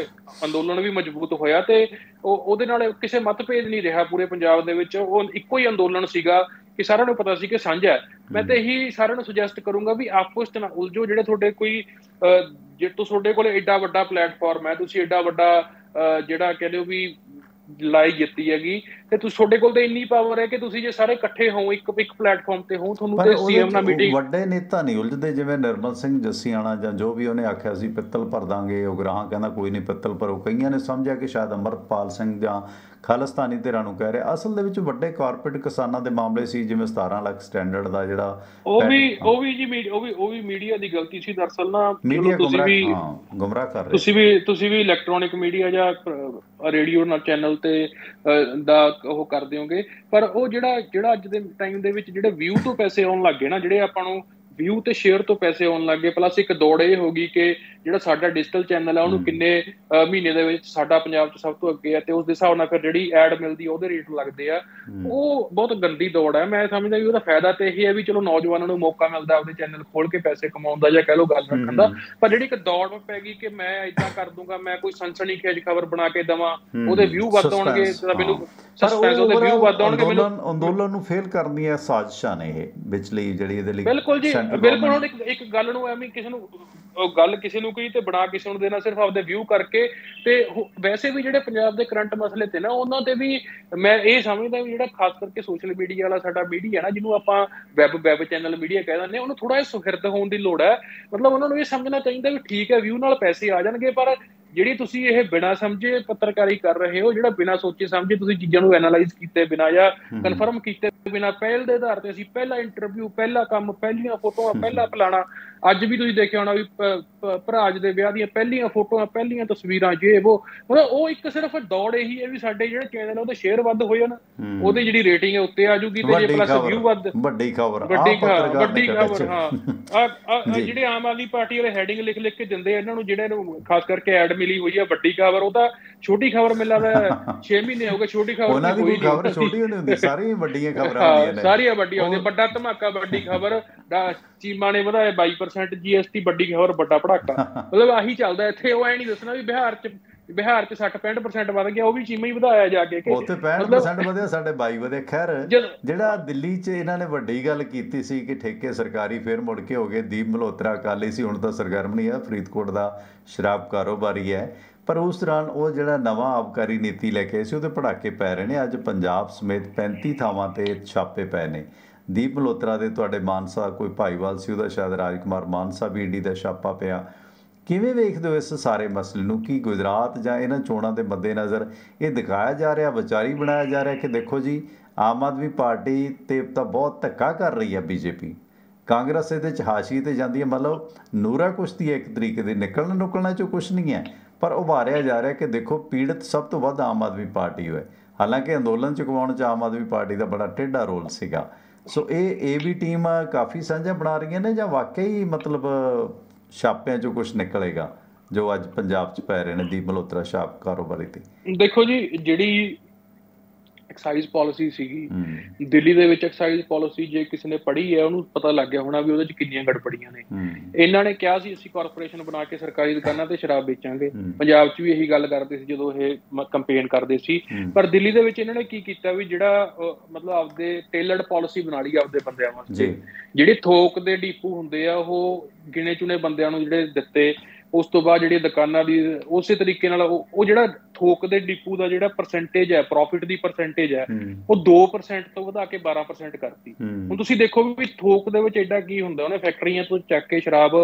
ਅੰਦੋਲਨ ਵੀ ਮਜ਼ਬੂਤ ਹੋਇਆ। ਤੇ ਉਹਦੇ ਨਾਲ ਕਿਸੇ ਮਤਭੇਦ ਨਹੀਂ ਰਿਹਾ ਪੂਰੇ ਪੰਜਾਬ ਦੇ ਵਿੱਚ। ਉਹ ਇੱਕੋ ਹੀ ਅੰਦੋਲਨ ਸੀਗਾ ਕਿ ਸਾਰਿਆਂ ਨੂੰ ਪਤਾ ਸੀ ਕਿ ਸਾਂਝਾ ਹੈ। ਮੈਂ ਤਾਂ ਇਹੀ ਸਾਰਿਆਂ ਨੂੰ ਸੁਜੈਸਟ ਕਰੂੰਗਾ ਵੀ ਆਪਸ 'ਚ ਨਾ ਉਲਝੋ। ਜਿਹੜੇ ਤੁਹਾਡੇ ਕੋਈ ਜੇ ਤੁਹਾਡੇ ਕੋਲ ਐਡਾ ਵੱਡਾ ਪਲੇਟਫਾਰਮ ਹੈ, ਤੁਸੀਂ ਐਡਾ ਵੱਡਾ ਜਿਹੜਾ ਕਹਿ ਲਓ ਵੀ ਲੜਾਈ ਜਿੱਤੀ ਹੈਗੀ, ਤੇ ਤੁਹਾਡੇ ਕੋਲ ਤਾਂ ਇੰਨੀ ਪਾਵਰ ਹੈ ਕਿ ਤੁਸੀਂ ਜੇ ਸਾਰੇ ਇਕੱਠੇ ਹੋ ਇੱਕ ਪਲੇਟਫਾਰਮ ਤੇ ਹੋ, ਤੁਹਾਨੂੰ ਤੇ CM ਨਾਲ ਮੀਟਿੰਗ। ਵੱਡੇ ਨੇਤਾ ਨਹੀਂ ਉਲਝਦੇ, ਜਿਵੇਂ ਨਿਰਮਲ ਸਿੰਘ ਜੱਸੀਆਣਾ ਜਾਂ ਜੋ ਵੀ ਉਹਨੇ ਆਖਿਆ ਸੀ ਪਿੱਤਲ ਭਰ ਦਾਂਗੇ, ਉਗਰਾਹਾਂ ਕਹਿੰਦਾ ਕੋਈ ਨਹੀਂ ਪਿੱਤਲ ਭਰੋ। ਕਈਆਂ ਨੇ ਸਮਝਿਆ ਕਿ ਸ਼ਾਇਦ ਅੰਮ੍ਰਿਤਪਾਲ ਸਿੰਘ ਜਾਂ ਖਾਲਿਸਤਾਨੀ ਧਿਰਾਂ ਨੂੰ ਕਹਿ ਰਿਹਾ। ਅਸਲ ਦੇ ਵਿੱਚ ਵੱਡੇ ਕਾਰਪੋਰੇਟ ਕਿਸਾਨਾਂ ਦੇ ਮਾਮਲੇ ਸੀ, ਜਿਵੇਂ 17 ਲੱਖ ਸਟੈਂਡਰਡ ਦਾ ਜਿਹੜਾ ਉਹ ਵੀ ਮੀਡੀਆ ਦੀ ਗਲਤੀ ਸੀ ਦਰਅਸਲ ਨਾ। ਮੀਡੀਆ ਗੁੰਮਰਾਹ ਕਰ ਰਿਹਾ। ਤੁਸੀਂ ਵੀ ਇਲੈਕਟ੍ਰੋਨਿਕ ਮੀਡੀਆ ਜਾਂ ਰੇਡੀਓ ਨਾਲ ਚੈਨਲ ਤੇ ਦਾ ਉਹ ਕਰ ਦਿਓਗੇ। ਪਰ ਉਹ ਜਿਹੜਾ ਅੱਜ ਦੇ ਟਾਈਮ ਦੇ ਵਿੱਚ ਜਿਹੜੇ ਵਿਊ ਤੋਂ ਪੈਸੇ ਆਉਣ ਲੱਗ ਗਏ ਨਾ, ਜਿਹੜੇ ਆਪਾਂ ਨੂੰ ਵਿਊ ਤੇ ਸ਼ੇਅਰ ਤੋਂ ਪੈਸੇ ਆਉਣ ਲੱਗ ਗਏ, ਪਲੱਸ ਇੱਕ ਦੌੜ ਇਹ ਹੋ ਗਈ ਕਿ ਜਿਹੜਾ ਸਾਡਾ ਡਿਜੀਟਲ ਚੈਨਲ ਆ ਉਹਨੂੰ ਕਿੰਨੇ ਮਹੀਨੇ ਦੇ ਵਿੱਚ ਸਾਡਾ ਪੰਜਾਬ 'ਚ ਸਭ ਤੋਂ ਅੱਗੇ ਆ, ਤੇ ਉਸ ਦੇ ਹਿਸਾਬ ਨਾਲ ਫਿਰ ਜਿਹੜੀ ਐਡ ਮਿਲਦੀ ਉਹਦੇ ਰੇਟ ਲੱਗਦੇ ਆ। ਉਹ ਬਹੁਤ ਗੰਦੀ ਦੌੜ ਹੈ। ਮੈਂ ਸਮਝਦਾ ਵੀ ਉਹਦਾ ਫਾਇਦਾ ਤੇ ਇਹ ਹੈ ਵੀ ਚਲੋ ਨੌਜਵਾਨਾਂ ਨੂੰ ਮੌਕਾ ਮਿਲਦਾ ਆਪਦੇ ਚੈਨਲ ਖੋਲ ਕੇ ਪੈਸੇ ਕਮਾਉਣ ਦਾ, ਜਾਂ ਕਹਿ ਲਓ ਗੱਲ ਰੱਖਣ ਦਾ। ਪਰ ਜਿਹੜੀ ਇੱਕ ਦੌੜ ਪੈ ਗਈ ਕਿ ਮੈਂ ਏਦਾਂ ਕਰ ਦੂੰਗਾ, ਮੈਂ ਕੋਈ ਸਨਸਨੀਖੇਜ ਖਬਰ ਬਣਾ ਕੇ ਦੇਵਾਂ, ਉਹਦੇ ਵਿਊ ਵੱਧ ਆਉਣਗੇ, ਮੈਨੂੰ ਸਸਪੈਂਸ, ਉਹਦੇ ਵਿਊ ਵੱਧ ਆਉਣਗੇ। ਅੰਦੋਲਨ ਨੂੰ ਫੇਲ ਕਰਨ ਦੀਆਂ ਸਾਜ਼ਿਸ਼ਾਂ ਨੇ ਇਹ ਵਿਚਲੀ ਜਿਹੜੀ ਇਹਦੇ ਲਈ। ਬਿਲਕੁਲ ਜੀ, ਬਿਲਕੁਲ। ਹੁਣ ਇੱਕ ਗੱਲ ਨੂੰ ਐਵੇਂ ਕਿਸੇ ਨੂੰ ਗੱਲ ਕਿਸੇ ਨੂੰ ਕਹੀ ਤੇ ਬਣਾ ਕਿਸੇ ਨੂੰ ਦੇਣਾ ਸਿਰਫ ਆਪਦੇ ਵਿਊ ਕਰਕੇ। ਤੇ ਵੈਸੇ ਵੀ ਜਿਹੜੇ ਪੰਜਾਬ ਦੇ ਕਰੰਟ ਮਸਲੇ ਤੇ ਨਾ, ਉਹਨਾਂ ਤੇ ਵੀ ਮੈਂ ਇਹ ਸਮਝਦਾ ਵੀ ਜਿਹੜਾ ਖਾਸ ਕਰਕੇ ਸੋਸ਼ਲ ਮੀਡੀਆ ਵਾਲਾ ਸਾਡਾ ਮੀਡੀਆ ਨਾ, ਜਿਹਨੂੰ ਆਪਾਂ ਵੈਬ ਚੈਨਲ ਮੀਡੀਆ ਕਹਿ ਦਿੰਦੇ, ਉਹਨੂੰ ਥੋੜਾ ਜਿਹਾ ਸੁਹਿਰਦ ਹੋਣ ਦੀ ਲੋੜ ਹੈ। ਮਤਲਬ ਉਹਨਾਂ ਨੂੰ ਇਹ ਸਮਝਣਾ ਚਾਹੀਦਾ ਵੀ ਠੀਕ ਹੈ ਵਿਊ ਨਾਲ ਪੈਸੇ ਆ ਜਾਣਗੇ, ਪਰ ਜਿਹੜੀ ਤੁਸੀਂ ਇਹ ਬਿਨਾਂ ਸਮਝੇ ਪੱਤਰਕਾਰੀ ਕਰ ਰਹੇ ਹੋ, ਜਿਹੜਾ ਬਿਨਾਂ ਸੋਚੇ ਸਮਝੇ ਤੁਸੀਂ ਚੀਜ਼ਾਂ ਨੂੰ ਐਨਾਲਾਈਜ਼ ਕੀਤੇ ਬਿਨਾਂ ਜਾਂ ਕਨਫਰਮ ਕੀਤੇ ਬਿਨਾਂ, ਪਹਿਲ ਦੇ ਆਧਾਰ ਤੇ ਅਸੀਂ ਪਹਿਲਾ ਇੰਟਰਵਿਊ, ਪਹਿਲਾ ਕੰਮ, ਪਹਿਲੀਆਂ ਫੋਟੋਆਂ, ਪਹਿਲਾ ਫਲਾਣਾ। ਅੱਜ ਵੀ ਤੁਸੀਂ ਦੇਖਿਆ ਹੋਣਾ ਵੀ ਭਰਾਜ ਦੇ ਵਿਆਹ ਦੀਆਂ ਪਹਿਲੀਆਂ ਫੋਟੋਆਂ, ਪਹਿਲੀਆਂ ਤਸਵੀਰਾਂ, ਜੇ ਮਤਲਬ ਉਹ ਇੱਕ ਸਿਰਫ ਦੌੜ ਇਹੀ ਹੈ ਵੀ ਸਾਡੇ ਜਿਹੜੇ ਚੈਨਲ ਉਹਦੇ ਸ਼ੇਅਰ ਵੱਧ ਹੋ ਜਾਣ, ਉਹਦੀ ਜਿਹੜੀ ਰੇਟਿੰਗ ਹੈ ਉੱਤੇ ਆ ਜੂਗੀ, ਤੇ ਜੇ ਪਲੱਸ ਵਿਊ ਵੱਧ। ਵੱਡੀ ਖਬਰ ਹਾਂ। ਜਿਹੜੇ ਆਮ ਆਦਮੀ ਪਾਰਟੀ ਵਾਲੇ ਹੈਡਿੰਗ ਲਿਖ ਕੇ ਦਿੰਦੇ ਆ ਇਹਨਾਂ ਨੂੰ, ਜਿਹੜੇ ਨੂੰ ਖਾਸ ਕਰਕੇ ਐਡ ਮਿਲੀ ਹੋਈ ਹੈ ਵੱਡੀ ਖਬਰ, ਉਹ ਤਾਂ ਛੋਟੀ ਖਬਰ ਮਿਲ ਲੱਗਦਾ 6 ਮਹੀਨੇ ਹੋ ਗਏ ਛੋਟੀ ਖਬਰ ਉਹਨਾਂ ਦੀ ਕੋਈ ਖਬਰ ਛੋਟੀ ਹੁੰਦੀ, ਸਾਰੀਆਂ ਵੱਡੀਆਂ ਖਬਰਾਂ ਹੁੰਦੀਆਂ ਨੇ, ਸਾਰੀਆਂ ਵੱਡੀਆਂ ਹੁੰਦੀਆਂ। ਵੱਡਾ ਧਮਾਕਾ, ਵੱਡੀ ਖਬਰ, ਚੀਮਾ ਨੇ ਵਧਾਇਆ 22% GST, ਵੱਡੀ ਖਬਰ, ਵੱਡਾ ਪੜਾਕਾ। ਮਤਲਬ ਆਹੀ ਚੱਲਦਾ ਇੱਥੇ। ਉਹ ਐ ਨਹੀਂ ਦੱਸਣਾ ਵੀ ਬਿਹਾਰ 'ਚ 60-65% ਵੱਧ ਗਿਆ, ਉਹ ਵੀ ਚੀਮਾ ਹੀ ਵਧਾਇਆ ਜਾ ਕੇ, ਉੱਥੇ 65% ਵਧਿਆ, ਸਾਡੇ 22 ਵਧੇ। ਖੈਰ, ਜਿਹੜਾ ਦਿੱਲੀ 'ਚ ਇਹਨਾਂ ਨੇ ਵੱਡੀ ਗੱਲ ਕੀਤੀ ਸੀ ਕਿ ਠੇਕੇ ਸਰਕਾਰੀ, ਫਿਰ ਮੁੜ ਕੇ ਹੋ ਗਏ। ਦੀਪ ਮਲਹੋਤਰਾ ਅਕਾਲੀ ਸੀ, ਹੁਣ ਤਾਂ ਸਰਗਰਮ ਨਹੀਂ ਹੈ, ਫਰੀਦਕੋਟ ਦਾ ਸ਼ਰਾਬ ਕਾਰੋਬਾਰੀ ਹੈ। ਪਰ ਉਸ ਦੌਰਾਨ ਉਹ ਜਿਹੜਾ ਨਵਾਂ ਆਬਕਾਰੀ ਨੀਤੀ ਲੈ ਕੇ ਆਏ ਸੀ, ਉਹਦੇ ਪੜਾਕੇ ਪੈ ਰਹੇ ਨੇ। ਅੱਜ ਪੰਜਾਬ ਸਮੇਤ 35 ਥਾਵਾਂ 'ਤੇ ਛਾਪੇ ਪਏ ਨੇ। ਦੀਪ ਮਲਹੋਤਰਾ ਦੇ ਤੁਹਾਡੇ ਮਾਨਸਾ ਕੋਈ ਭਾਈਵਾਲ ਸੀ, ਉਹਦਾ ਸ਼ਾਇਦ ਰਾਜਕੁਮਾਰ ਮਾਨਸਾ ਵੀ ਈਡੀ ਦਾ ਛਾਪਾ ਪਿਆ। ਕਿਵੇਂ ਵੇਖਦੇ ਹੋ ਇਸ ਸਾਰੇ ਮਸਲੇ ਨੂੰ? ਕੀ ਗੁਜਰਾਤ ਜਾਂ ਇਹਨਾਂ ਚੋਣਾਂ ਦੇ ਮੱਦੇਨਜ਼ਰ ਇਹ ਦਿਖਾਇਆ ਜਾ ਰਿਹਾ, ਵਿਚਾਰੀ ਬਣਾਇਆ ਜਾ ਰਿਹਾ ਕਿ ਦੇਖੋ ਜੀ ਆਮ ਆਦਮੀ ਪਾਰਟੀ 'ਤੇ ਤਾਂ ਬਹੁਤ ਧੱਕਾ ਕਰ ਰਹੀ ਹੈ BJP, ਕਾਂਗਰਸ ਇਹਦੇ 'ਚ ਹਾਸ਼ੀਏ 'ਤੇ ਜਾਂਦੀ ਹੈ, ਮਤਲਬ ਨੂਰਾ ਕੁਸ਼ਤੀ ਹੈ ਇੱਕ ਤਰੀਕੇ ਦੀ, ਨਿਕਲਣਾ 'ਚੋਂ ਕੁਛ ਨਹੀਂ ਹੈ। ਪਰ ਉਭਾਰਿਆ ਜਾ ਰਿਹਾ ਕਿ ਦੇਖੋ ਪੀੜਤ ਸਭ ਤੋਂ ਵੱਧ ਆਮ ਆਦਮੀ ਪਾਰਟੀ ਹੋਏ, ਹਾਲਾਂਕਿ ਅੰਦੋਲਨ ਚੁਕਵਾਉਣ 'ਚ ਆਮ ਆਦਮੀ ਪਾਰਟੀ ਦਾ ਬੜਾ ਟੇਢਾ ਰੋਲ ਸੀਗਾ। ਸੋ ਇਹ ਵੀ ਟੀਮ ਕਾਫੀ ਸਾਂਝਾ ਬਣਾ ਰਹੀਆਂ ਨੇ, ਜਾਂ ਵਾਕਈ ਮਤਲਬ ਛਾਪਿਆਂ 'ਚੋਂ ਕੁਛ ਨਿਕਲੇਗਾ ਜੋ ਅੱਜ ਪੰਜਾਬ 'ਚ ਪੈ ਰਹੇ ਨੇ ਦੀਪ ਮਲਹੋਤਰਾ ਛਾਪ ਕਾਰੋਬਾਰੀ 'ਤੇ? ਦੇਖੋ ਜੀ, ਜਿਹੜੀ ਐਕਸਾਈਜ਼ ਪਾਲਿਸੀ ਸੀਗੀ ਦਿੱਲੀ ਦੇ ਵਿੱਚ। ਐਕਸਾਈਜ਼ ਪਾਲਿਸੀ ਜੇ ਕਿਸੇ ਨੇ ਪੜ੍ਹੀ ਹੈ ਉਹਨੂੰ ਪਤਾ ਲੱਗ ਗਿਆ ਹੋਣਾ ਵੀ ਉਹਦੇ 'ਚ ਕਿੰਨੀਆਂ ਗੜਬੜੀਆਂ ਨੇ। ਇਹਨਾਂ ਨੇ ਕਿਹਾ ਸੀ ਅਸੀਂ ਕਾਰਪੋਰੇਸ਼ਨ ਬਣਾ ਕੇ ਸਰਕਾਰੀ ਦੁਕਾਨਾਂ ਤੇ ਸ਼ਰਾਬ ਵੇਚਾਂਗੇ। ਪੰਜਾਬ 'ਚ ਵੀ ਇਹੀ ਗੱਲ ਕਰਦੇ ਸੀ ਜਦੋਂ ਇਹ ਕੰਪੇਨ ਕਰਦੇ ਸੀ। ਪਰ ਦਿੱਲੀ ਦੇ ਵਿੱਚ ਇਹਨਾਂ ਨੇ ਕੀ ਕੀਤਾ ਵੀ ਜਿਹੜਾ ਮਤਲਬ ਆਪਦੇ ਟੇਲਰਡ ਪਾਲਿਸੀ ਬਣਾ ਲਈ ਆਪਦੇ ਬੰਦਿਆਂ ਵਾਸਤੇ। ਜਿਹੜੇ ਥੋਕ ਦੇ ਡੀਪੂ ਹੁੰਦੇ ਆ ਉਹ ਗਿਣੇ ਚੁਣੇ ਬੰਦਿਆਂ ਨੂੰ ਜਿਹੜੇ ਦਿੱਤੇ। ਉਸ ਤੋਂ ਬਾਅਦ ਜਿਹੜੀਆਂ ਦੁਕਾਨਾਂ ਦੀ ਉਸੇ ਤਰੀਕੇ ਨਾਲ ਉਹ ਜਿਹੜਾ ਥੋਕ ਦੇ ਡੀਪੂ ਦਾ ਜਿਹੜਾ ਪਰਸੈਂਟੇਜ ਹੈ, ਪ੍ਰੋਫਿਟ ਦੀ ਪਰਸੈਂਟੇਜ ਹੈ, ਉਹ 2% ਤੋਂ ਵਧਾ ਕੇ 12% ਕਰਤੀ। ਹੁਣ ਤੁਸੀਂ ਦੇਖੋ ਵੀ ਥੋਕ ਦੇ ਵਿੱਚ ਐਡਾ ਕੀ ਹੁੰਦਾ, ਉਹਨੇ ਫੈਕਟਰੀਆਂ ਤੋਂ ਚੱਕ ਕੇ ਸ਼ਰਾਬ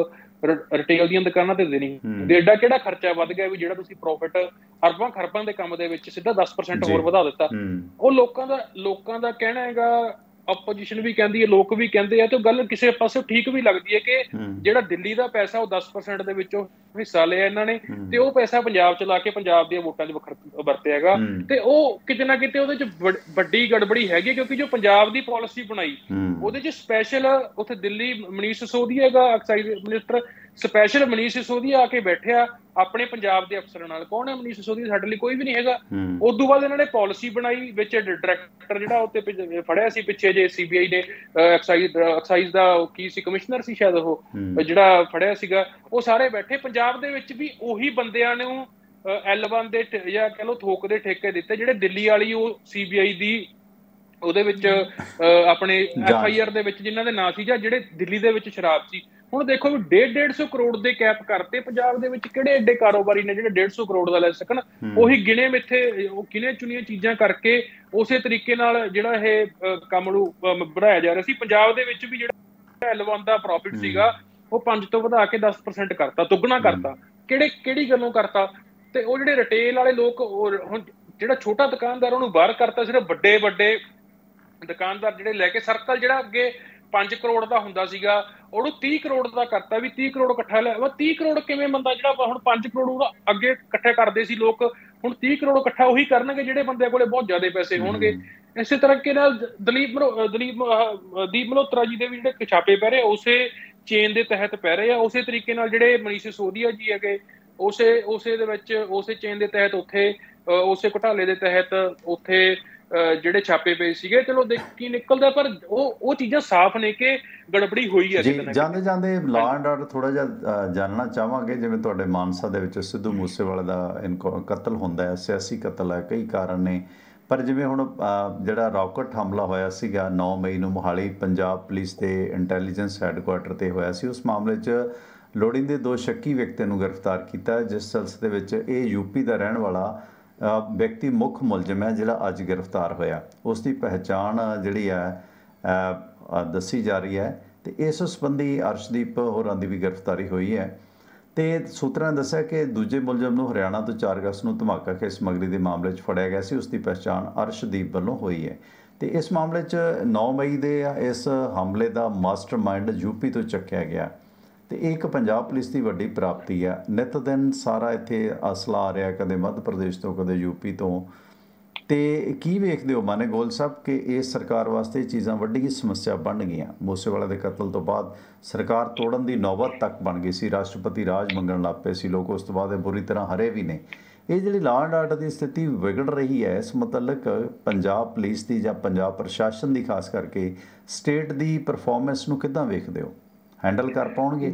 ਰਿਟੇਲ ਦੀਆਂ ਦੁਕਾਨਾਂ ਤੇ ਦੇਣੀ ਹੁੰਦੀ। ਐਡਾ ਕਿਹੜਾ ਖਰਚਾ ਵੱਧ ਗਿਆ ਵੀ ਜਿਹੜਾ ਤੁਸੀਂ ਪ੍ਰੋਫਿਟ ਅਰਬਾਂ ਖਰਬਾਂ ਦੇ ਕੰਮ ਦੇ ਵਿੱਚ ਸਿੱਧਾ 10% ਹੋਰ ਵਧਾ ਦਿੱਤਾ। ਉਹ ਲੋਕਾਂ ਦਾ ਕਹਿਣਾ ਹੈਗਾ, ਆਪੋਜੀਸ਼ਨ ਵੀ ਕਹਿੰਦੀ ਹੈ, ਲੋਕ ਵੀ ਕਹਿੰਦੇ ਆ, ਤੇ ਗੱਲ ਕਿਸੇ ਪਾਸੇ ਠੀਕ ਵੀ ਲੱਗਦੀ ਹੈ ਕਿ ਜਿਹੜਾ ਦਿੱਲੀ ਦਾ ਪੈਸਾ ਉਹ 10% ਦੇ ਵਿੱਚੋਂ ਹਿੱਸਾ ਲਿਆ ਇਹਨਾਂ ਨੇ ਤੇ ਉਹ ਪੈਸਾ ਪੰਜਾਬ ਚ ਲਾ ਕੇ ਪੰਜਾਬ ਦੀਆਂ ਵੋਟਾਂ 'ਚ ਵਰਤਿਆ ਹੈਗਾ। ਤੇ ਉਹ ਕਿਤੇ ਨਾ ਕਿਤੇ ਉਹਦੇ 'ਚ ਵੱਡੀ ਗੜਬੜੀ ਹੈਗੀ, ਕਿਉਂਕਿ ਜੋ ਪੰਜਾਬ ਦੀ ਪਾਲਿਸੀ ਬਣਾਈ ਉਹਦੇ 'ਚ ਸਪੈਸ਼ਲ ਉੱਥੇ ਦਿੱਲੀ ਮਨੀਸ਼ ਸਿਸੋਦੀਆ ਹੈਗਾ exercise minister, special Manish Sisodia ਆ ਕੇ ਬੈਠਿਆ ਆਪਣੇ ਪੰਜਾਬ ਦੇ ਅਫਸਰਾਂ ਨਾਲ। ਕੌਣ ਹੈ ਮਨੀਸ਼ ਸਿਸੋਦੀਆ? ਸਾਡੇ ਲਈ ਕੋਈ ਵੀ ਨਹੀਂ ਹੈਗਾ। ਉਸ ਤੋਂ ਬਾਅਦ ਇਹਨਾਂ ਨੇ ਪਾਲਿਸੀ ਬਣਾਈ, ਵਿੱਚ ਡਾਇਰੈਕਟਰ ਜਿਹੜਾ ਉੱਤੇ ਫੜਿਆ ਸੀ ਪਿੱਛੇ ਜੇ CBI ਨੇ ਐਕਸਾਈਜ਼ ਦਾ ਕੀ ਸੀ, ਕਮਿਸ਼ਨਰ ਸੀ ਸ਼ਾਇਦ, ਉਹ ਜਿਹੜਾ ਫੜਿਆ ਸੀਗਾ। ਉਹ ਸਾਰੇ ਬੈਠੇ ਪੰਜਾਬ ਦੇ ਵਿੱਚ ਵੀ ਉਹੀ ਬੰਦਿਆਂ ਨੂੰ L1 ਦੇ ਜਾਂ ਕਹਿ ਲਓ ਥੋਕ ਦੇ ਠੇਕੇ ਦਿੱਤੇ ਜਿਹੜੇ ਦਿੱਲੀ ਵਾਲੀ ਉਹ CBI ਦੀ ਉਹਦੇ ਵਿੱਚ ਆਪਣੇ FIR ਦੇ ਵਿੱਚ ਜਿਨ੍ਹਾਂ ਦੇ ਨਾਂ ਸੀ, ਜਾਂ ਜਿਹੜੇ ਦਿੱਲੀ ਦੇ ਵਿੱਚ ਸ਼ਰਾਬ ਸੀ। ਹੁਣ ਦੇਖੋ ਵੀ 150 ਕਰੋੜ ਦੇ ਕੈਪ ਕਰਤੇ ਪੰਜਾਬ ਦੇ ਵਿੱਚ। ਕਿਹੜੇ ਐਡੇ ਕਾਰੋਬਾਰੀ ਨੇ ਜਿਹੜੇ 150 ਕਰੋੜ ਦਾ ਲੈ ਸਕਣ? ਉਹੀ ਗਿਣੇ ਮਿੱਥੇ ਉਹ ਗਿਣੇ ਚੁਣੀਆਂ ਚੀਜ਼ਾਂ ਕਰਕੇ ਉਸੇ ਤਰੀਕੇ ਨਾਲ ਜਿਹੜਾ ਇਹ ਕੰਮ ਨੂੰ ਵਧਾਇਆ ਜਾ ਰਿਹਾ ਸੀ। ਪੰਜਾਬ ਦੇ ਵਿੱਚ ਵੀ ਜਿਹੜਾ L1 ਦਾ ਪ੍ਰੋਫਿਟ ਸੀਗਾ ਉਹ 5 ਤੋਂ ਵਧਾ ਕੇ 10% ਕਰਤਾ, ਦੁੱਗਣਾ ਕਰਤਾ। ਕਿਹੜੀ ਗੱਲੋਂ ਕਰਤਾ? ਤੇ ਉਹ ਜਿਹੜੇ ਰਿਟੇਲ ਵਾਲੇ ਲੋਕ, ਹੁਣ ਜਿਹੜਾ ਛੋਟਾ ਦੁਕਾਨਦਾਰ ਉਹਨੂੰ ਬਾਹਰ ਕਰਤਾ, ਸਿਰਫ ਵੱਡੇ ਦੁਕਾਨਦਾਰ ਜਿਹੜੇ ਲੈ ਕੇ ਸਰਕਲ ਜਿਹੜਾ ਅੱਗੇ 5 ਕਰੋੜ ਦਾ ਹੁੰਦਾ ਸੀਗਾ ਉਹਨੂੰ 30 ਕਰੋੜ ਦਾ ਕਰਤਾ ਵੀ 30 ਕਰੋੜ ਇਕੱਠਾ ਲੈ। 30 ਕਰੋੜ ਕਿਵੇਂ ਬੰਦਾ ਜਿਹੜਾ ਹੁਣ 5 ਕਰੋੜ ਅੱਗੇ ਇਕੱਠੇ ਕਰਦੇ ਸੀ ਲੋਕ, ਹੁਣ 30 ਕਰੋੜ ਇਕੱਠਾ ਉਹੀ ਕਰਨਗੇ ਜਿਹੜੇ ਬੰਦਿਆਂ ਕੋਲੇ ਬਹੁਤ ਜ਼ਿਆਦਾ ਪੈਸੇ ਹੋਣਗੇ। ਇਸੇ ਤਰੀਕੇ ਨਾਲ ਦੀਪ ਮਲਹੋਤਰਾ ਜੀ ਦੇ ਵੀ ਜਿਹੜੇ ਛਾਪੇ ਪੈ ਰਹੇ ਉਸੇ ਚੇਨ ਦੇ ਤਹਿਤ ਪੈ ਰਹੇ ਆ। ਉਸੇ ਤਰੀਕੇ ਨਾਲ ਜਿਹੜੇ ਮਨੀਸ਼ ਸਿਸੋਦੀਆ ਜੀ ਹੈਗੇ ਉਸੇ ਦੇ ਵਿੱਚ ਉਸੇ ਚੇਨ ਦੇ ਤਹਿਤ ਉੱਥੇ ਉਸੇ ਘੁਟਾਲੇ ਦੇ ਤਹਿਤ ਉੱਥੇ ਜਿਹੜੇ ਛਾਪੇ ਪਏ ਸੀਗੇ। ਚਲੋ ਕੀ ਨਿਕਲਦਾ, ਪਰ ਉਹ ਚੀਜ਼ਾਂ ਸਾਫ਼ ਨੇ ਕਿ ਗੜਬੜੀ ਹੋਈ ਹੈ। ਜਾਂਦੇ ਲਾਅ ਐਂਡ ਆਰਡਰ ਥੋੜਾ ਜਿਹਾ ਜਾਣਨਾ ਚਾਹਾਂਗੇ। ਜਿਵੇਂ ਤੁਹਾਡੇ ਮਾਨਸਾ ਦੇ ਵਿੱਚ ਸਿੱਧੂ ਮੂਸੇਵਾਲੇ ਦਾ ਕਤਲ ਹੁੰਦਾ ਹੈ, ਸਿਆਸੀ ਕਤਲ ਹੈ, ਕਈ ਕਾਰਨ ਨੇ। ਪਰ ਜਿਵੇਂ ਹੁਣ ਜਿਹੜਾ ਰਾਕਟ ਹਮਲਾ ਹੋਇਆ ਸੀਗਾ 9 ਮਈ ਨੂੰ ਮੋਹਾਲੀ ਪੰਜਾਬ ਪੁਲਿਸ ਦੇ ਇੰਟੈਲੀਜੈਂਸ ਹੈੱਡਕੁਆਟਰ 'ਤੇ ਹੋਇਆ ਸੀ, ਉਸ ਮਾਮਲੇ 'ਚ ਲੋੜੀਂਦੇ 2 ਸ਼ੱਕੀ ਵਿਅਕਤੀਆਂ ਨੂੰ ਗ੍ਰਿਫਤਾਰ ਕੀਤਾ, ਜਿਸ ਸਿਲਸਿਲੇ ਵਿੱਚ ਇਹ UP ਦਾ ਰਹਿਣ ਵਾਲਾ ਵਿਅਕਤੀ ਮੁੱਖ ਮੁਲਜ਼ਮ ਹੈ ਜਿਹੜਾ ਅੱਜ ਗ੍ਰਿਫਤਾਰ ਹੋਇਆ। ਉਸ ਦੀ ਪਹਿਚਾਣ ਜਿਹੜੀ ਹੈ ਦੱਸੀ ਜਾ ਰਹੀ ਹੈ ਤੇ ਇਸ ਸੰਬੰਧੀ ਅਰਸ਼ਦੀਪ ਹੋਰਾਂ ਦੀ ਵੀ ਗ੍ਰਿਫਤਾਰੀ ਹੋਈ ਹੈ। ਤੇ ਸੂਤਰਾਂ ਨੇ ਦੱਸਿਆ ਕਿ ਦੂਜੇ ਮੁਲਜ਼ਮ ਨੂੰ ਹਰਿਆਣਾ ਤੋਂ 4 ਅਗਸਤ ਨੂੰ ਧਮਾਕਾ ਖੇਸ ਸਮੱਗਰੀ ਦੇ ਮਾਮਲੇ 'ਚ ਫੜਿਆ ਗਿਆ ਸੀ। ਉਸ ਦੀ ਪਹਿਚਾਣ ਅਰਸ਼ਦੀਪ ਵੱਲੋਂ ਹੋਈ ਹੈ ਤੇ ਇਸ ਮਾਮਲੇ 'ਚ 9 ਮਈ ਦੇ ਇਸ ਹਮਲੇ ਦਾ ਮਾਸਟਰਮਾਈਂਡ UP ਤੋਂ ਚੱਕਿਆ ਗਿਆ ਤੇ ਇਹ ਇੱਕ ਪੰਜਾਬ ਪੁਲਿਸ ਦੀ ਵੱਡੀ ਪ੍ਰਾਪਤੀ ਹੈ। ਨਿਤ ਦਿਨ ਸਾਰਾ ਇੱਥੇ ਅਸਲਾ ਆ ਰਿਹਾ, ਕਦੇ ਮੱਧ ਪ੍ਰਦੇਸ਼ ਤੋਂ, ਕਦੇ UP ਤੋਂ। ਤੇ ਕੀ ਵੇਖਦੇ ਹੋ ਮਾਨੇ ਗੋਲ ਸਾਹਿਬ ਕਿ ਇਸ ਸਰਕਾਰ ਵਾਸਤੇ ਇਹ ਚੀਜ਼ਾਂ ਵੱਡੀ ਸਮੱਸਿਆ ਬਣ ਗਈਆਂ? ਮੂਸੇਵਾਲੇ ਦੇ ਕਤਲ ਤੋਂ ਬਾਅਦ ਸਰਕਾਰ ਤੋੜਨ ਦੀ ਨੌਬਤ ਤੱਕ ਬਣ ਗਈ ਸੀ, ਰਾਸ਼ਟਰਪਤੀ ਰਾਜ ਮੰਗਣ ਲੱਗ ਪਏ ਸੀ ਲੋਕ, ਉਸ ਤੋਂ ਬਾਅਦ ਇਹ ਬੁਰੀ ਤਰ੍ਹਾਂ ਹਰੇ ਵੀ ਨੇ। ਇਹ ਜਿਹੜੀ ਲਾਅ ਐਂਡ ਆਰਡਰ ਦੀ ਸਥਿਤੀ ਵਿਗੜ ਰਹੀ ਹੈ, ਇਸ ਮੁਤਲਕ ਪੰਜਾਬ ਪੁਲਿਸ ਦੀ ਜਾਂ ਪੰਜਾਬ ਪ੍ਰਸ਼ਾਸਨ ਦੀ ਖਾਸ ਕਰਕੇ ਸਟੇਟ ਦੀ ਪਰਫਾਰਮੈਂਸ ਨੂੰ ਕਿੱਦਾਂ ਵੇਖਦੇ ਹੋ? ਹੈਂਡਲ ਕਰ ਪਾਉਣਗੇ?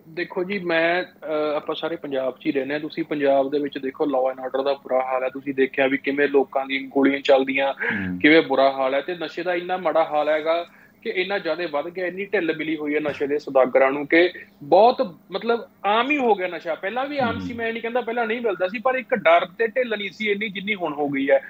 ਦੇਖੋ ਜੀ ਮੈਂ ਆਪਾਂ ਸਾਰੇ ਪੰਜਾਬ 'ਚ ਹੀ ਰਹਿੰਦੇ ਹਾਂ। ਤੁਸੀਂ ਪੰਜਾਬ ਦੇ ਵਿੱਚ ਦੇਖੋ ਲਾਅ ਐਂਡ ਆਰਡਰ ਦਾ ਬੁਰਾ ਹਾਲ ਹੈ। ਤੁਸੀਂ ਦੇਖਿਆ ਵੀ ਕਿਵੇਂ ਲੋਕਾਂ ਦੀ ਗੋਲੀਆਂ ਚੱਲਦੀਆਂ, ਕਿਵੇਂ ਬੁਰਾ ਹਾਲ ਹੈ। ਤੇ ਨਸ਼ੇ ਦਾ ਇੰਨਾ ਮਾੜਾ ਹਾਲ ਹੈਗਾ ਕਿ ਇੰਨਾ ਜ਼ਿਆਦਾ ਵੱਧ ਗਿਆ, ਇੰਨੀ ਢਿੱਲ ਮਿਲੀ ਹੋਈ ਹੈ ਨਸ਼ੇ ਦੇ ਸੌਦਾਗਰਾਂ ਨੂੰ ਕਿ ਬਹੁਤ ਮਤਲਬ ਆਮ ਹੀ ਹੋ ਗਿਆ ਨਸ਼ਾ। ਪਹਿਲਾਂ ਵੀ ਆਮ ਸੀ, ਮੈਂ ਨਹੀਂ ਕਹਿੰਦਾ ਪਹਿਲਾਂ ਨਹੀਂ ਮਿਲਦਾ ਸੀ, ਪਰ ਇੱਕ ਡਰ ਤੇ ਢਿੱਲ ਨਹੀਂ ਸੀ ਇੰਨੀ ਜਿੰਨੀ ਹੁਣ ਹੋ ਗਈ ਹੈ।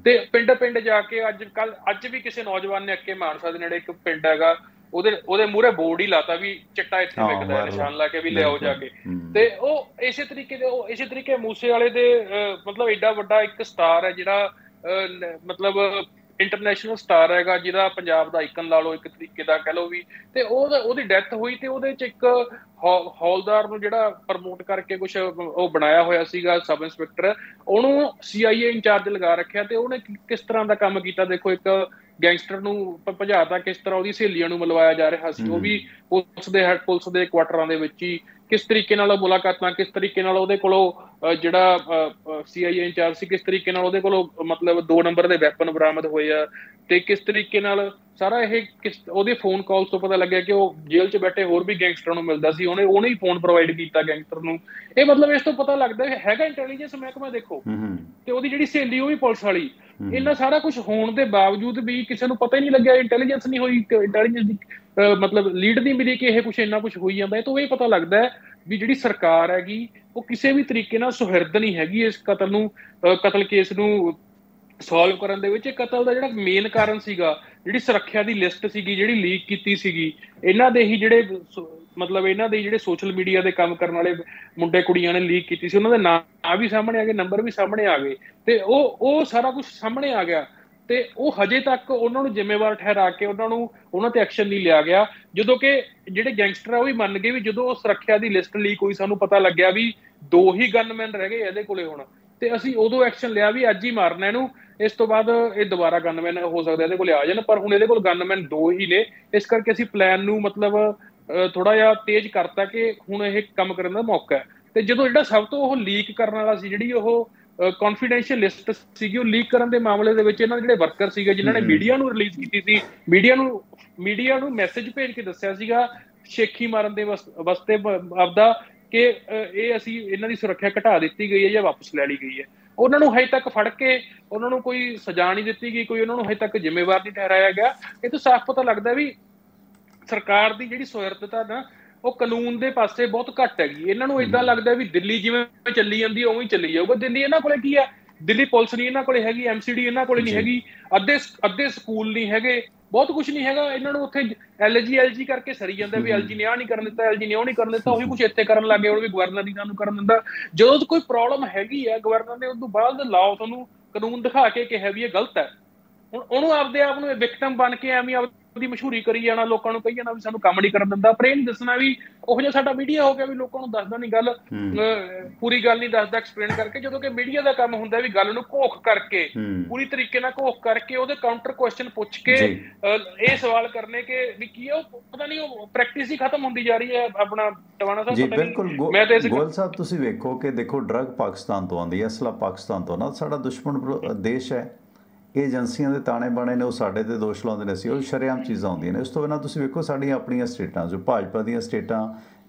ਤੇ ਪਿੰਡ ਜਾ ਕੇ ਅੱਜ ਵੀ ਕਿਸੇ ਨੌਜਵਾਨ ਨੇ ਅੱਕੇ ਮਾਨਸਾ ਦੇ ਨੇੜੇ ਇੱਕ ਪਿੰਡ ਹੈਗਾ, ਉਹਦੇ ਮੂਹਰੇ ਬੋਰਡ ਹੀ ਲਾਤਾ ਵੀ ਚਿੱਟਾ ਇੱਥੇ ਵਿਕਦਾ ਹੈ, ਨਿਸ਼ਾਨ ਲਾ ਕੇ ਵੀ ਲਿਆਓ ਜਾ ਕੇ। ਤੇ ਉਹ ਇਸੇ ਤਰੀਕੇ ਮੂਸੇਵਾਲੇ ਦੇ ਮਤਲਬ ਏਡਾ ਵੱਡਾ ਇੱਕ ਸਟਾਰ ਹੈ ਜਿਹੜਾ ਮਤਲਬ ਇੰਟਰਨੈਸ਼ਨਲ ਸਟਾਰ ਹੈਗਾ, ਜਿਹਦਾ ਪੰਜਾਬ ਦਾ ਆਈਕਨ ਲਾ ਲਓ ਇੱਕ ਤਰੀਕੇ ਦਾ ਕਹਿ ਲਓ ਵੀ। ਤੇ ਉਹਦੀ ਡੈਥ ਹੋਈ ਤੇ ਉਹਦੇ 'ਚ ਇੱਕ ਹੌਲਦਾਰ ਨੂੰ ਜਿਹੜਾ ਪ੍ਰਮੋਟ ਕਰਕੇ ਕੁਛ ਉਹ ਬਣਾਇਆ ਹੋਇਆ ਸੀਗਾ ਸਬ ਇੰਸਪੈਕਟਰ, ਉਹਨੂੰ CIA ਇੰਚਾਰਜ ਲਗਾ ਰੱਖਿਆ। ਤੇ ਉਹਨੇ ਕਿਸ ਤਰ੍ਹਾਂ ਦਾ ਕੰਮ ਕੀਤਾ ਦੇਖੋ, ਇੱਕ ਗੈਂਗਸਟਰ ਨੂੰ ਭਜਾਤਾ, ਕਿਸ ਤਰ੍ਹਾਂ ਉਹਦੀ ਸਹੇਲੀਆਂ ਨੂੰ ਮਿਲਵਾਇਆ ਜਾ ਰਿਹਾ ਸੀ। ਉਹ ਵੀ ਪੁਲਿਸ ਦੇ ਕੁਆਟਰਾਂ ਦੇ ਵਿੱਚ ਹੀ ਕਿਸ ਤਰੀਕੇ ਨਾਲ ਮੁਲਾਕਾਤਾਂ, ਕਿਸ ਤਰੀਕੇ ਨਾਲ ਉਹਦੇ ਕੋਲੋਂ ਜਿਹੜਾ CIA ਇੰਚਾਰਜ ਸੀ, ਕਿਸ ਤਰੀਕੇ ਨਾਲ ਉਹਦੇ ਕੋਲੋਂ ਮਤਲਬ 2 ਨੰਬਰ ਦੇ ਵੈਪਨ ਬਰਾਮਦ ਹੋਏ ਆ, ਤੇ ਕਿਸ ਤਰੀਕੇ ਨਾਲ ਸਾਰਾ ਇਹ ਉਹਦੇ ਫੋਨ ਕਾਲਸ ਤੋਂ ਪਤਾ ਲੱਗਿਆ ਕਿ ਉਹ ਜੇਲ੍ਹ 'ਚ ਬੈਠੇ ਹੋਰ ਵੀ ਗੈਂਗਸਟਰਾਂ ਨੂੰ ਮਿਲਦਾ ਸੀ, ਉਹਨੇ ਹੀ ਫੋਨ ਪ੍ਰੋਵਾਈਡ ਕੀਤਾ ਗੈਂਗਸਟਰ ਨੂੰ। ਇਹ ਮਤਲਬ ਇਸ ਤੋਂ ਪਤਾ ਲੱਗਦਾ ਹੈਗਾ ਇੰਟੈਲੀਜੈਂਸ ਮਹਿਕਮਾ ਦੇਖੋ, ਤੇ ਉਹਦੀ ਜਿਹੜੀ ਸਹੇਲੀ ਉਹ ਵੀ ਪੁਲਿਸ ਵਾਲੀ। ਇੰਨਾ ਸਾਰਾ ਕੁਝ ਹੋਣ ਦੇ ਬਾਵਜੂਦ ਵੀ ਕਿਸੇ ਨੂੰ ਪਤਾ ਹੀ ਨਹੀਂ ਲੱਗਿਆ, ਇੰਟੈਲੀਜੈਂਸ ਨਹੀਂ ਹੋਈ, ਇੰਟੈਲੀਜੈਂਸ ਦੀ ਮਤਲਬ ਲੀਡ ਨਹੀਂ ਮਿਲੀ ਕਿ ਇਹ ਕੁਛ ਇੰਨਾ ਕੁਛ ਹੋਈ ਜਾਂਦਾ। ਇਹ ਤੋਂ ਇਹ ਪਤਾ ਲੱਗਦਾ ਵੀ ਜਿਹੜੀ ਸਰਕਾਰ ਹੈਗੀ ਉਹ ਕਿਸੇ ਵੀ ਤਰੀਕੇ ਨਾਲ ਸੁਹਿਰਦ ਨਹੀਂ ਹੈਗੀ ਇਸ ਕਤਲ ਕੇਸ ਨੂੰ ਸੋਲਵ ਕਰਨ ਦੇ ਵਿੱਚ। ਇਹ ਕਤਲ ਦਾ ਜਿਹੜਾ ਮੇਨ ਕਾਰਨ ਸੀਗਾ, ਜਿਹੜੀ ਸੁਰੱਖਿਆ ਦੀ ਲਿਸਟ ਸੀਗੀ ਜਿਹੜੀ ਲੀਕ ਕੀਤੀ ਸੀਗੀ, ਇਹਨਾਂ ਦੇ ਹੀ ਜਿਹੜੇ ਸੋਸ਼ਲ ਮੀਡੀਆ ਦੇ ਕੰਮ ਕਰਨ ਵਾਲੇ ਮੁੰਡੇ ਕੁੜੀਆਂ ਨੇ ਲੀਕ ਕੀਤੀ ਸੀ, ਉਹਨਾਂ ਦੇ ਨਾਂ ਵੀ ਸਾਹਮਣੇ ਆ ਗਏ, ਨੰਬਰ ਵੀ ਸਾਹਮਣੇ ਆ ਗਏ, ਤੇ ਉਹ ਸਾਰਾ ਕੁਝ ਸਾਹਮਣੇ ਆ ਗਿਆ, ਤੇ ਉਹ ਹਜੇ ਤੱਕ ਉਹਨਾਂ ਨੂੰ ਜ਼ਿੰਮੇਵਾਰ ਠਹਿਰਾ ਕੇ ਉਹਨਾਂ ਤੇ ਐਕਸ਼ਨ ਨਹੀਂ ਲਿਆ ਗਿਆ। ਜਦੋਂ ਕਿ ਜਿਹੜੇ ਗੈਂਗਸਟਰ ਆ ਉਹ ਵੀ ਮੰਨ ਗਏ ਵੀ ਜਦੋਂ ਉਹ ਸੁਰੱਖਿਆ ਦੀ ਲਿਸਟ ਲੀਕ ਹੋਈ, ਸਾਨੂੰ ਪਤਾ ਲੱਗਿਆ ਵੀ 2 ਹੀ ਗਨਮੈਨ ਰਹਿ ਗਏ ਇਹਦੇ ਕੋਲੇ ਹੁਣ, ਤੇ ਅਸੀਂ ਉਦੋਂ ਐਕਸ਼ਨ ਲਿਆ ਵੀ ਅੱਜ ਹੀ ਮਾਰਨਾ ਇਹਨੂੰ, ਇਸ ਤੋਂ ਬਾਅਦ ਇਹ ਦੁਬਾਰਾ ਗਨਮੈਨ ਹੋ ਸਕਦਾ ਇਹਦੇ ਕੋਲੇ ਆ ਜਾਣ, ਪਰ ਹੁਣ ਇਹਦੇ ਕੋਲ ਗਨਮੈਨ 2 ਹੀ ਨੇ। ਇਸ ਕਰਕੇ ਅਸੀਂ ਪਲਾਨ ਨੂੰ ਮਤਲਬ ਥੋੜਾ ਜਿਹਾ ਤੇਜ਼ ਕਰਤਾ ਕਿ ਹੁਣ ਇਹ ਕੰਮ ਕਰਨ ਦਾ ਮੌਕਾ ਹੈ। ਤੇ ਜਦੋਂ ਜਿਹੜਾ ਸਭ ਤੋਂ ਉਹ ਲੀਕ ਕਰਨ ਵਾਲਾ ਸੀ, ਜਿਹੜੀ ਉਹ ਕੌਨਫੀਡੈਂਸ਼ੀਅਲ ਲਿਸਟ ਸੀਗੀ, ਉਹ ਲੀਕ ਕਰਨ ਦੇ ਮਾਮਲੇ ਦੇ ਵਿੱਚ ਇਹਨਾਂ ਦੇ ਜਿਹੜੇ ਵਰਕਰ ਸੀਗੇ ਜਿਨ੍ਹਾਂ ਨੇ ਮੀਡੀਆ ਨੂੰ ਰਿਲੀਜ਼ ਕੀਤੀ ਸੀ, ਮੀਡੀਆ ਨੂੰ ਮੈਸੇਜ ਭੇਜ ਕੇ ਦੱਸਿਆ ਸੀਗਾ ਸ਼ੇਖੀ ਮਾਰਨ ਦੇ ਵਾਸਤੇ ਆਪਦਾ ਕਿ ਇਹ ਅਸੀਂ ਇਹਨਾਂ ਦੀ ਸੁਰੱਖਿਆ ਘਟਾ ਦਿੱਤੀ ਗਈ ਹੈ ਜਾਂ ਵਾਪਸ ਲੈ ਲਈ ਗਈ ਹੈ, ਉਹਨਾਂ ਨੂੰ ਹਜੇ ਤੱਕ ਫੜ ਕੇ ਉਹਨਾਂ ਨੂੰ ਕੋਈ ਸਜ਼ਾ ਨਹੀਂ ਦਿੱਤੀ ਗਈ, ਕੋਈ ਉਹਨਾਂ ਨੂੰ ਹਜੇ ਤੱਕ ਜ਼ਿੰਮੇਵਾਰ ਨਹੀਂ ਠਹਿਰਾਇਆ ਗਿਆ। ਇਹ ਤੋਂ ਸਾਫ਼ ਪਤਾ ਲੱਗਦਾ ਵੀ ਸਰਕਾਰ ਦੀ ਜਿਹੜੀ ਸੁਹਿਰਦਤਾ ਨਾ ਉਹ ਕਾਨੂੰਨ ਦੇ ਪਾਸੇ ਬਹੁਤ ਘੱਟ ਹੈਗੀ। ਇਹਨਾਂ ਨੂੰ ਏਦਾਂ ਲੱਗਦਾ ਵੀ ਦਿੱਲੀ ਜਿਵੇਂ ਚੱਲੀ ਜਾਂਦੀ ਉਵੇਂ ਹੀ ਚੱਲੀ ਜਾਊਗਾ। ਦਿੱਲੀ ਇਹਨਾਂ ਕੋਲੇ ਕੀ ਹੈ? ਦਿੱਲੀ ਪੁਲਿਸ ਨਹੀਂ ਇਹਨਾਂ ਕੋਲੇ ਹੈਗੀ, MCD ਇਹਨਾਂ ਕੋਲੇ ਨਹੀਂ ਹੈਗੀ, ਅੱਧੇ ਸਕੂਲ ਨਹੀਂ ਹੈਗੇ, ਬਹੁਤ ਕੁਝ ਨਹੀਂ ਹੈਗਾ। ਇਹਨਾਂ ਨੂੰ ਉੱਥੇ LG ਕਰਕੇ ਸਰੀ ਜਾਂਦਾ ਵੀ LG ਨੇ ਆਹ ਨਹੀਂ ਕਰਨ ਦਿੱਤਾ, LG ਨੇ ਉਹ ਨਹੀਂ ਕਰਨ ਦਿੱਤਾ, ਉਹੀ ਕੁਝ ਇੱਥੇ ਕਰਨ ਲੱਗੇ, ਉਹ ਵੀ ਗਵਰਨਰ ਦੀ ਨੂੰ ਕਰਨ ਦਿੰਦਾ। ਜਦੋਂ ਕੋਈ ਪ੍ਰੋਬਲਮ ਹੈਗੀ ਹੈ ਗਵਰਨਰ ਨੇ ਉਸ ਤੋਂ ਬਾਅਦ ਲਾਓ ਤੁਹਾਨੂੰ ਕਾਨੂੰਨ ਦਿਖਾ ਕੇ ਕਿਹਾ ਵੀ ਇਹ ਗਲਤ ਹੈ, ਹੁਣ ਉਹਨੂੰ ਆਪਦੇ ਆਪ ਨੂੰ ਵਿਕਟਮ ਬਣ ਕੇ ਐਵੇਂ ਆਪਦੀ ਮਸ਼ਹੂਰੀ ਕਰੀ ਜਾਣਾ, ਲੋਕਾਂ ਨੂੰ ਕਹੀ ਜਾਣਾ ਵੀ ਸਾਨੂੰ ਕੰਮ ਨਹੀਂ ਕਰਨ ਦਿੰਦਾ, ਪਰ ਇਹ ਨਹੀਂ ਦੱਸਣਾ ਵੀ ਉਹ ਜਿਹਾ ਸਾਡਾ ਮੀਡੀਆ ਹੋ ਗਿਆ ਵੀ ਲੋਕਾਂ ਨੂੰ ਦੱਸਦਾ ਨਹੀਂ ਗੱਲ, ਪੂਰੀ ਗੱਲ ਨਹੀਂ ਦੱਸਦਾ ਐਕਸਪਲੇਨ ਕਰਕੇ। ਜਦੋਂ ਕਿ ਮੀਡੀਆ ਦਾ ਕੰਮ ਹੁੰਦਾ ਵੀ ਗੱਲ ਨੂੰ ਘੋਖ ਕਰਕੇ, ਪੂਰੀ ਤਰੀਕੇ ਨਾਲ ਘੋਖ ਕਰਕੇ ਉਹਦੇ ਕਾਊਂਟਰ ਕੁਐਸਚਨ ਪੁੱਛ ਕੇ ਇਹ ਸਵਾਲ ਕਰਨੇ ਕਿ ਵੀ ਕੀ ਉਹ ਪਤਾ ਨਹੀਂ ਉਹ ਪ੍ਰੈਕਟਿਸ ਹੀ ਖਤਮ ਹੁੰਦੀ ਜਾ ਰਹੀ ਹੈ। ਆਪਣਾ ਟਵਾਣਾ ਸਾਹਿਬ ਜੀ ਬਿਲਕੁਲ ਗੋਇਲ ਸਾਹਿਬ ਤੁਸੀਂ ਵੇਖੋ ਕਿ ਦੇਖੋ ਡਰੱਗ ਪਾਕਿਸਤਾਨ ਤੋਂ ਆਉਂਦੀ ਹੈ, ਅਸਲਾ ਪਾਕਿਸਤਾਨ ਤੋਂ ਨਾ, ਸਾਡਾ ਦੁਸ਼ਮਣ ਦੇਸ਼ ਹੈ। ਇਹ ਏਜੰਸੀਆਂ ਦੇ ਤਾਣੇ ਬਾਣੇ ਨੇ ਉਹ ਸਾਡੇ 'ਤੇ ਦੋਸ਼ ਲਾਉਂਦੇ ਨੇ, ਅਸੀਂ ਉਹ ਸ਼ਰੇਆਮ ਚੀਜ਼ਾਂ ਆਉਂਦੀਆਂ ਨੇ। ਉਸ ਤੋਂ ਬਿਨਾਂ ਤੁਸੀਂ ਵੇਖੋ ਸਾਡੀਆਂ ਆਪਣੀਆਂ ਸਟੇਟਾਂ ਜੋ ਭਾਜਪਾ ਦੀਆਂ ਸਟੇਟਾਂ,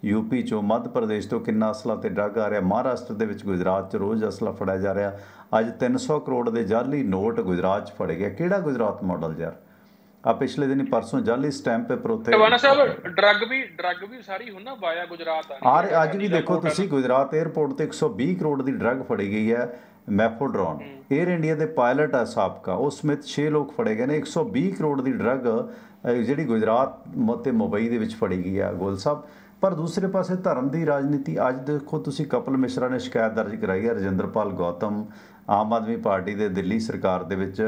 UP 'ਚੋਂ, ਮੱਧ ਪ੍ਰਦੇਸ਼ ਤੋਂ ਕਿੰਨਾ ਅਸਲਾ ਤੇ ਡਰੱਗ ਆ ਰਿਹਾ, ਮਹਾਰਾਸ਼ਟਰ ਦੇ ਵਿੱਚ, ਗੁਜਰਾਤ 'ਚ ਰੋਜ਼ ਅਸਲਾ ਫੜਿਆ ਜਾ ਰਿਹਾ। ਅੱਜ 300 ਕਰੋੜ ਦੇ ਜਾਅਲੀ ਨੋਟ ਗੁਜਰਾਤ 'ਚ ਫੜੇ ਗਏ। ਕਿਹੜਾ ਗੁਜਰਾਤ ਮਾਡਲ ਯਾਰ? ਆ ਪਿਛਲੇ ਦਿਨ ਪਰਸੋਂ ਜਾਅਲੀ ਸਟੈਂਪ ਪੇਪਰ ਉੱਥੇ ਡਰੱਗ ਵੀ ਸਾਰੀ ਹੁਣ ਨਾ ਵਾਇਆ ਗੁਜਰਾਤ ਆ। ਅੱਜ ਵੀ ਦੇਖੋ ਤੁਸੀਂ ਗੁਜਰਾਤ 에ਅਰਪੋਰਟ ਤੇ 120 ਕਰੋੜ ਦੀ ਡਰੱਗ ਫੜੀ ਗਈ ਹੈ, ਮੈਫੋਡਰੋਨ। 에ਅਰ ਇੰਡੀਆ ਦੇ ਪਾਇਲਟ ਹੈ ਸਾਬਕਾ, ਉਹ ਸਮੇਤ 6 ਲੋਕ ਫੜੇ ਗਏ ਨੇ। 120 ਕਰੋੜ ਦੀ ਡਰੱਗ ਜਿਹੜੀ ਗੁਜਰਾਤ ਤੇ ਮੁੰਬਈ ਦੇ ਵਿੱਚ ਫੜੀ ਗਈ ਹੈ ਗੋਲ ਸਾਹਿਬ। ਪਰ ਦੂਸਰੇ ਪਾਸੇ ਧਰਮ ਦੀ ਰਾਜਨੀਤੀ, ਅੱਜ ਦੇਖੋ ਤੁਸੀਂ ਕਪਿਲ ਮਿਸ਼ਰਾ ਨੇ ਸ਼ਿਕਾਇਤ ਦਰਜ ਕਰਾਈ ਹੈ। ਰਜਿੰਦਰਪਾਲ ਗੌਤਮ ਆਮ ਆਦਮੀ ਪਾਰਟੀ ਦੇ ਦਿੱਲੀ ਸਰਕਾਰ ਦੇ ਵਿੱਚ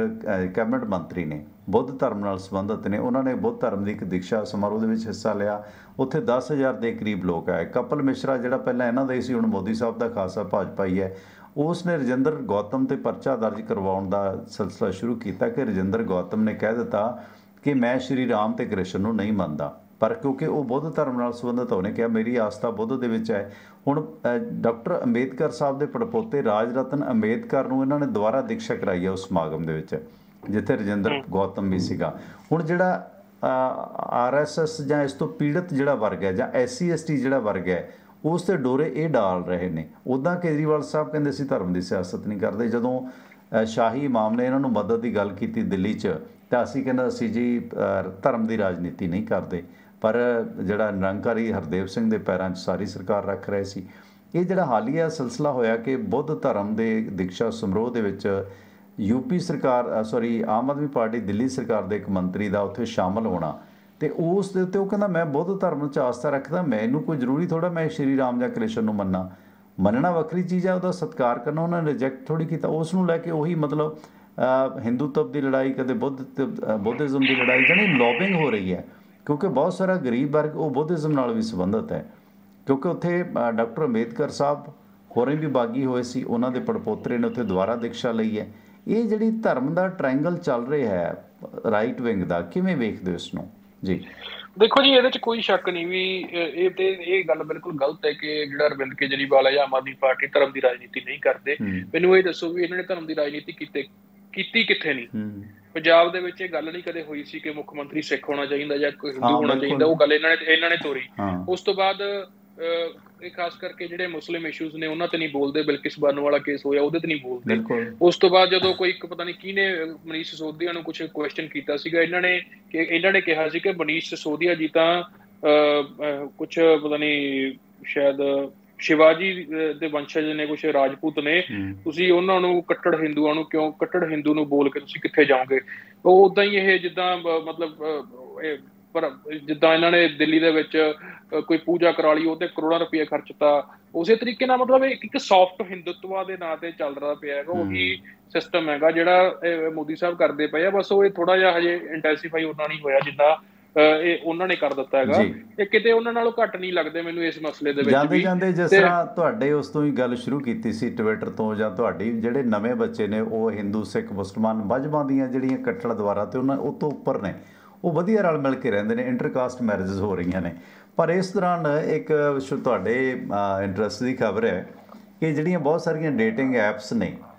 ਕੈਬਨਿਟ ਮੰਤਰੀ ਨੇ, ਬੁੱਧ ਧਰਮ ਨਾਲ ਸੰਬੰਧਿਤ ਨੇ। ਉਹਨਾਂ ਨੇ ਬੁੱਧ ਧਰਮ ਦੀ ਇੱਕ ਦੀਕਸ਼ਾ ਸਮਾਰੋਹ ਦੇ ਵਿੱਚ ਹਿੱਸਾ ਲਿਆ। ਉੱਥੇ 10,000 ਦੇ ਕਰੀਬ ਲੋਕ ਆਏ। ਕਪਿਲ ਮਿਸ਼ਰਾ ਜਿਹੜਾ ਪਹਿਲਾਂ ਇਹਨਾਂ ਦਾ ਹੀ ਸੀ, ਹੁਣ ਮੋਦੀ ਸਾਹਿਬ ਦਾ ਖਾਸਾ ਭਾਜਪਾ ਹੀ ਹੈ, ਉਸ ਨੇ ਰਜਿੰਦਰ ਗੌਤਮ 'ਤੇ ਪਰਚਾ ਦਰਜ ਕਰਵਾਉਣ ਦਾ ਸਿਲਸਿਲਾ ਸ਼ੁਰੂ ਕੀਤਾ ਕਿ ਰਜਿੰਦਰ ਗੌਤਮ ਨੇ ਕਹਿ ਦਿੱਤਾ ਕਿ ਮੈਂ ਸ਼੍ਰੀ ਰਾਮ ਤੇ ਕ੍ਰਿਸ਼ਨ ਨੂੰ ਨਹੀਂ ਮੰਨਦਾ, ਪਰ ਕਿਉਂਕਿ ਉਹ ਬੁੱਧ ਧਰਮ ਨਾਲ ਸੰਬੰਧਿਤ, ਉਹਨੇ ਕਿਹਾ ਮੇਰੀ ਆਸਥਾ ਬੁੱਧ ਦੇ ਵਿੱਚ ਹੈ। ਹੁਣ ਡਾਕਟਰ ਅੰਬੇਦਕਰ ਸਾਹਿਬ ਦੇ ਪੜਪੋਤੇ ਰਾਜ ਰਤਨ ਅੰਬੇਦਕਰ ਨੂੰ ਇਹਨਾਂ ਨੇ ਦੁਬਾਰਾ ਦੀਕਸ਼ਾ ਕਰਾਈ ਹੈ ਉਸ ਸਮਾਗਮ ਦੇ ਵਿੱਚ, ਜਿੱਥੇ ਰਜਿੰਦਰ ਗੌਤਮ ਵੀ ਸੀਗਾ। ਹੁਣ ਜਿਹੜਾ RSS ਜਾਂ ਇਸ ਤੋਂ ਪੀੜਤ ਜਿਹੜਾ ਵਰਗ ਹੈ, ਜਾਂ SC ST ਜਿਹੜਾ ਵਰਗ ਹੈ, ਉਸ 'ਤੇ ਡੋਰੇ ਇਹ ਡਾਲ ਰਹੇ ਨੇ। ਉੱਦਾਂ ਕੇਜਰੀਵਾਲ ਸਾਹਿਬ ਕਹਿੰਦੇ ਅਸੀਂ ਧਰਮ ਦੀ ਸਿਆਸਤ ਨਹੀਂ ਕਰਦੇ। ਜਦੋਂ ਸ਼ਾਹੀ ਇਮਾਮ ਨੇ ਇਹਨਾਂ ਨੂੰ ਮਦਦ ਦੀ ਗੱਲ ਕੀਤੀ ਦਿੱਲੀ 'ਚ, ਤਾਂ ਅਸੀਂ ਕਹਿੰਦਾ ਅਸੀਂ ਜੀ ਧਰਮ ਦੀ ਰਾਜਨੀਤੀ ਨਹੀਂ ਕਰਦੇ। ਪਰ ਜਿਹੜਾ ਨਿਰੰਕਾਰੀ ਹਰਦੇਵ ਸਿੰਘ ਦੇ ਪੈਰਾਂ 'ਚ ਸਾਰੀ ਸਰਕਾਰ ਰੱਖ ਰਹੇ ਸੀ। ਇਹ ਜਿਹੜਾ ਹਾਲੀਆ ਸਿਲਸਿਲਾ ਹੋਇਆ ਕਿ ਬੁੱਧ ਧਰਮ ਦੇ ਦੀਕਸ਼ਾ ਸਮਾਰੋਹ ਦੇ ਵਿੱਚ UP ਸਰਕਾਰ ਆਮ ਆਦਮੀ ਪਾਰਟੀ ਦਿੱਲੀ ਸਰਕਾਰ ਦੇ ਇੱਕ ਮੰਤਰੀ ਦਾ ਉੱਥੇ ਸ਼ਾਮਲ ਹੋਣਾ, ਤੇ ਉਸ ਦੇ ਉੱਤੇ ਉਹ ਕਹਿੰਦਾ ਮੈਂ ਬੁੱਧ ਧਰਮ 'ਚ ਆਸਥਾ ਰੱਖਦਾ, ਮੈਨੂੰ ਕੋਈ ਜ਼ਰੂਰੀ ਥੋੜ੍ਹਾ ਮੈਂ ਸ਼੍ਰੀ ਰਾਮ ਜਾਂ ਕ੍ਰਿਸ਼ਨ ਨੂੰ ਮੰਨਣਾ ਵੱਖਰੀ ਚੀਜ਼ ਹੈ, ਉਹਦਾ ਸਤਿਕਾਰ ਕਰਨਾ ਉਹਨਾਂ ਨੇ ਰਿਜੈਕਟ ਥੋੜ੍ਹੀ ਕੀਤਾ। ਉਸ ਨੂੰ ਲੈ ਕੇ ਉਹੀ ਮਤਲਬ ਹਿੰਦੂਤਵ ਦੀ ਲੜਾਈ, ਕਦੇ ਬੁੱਧਿਜ਼ਮ ਦੀ ਲੜਾਈ, ਜਾਣੀ ਲੌਬਿੰਗ ਹੋ ਰਹੀ ਹੈ। ਕਿਉਂਕਿ ਬਹੁਤ ਸਾਰਾ ਗਰੀਬ ਵਰਗ ਉਹ ਬੁੱਧਿਜ਼ਮ ਨਾਲ ਵੀ ਸੰਬੰਧਿਤ ਹੈ, ਕਿਉਂਕਿ ਉੱਥੇ ਡਾਕਟਰ ਅੰਬੇਦਕਰ ਸਾਹਿਬ ਹੋਰੇ ਵੀ ਬਾਗੀ ਹੋਏ ਸੀ, ਉਹਨਾਂ ਦੇ ਪੜਪੋਤਰੇ ਨੇ ਉੱਥੇ ਦੁਬਾਰਾ ਦੀਕਸ਼ਾ ਲਈ ਹੈ। ਇਹ ਜਿਹੜੀ ਧਰਮ ਦਾ ਟ੍ਰਾਇੰਗਲ ਚੱਲ ਰਿਹਾ ਹੈ ਰਾਈਟ ਵਿੰਗ ਦਾ, ਕਿਵੇਂ ਵੇਖਦੇ ਹੋ ਇਸ ਨੂੰ? ਜੀ ਦੇਖੋ ਜੀ, ਇਹਦੇ 'ਚ ਕੋਈ ਸ਼ੱਕ ਨਹੀਂ ਵੀ ਇਹ ਗੱਲ ਬਿਲਕੁਲ ਗਲਤ ਹੈ ਕਿ ਜਿਹੜਾ ਅਰਵਿੰਦ ਕੇਜਰੀਵਾਲ ਹੈ ਜਾਂ ਆਮ ਆਦਮੀ ਪਾਰਟੀ ਧਰਮ ਦੀ ਰਾਜਨੀਤੀ ਨਹੀਂ ਕਰਦੇ। ਮੈਨੂੰ ਇਹ ਦੱਸੋ ਵੀ ਇਹਨਾਂ ਨੇ ਧਰਮ ਦੀ ਰਾਜਨੀਤੀ ਕੀਤੀ ਕਿੱਥੇ ਨਹੀਂ? ਪੰਜਾਬ ਦੇ ਵਿੱਚ ਇਹ ਗੱਲ ਨਹੀਂ ਕਦੇ ਹੋਈ ਸੀ ਕਿ ਮੁੱਖ ਮੰਤਰੀ ਸਿੱਖ ਹੋਣਾ ਚਾਹੀਦਾ ਜਾਂ ਕੋਈ ਹਿੰਦੂ ਹੋਣਾ ਚਾਹੀਦਾ। ਉਹ ਗੱਲ ਇਹਨਾਂ ਨੇ ਤੋਰੀ। ਉਸ ਤੋਂ ਬਾਅਦ ਇਹ ਖਾਸ ਕਰਕੇ ਜਿਹੜੇ ਮੁਸਲਿਮ ਇਸ਼ੂਜ਼ ਨੇ ਉਹਨਾਂ ਤੇ ਨਹੀਂ ਬੋਲਦੇ। ਬਿਲਕਿਸ ਬਾਨੋ ਵਾਲਾ ਕੇਸ ਹੋਇਆ ਉਹਦੇ ਤੇ ਨਹੀਂ ਬੋਲਦੇ। ਉਸ ਤੋਂ ਬਾਅਦ ਜਦੋਂ ਕੋਈ ਇੱਕ ਪਤਾ ਨਹੀਂ ਕਿਹਨੇ ਮਨੀਸ਼ ਸਿਸੋਦੀਆ ਨੂੰ ਕੁਝ ਕੁਐਸਚਨ ਕੀਤਾ ਸੀਗਾ, ਇਹਨਾਂ ਨੇ ਕਿਹਾ ਸੀ ਕਿ ਮਨੀਸ਼ ਸਿਸੋਦੀਆ ਜੀ ਤਾਂ ਕੁਛ ਪਤਾ ਨਹੀਂ ਸ਼ਾਇਦ ਸ਼ਿਵਾਜੀ ਦੇ ਵੰਸ਼ਜ ਨੇ, ਕੁਛ ਰਾਜਪੂਤ ਨੇ, ਤੁਸੀਂ ਉਹਨਾਂ ਨੂੰ ਕੱਟੜ ਹਿੰਦੂਆਂ ਨੂੰ ਕਿਉਂ ਕੱਟੜ ਹਿੰਦੂ ਨੂੰ ਬੋਲ ਕੇ ਤੁਸੀਂ ਕਿੱਥੇ ਜਾਓਗੇ? ਉਹ ਉਦਾਂ ਹੀ ਇਹ ਜਿੱਦਾਂ ਮਤਲਬ ਪਰ ਜਿੱਦਾਂ ਇਹਨਾਂ ਨੇ ਦਿੱਲੀ ਦੇ ਵਿੱਚ ਕੋਈ ਪੂਜਾ ਕਰਾ ਲਈ, ਉਹ ਤੇ ਕਰੋੜਾਂ ਰੁਪਏ ਖਰਚਤਾ। ਉਸੇ ਤਰੀਕੇ ਨਾਲ ਮਤਲਬ ਇੱਕ ਸੌਫਟ ਹਿੰਦੂਤਵਾ ਦੇ ਨਾਂ ਤੇ ਚੱਲ ਰਿਹਾ ਪਿਆ ਹੈਗਾ। ਉਹੀ ਸਿਸਟਮ ਹੈਗਾ ਜਿਹੜਾ ਮੋਦੀ ਸਾਹਿਬ ਕਰਦੇ ਪਏ ਆ। ਬਸ ਉਹ ਥੋੜਾ ਜਿਹਾ ਹਜੇ ਇੰਟੈਂਸੀਫਾਈ ਉਹਨਾਂ ਨਹੀਂ ਹੋਇਆ ਜਿੱਦਾਂ ਇਹ ਉਹਨਾਂ ਨੇ ਕਰ ਦਿੱਤਾ ਹੈਗਾ। ਇਹ ਕਿਤੇ ਉਹਨਾਂ ਨਾਲੋਂ ਘੱਟ ਨਹੀਂ ਲੱਗਦੇ ਮੈਨੂੰ ਇਸ ਮਸਲੇ ਦੇ ਵਿੱਚ ਵੀ। ਜਾਂਦੇ ਜਿਸ ਤਰ੍ਹਾਂ ਤੁਹਾਡੇ ਉਸ ਤੋਂ ਹੀ ਗੱਲ ਸ਼ੁਰੂ ਕੀਤੀ ਸੀ ਟਵਿੱਟਰ ਤੋਂ, ਜਾਂ ਤੁਹਾਡੀ ਜਿਹੜੇ ਨਵੇਂ ਬੱਚੇ ਨੇ ਉਹ ਹਿੰਦੂ ਸਿੱਖ ਮੁਸਲਮਾਨ ਮਜ਼ਹਬਾਂ ਦੀਆਂ ਜਿਹੜੀਆਂ ਕੱਟੜ ਦੁਆਰਾ ਤੇ ਉਹਨਾਂ ਉਹ ਤੋਂ ਉੱਪਰ ਨੇ, ਉਹ ਵਧੀਆ ਰਲ ਮਿਲ ਕੇ ਰਹਿੰਦੇ ਨੇ, ਇੰਟਰਕਾਸਟ ਮੈਰਿਜਸ ਹੋ ਰਹੀਆਂ ਨੇ। ਪਰ ਇਸ ਦੌਰਾਨ ਇੱਕ ਤੁਹਾਡੇ ਇੰਟਰਸਟ ਦੀ ਖਬਰ ਹੈ ਕਿ ਜਿਹੜੀਆਂ ਬਹੁਤ ਸਾਰੀਆਂ ਡੇਟਿੰਗ ਐਪਸ ਨੇ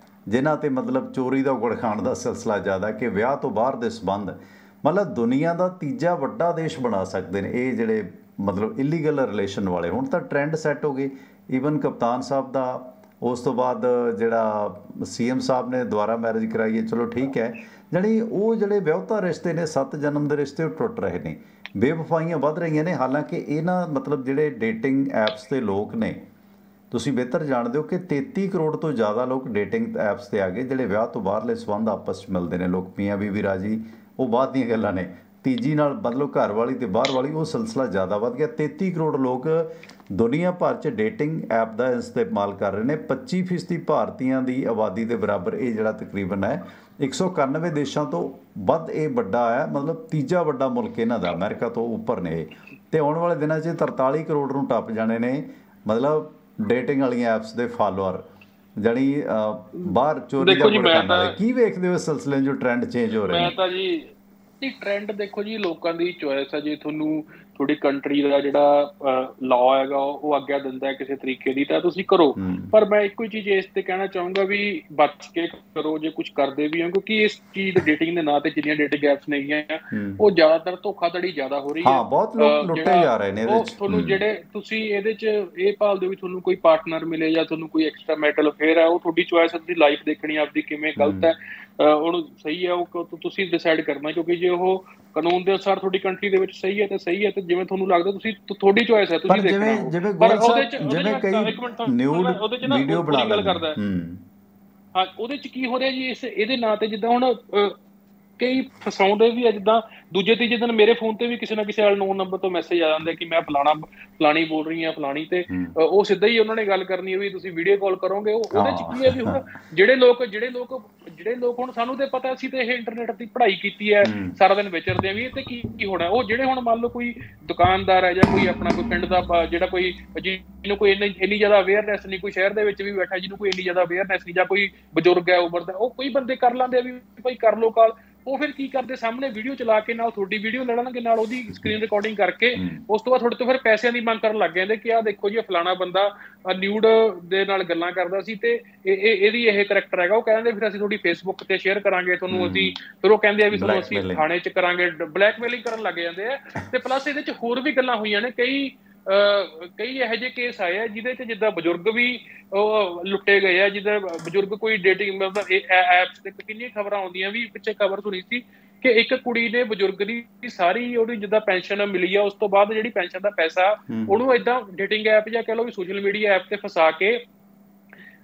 ਜਿਨ੍ਹਾਂ 'ਤੇ ਮਤਲਬ ਚੋਰੀ ਦਾ ਗੁੜ ਖਾਣ ਦਾ ਸਿਲਸਿਲਾ ਜ਼ਿਆਦਾ, ਕਿ ਵਿਆਹ ਤੋਂ ਬਾਹਰ ਦੇ ਸੰਬੰਧ ਮਤਲਬ ਦੁਨੀਆ ਦਾ ਤੀਜਾ ਵੱਡਾ ਦੇਸ਼ ਬਣਾ ਸਕਦੇ ਨੇ ਇਹ ਜਿਹੜੇ ਮਤਲਬ ਇਲੀਗਲ ਰਿਲੇਸ਼ਨ ਵਾਲੇ। ਹੁਣ ਤਾਂ ਟਰੈਂਡ ਸੈੱਟ ਹੋ ਗਏ। ਈਵਨ ਕਪਤਾਨ ਸਾਹਿਬ ਦਾ, ਉਸ ਤੋਂ ਬਾਅਦ ਜਿਹੜਾ CM ਸਾਹਿਬ ਨੇ ਦੁਬਾਰਾ ਮੈਰਿਜ ਕਰਾਈ ਹੈ, ਚਲੋ ਠੀਕ ਹੈ। ਜਾਣੀ ਉਹ ਜਿਹੜੇ ਵਿਆਹੁਤਾ ਰਿਸ਼ਤੇ ਨੇ 7 ਜਨਮ ਦੇ ਰਿਸ਼ਤੇ ਉਹ ਟੁੱਟ ਰਹੇ ਨੇ, ਬੇਵਫਾਈਆਂ ਵੱਧ ਰਹੀਆਂ ਨੇ। ਹਾਲਾਂਕਿ ਇਹਨਾਂ ਮਤਲਬ ਜਿਹੜੇ ਡੇਟਿੰਗ ਐਪਸ 'ਤੇ ਲੋਕ ਨੇ, ਤੁਸੀਂ ਬਿਹਤਰ ਜਾਣਦੇ ਹੋ ਕਿ 33 ਕਰੋੜ ਤੋਂ ਜ਼ਿਆਦਾ ਲੋਕ ਡੇਟਿੰਗ ਐਪਸ 'ਤੇ ਆ ਗਏ ਜਿਹੜੇ ਵਿਆਹ ਤੋਂ ਬਾਹਰਲੇ ਸੰਬੰਧ ਆਪਸ 'ਚ ਮਿਲਦੇ ਨੇ। ਲੋਕ ਮੀਆਂ ਬੀਵੀ ਰਾਜੀ, ਉਹ ਬਾਅਦ ਦੀਆਂ ਗੱਲਾਂ ਨੇ। ਤੀਜੀ ਨਾਲ ਮਤਲਬ ਘਰ ਵਾਲੀ ਤੇ ਬਾਹਰ ਵਾਲੀ, ਉਹ ਸਿਲਸਿਲਾ ਜ਼ਿਆਦਾ ਵੱਧ ਗਿਆ। 33 ਕਰੋੜ ਲੋਕ ਦੁਨੀਆ ਭਰ 'ਚ ਡੇਟਿੰਗ ਐਪ ਦਾ ਇਸਤੇਮਾਲ ਕਰ ਰਹੇ ਨੇ। 25% ਭਾਰਤੀਆਂ ਦੀ ਆਬਾਦੀ ਦੇ ਬਰਾਬਰ ਇਹ ਜਿਹੜਾ ਤਕਰੀਬਨ ਹੈ 191 ਦੇਸ਼ਾਂ ਤੋਂ ਵੱਧ ਇਹ ਵੱਡਾ ਹੈ, ਮਤਲਬ ਤੀਜਾ ਵੱਡਾ ਮੁਲਕ ਇਹਨਾਂ ਦਾ, ਅਮਰੀਕਾ ਤੋਂ ਉੱਪਰ ਨੇ ਇਹ। ਅਤੇ ਆਉਣ ਵਾਲੇ ਦਿਨਾਂ 'ਚ 43 ਕਰੋੜ ਨੂੰ ਟੱਪ ਜਾਣੇ ਨੇ ਮਤਲਬ ਡੇਟਿੰਗ ਵਾਲੀਆਂ ਐਪਸ ਦੇ ਫਾਲੋਅਰ, ਜਾਣੀ ਬਾਹਰ ਚੋਰੀ ਦਾ ਗੁੜ ਖਾਣ ਵਾਲੇ। ਕੀ ਵੇਖਦੇ ਹੋ ਇਸ ਸਿਲਸਿਲੇ ਜੋ ਟਰੈਂਡ ਚੇਂਜ ਹੋ ਰਹੇ ਨੇ? ਮੈਂ ਤਾਂ ਜੀ ਟਰੈਂਡ ਦੇਖੋ ਜੀ, ਲੋਕਾਂ ਦੀ ਚੋਇਸ ਹੈ। ਜੇ ਤੁਹਾਨੂੰ ਤੁਹਾਡੀ ਕੰਟਰੀ ਦਾ ਜਿਹੜਾ ਲਾਅ ਹੈਗਾ ਉਹ ਆਗਿਆ ਦਿੰਦਾ ਹੈ ਕਿਸੇ ਤਰੀਕੇ ਦੀ, ਤਾਂ ਤੁਸੀਂ ਕਰੋ। ਪਰ ਮੈਂ ਇੱਕੋ ਹੀ ਚੀਜ਼ ਇਸ ਤੇ ਕਹਿਣਾ ਚਾਹੂੰਗਾ ਵੀ ਬਚ ਕੇ ਕਰੋ ਜੇ ਕੁਝ ਕਰਦੇ ਵੀ ਹੋ, ਕਿਉਂਕਿ ਇਸ ਚੀਜ਼ ਦੇ ਡੇਟਿੰਗ ਦੇ ਨਾਂ ਤੇ ਜਿੰਨੀਆਂ ਡੇਟਿੰਗ ਐਪਸ ਨੇਗੀਆਂ ਉਹ ਜ਼ਿਆਦਾਤਰ ਧੋਖਾਧੜੀ ਜ਼ਿਆਦਾ ਹੋ ਰਹੀ ਹੈ। ਬਹੁਤ ਲੋਕ ਲੁੱਟੇ ਜਾ ਰਹੇ ਨੇ ਇਹਦੇ ਵਿੱਚ। ਤੁਹਾਨੂੰ ਜਿਹੜੇ ਤੁਸੀਂ ਇਹਦੇ 'ਚ ਇਹ ਭਾਲਦੇ ਹੋ ਵੀ ਤੁਹਾਨੂੰ ਕੋਈ ਪਾਰਟਨਰ ਮਿਲੇ ਜਾਂ ਤੁਹਾਨੂੰ ਕੋਈ ਐਕਸਟਰਾ ਮੈਰਿਟਲ ਅਫੇਅਰ ਹੈ, ਉਹ ਤੁਹਾਡੀ ਚੋਇਸ ਹੈ। ਤੁਸੀਂ ਲਾਈਫ ਦੇਖਣੀ ਆਪਦੀ ਕਿਵੇਂ, ਗਲਤ ਹੈ ਉਹਨੂੰ ਸਹੀ ਹੈ, ਉਹ ਤੁਸੀਂ ਡਿਸਾਈਡ ਕਰਨਾ। ਕਿਉਂਕਿ ਜੇ ਉਹ ਕਾਨੂੰਨ ਦੇ ਅਨੁਸਾਰ ਤੁਹਾਡੀ ਕੰਟਰੀ ਦੇ ਵਿੱਚ ਸਹੀ ਹੈ ਤੇ ਸਹੀ ਹੈ, ਤੇ ਜਿਵੇਂ ਤੁਹਾਨੂੰ ਲੱਗਦਾ ਤੁਸੀਂ ਤੁਹਾਡੀ ਚੋਇਸ ਹੈ, ਤੁਸੀਂ ਦੇਖਣਾ। ਪਰ ਉਹਦੇ 'ਚ ਵੀਡੀਓ ਬਣਾ ਗੱਲ ਕਰਦਾ ਹਾਂ, ਉਹਦੇ 'ਚ ਕੀ ਹੋ ਰਿਹਾ ਜੀ ਇਹਦੇ ਨਾਂ ਤੇ? ਜਿੱਦਾਂ ਹੁਣ ਕਈ ਫਸਾਉਂਦੇ ਵੀ ਆ, ਜਿੱਦਾਂ ਦੂਜੇ ਤੀਜੇ ਦਿਨ ਮੇਰੇ ਫੋਨ ਤੇ ਵੀ ਕਿਸੇ ਨਾ ਕਿਸੇ ਅਨਨੋਨ ਨੰਬਰ ਤੋਂ ਮੈਸੇਜ ਆ ਜਾਂਦਾ ਕਿ ਮੈਂ ਫਲਾਣੀ ਬੋਲ ਰਹੀ ਹਾਂ ਫਲਾਣੀ, ਤੇ ਉਹ ਸਿੱਧਾ ਹੀ ਉਹਨਾਂ ਨੇ ਗੱਲ ਕਰਨੀ ਹੈ ਵੀ ਤੁਸੀਂ ਵੀਡੀਓ ਕਾਲ ਕਰੋਗੇ। ਉਹਦੇ 'ਚ ਕੀ ਹੈ ਵੀ ਹੁਣ ਜਿਹੜੇ ਲੋਕ ਹੁਣ ਸਾਨੂੰ ਤੇ ਪਤਾ ਸੀ ਤੇ ਇਹ ਇੰਟਰਨੈਟ ਦੀ ਪੜ੍ਹਾਈ ਕੀਤੀ ਹੈ, ਸਾਰਾ ਦਿਨ ਵਿਚਰਦੇ ਆ ਵੀ ਇਹ ਤੇ ਕੀ ਹੋਣਾ। ਉਹ ਜਿਹੜੇ ਹੁਣ ਮੰਨ ਲਓ ਕੋਈ ਦੁਕਾਨਦਾਰ ਹੈ ਜਾਂ ਕੋਈ ਆਪਣਾ ਕੋਈ ਪਿੰਡ ਦਾ ਜਿਹੜਾ ਕੋਈ ਜਿਹਨੂੰ ਕੋਈ ਇੰਨੀ ਜ਼ਿਆਦਾ ਅਵੇਅਰਨੈਸ ਨਹੀਂ, ਕੋਈ ਸ਼ਹਿਰ ਦੇ ਵਿੱਚ ਵੀ ਬੈਠਾ ਜਿਹਨੂੰ ਕੋਈ ਇੰਨੀ ਜ਼ਿਆਦਾ ਅਵੇਅਰਨੈਸ ਨਹੀਂ, ਜਾਂ ਕੋਈ ਬਜ਼ੁਰਗ ਹੈ ਉਮਰ ਦਾ, ਉਹ ਕੋਈ ਬੰਦੇ ਕਰ ਲੈਂਦੇ ਆ ਵੀ ਭਾਈ ਕਰ ਲਓ ਕਾਲ। ਉਹ ਫਿਰ ਕੀ ਕਰਦੇ, ਸਾਹਮਣੇ ਵੀਡੀਓ ਚਲਾ ਕੇ ਨਾਲ ਤੁਹਾਡੀ ਵੀਡੀਓ ਲੜਨਗੇ, ਨਾਲ ਉਹਦੀ ਸਕਰੀਨ ਰਿਕਾਰਡਿੰਗ ਕਰਕੇ ਉਸ ਤੋਂ ਬਾਅਦ ਤੁਹਾਡੇ ਤੋਂ ਫਿਰ ਪੈਸਿਆਂ ਦੀ ਮੰਗ ਕਰਨ ਲੱਗ ਜਾਂਦੇ ਕਿ ਆਹ ਦੇਖੋ ਜੀ ਫਲਾਣਾ ਬੰਦਾ ਨਿਊਡ ਦੇ ਨਾਲ ਗੱਲਾਂ ਕਰਦਾ ਸੀ ਤੇ ਇਹਦੀ ਇਹ ਕਰੈਕਟਰ ਹੈਗਾ। ਉਹ ਕਹਿੰਦੇ ਫਿਰ ਅਸੀਂ ਤੁਹਾਡੀ ਫੇਸਬੁੱਕ ਤੇ ਸ਼ੇਅਰ ਕਰਾਂਗੇ ਤੁਹਾਨੂੰ, ਅਸੀਂ ਫਿਰ ਉਹ ਕਹਿੰਦੇ ਆ ਵੀ ਤੁਹਾਨੂੰ ਅਸੀਂ ਥਾਣੇ 'ਚ ਕਰਾਂਗੇ, ਬਲੈਕਮੇਲਿੰਗ ਕਰਨ ਲੱਗ ਜਾਂਦੇ ਆ। ਤੇ ਪਲੱਸ ਇਹਦੇ 'ਚ ਹੋਰ ਵੀ ਗੱਲਾਂ ਹੋਈਆਂ ਨੇ, ਕਈ ਇਹੋ ਜਿਹੇ ਕੇਸ ਆਏ ਆ ਜਿਹਦੇ 'ਚ ਜਿੱਦਾਂ ਬਜ਼ੁਰਗ ਵੀ ਲੁੱਟੇ ਗਏ ਆ, ਜਿੱਦਾਂ ਬਜ਼ੁਰਗ ਕੋਈ ਡੇਟਿੰਗ ਮਤਲਬ ਐਪਸ ਤੇ ਕਿੰਨੀਆਂ ਖਬਰਾਂ ਆਉਂਦੀਆਂ ਵੀ, ਪਿੱਛੇ ਖਬਰ ਸੁਣੀ ਸੀ ਕਿ ਇੱਕ ਕੁੜੀ ਨੇ ਬਜ਼ੁਰਗ ਦੀ ਸਾਰੀ ਉਹਦੀ ਜਿੱਦਾਂ ਪੈਨਸ਼ਨ ਮਿਲੀ ਆ, ਉਸ ਤੋਂ ਬਾਅਦ ਜਿਹੜੀ ਪੈਨਸ਼ਨ ਦਾ ਪੈਸਾ ਉਹਨੂੰ ਏਦਾਂ ਡੇਟਿੰਗ ਐਪ ਜਾਂ ਕਹਿ ਲਓ ਵੀ ਸੋਸ਼ਲ ਮੀਡੀਆ ਐਪ ਤੇ ਫਸਾ ਕੇ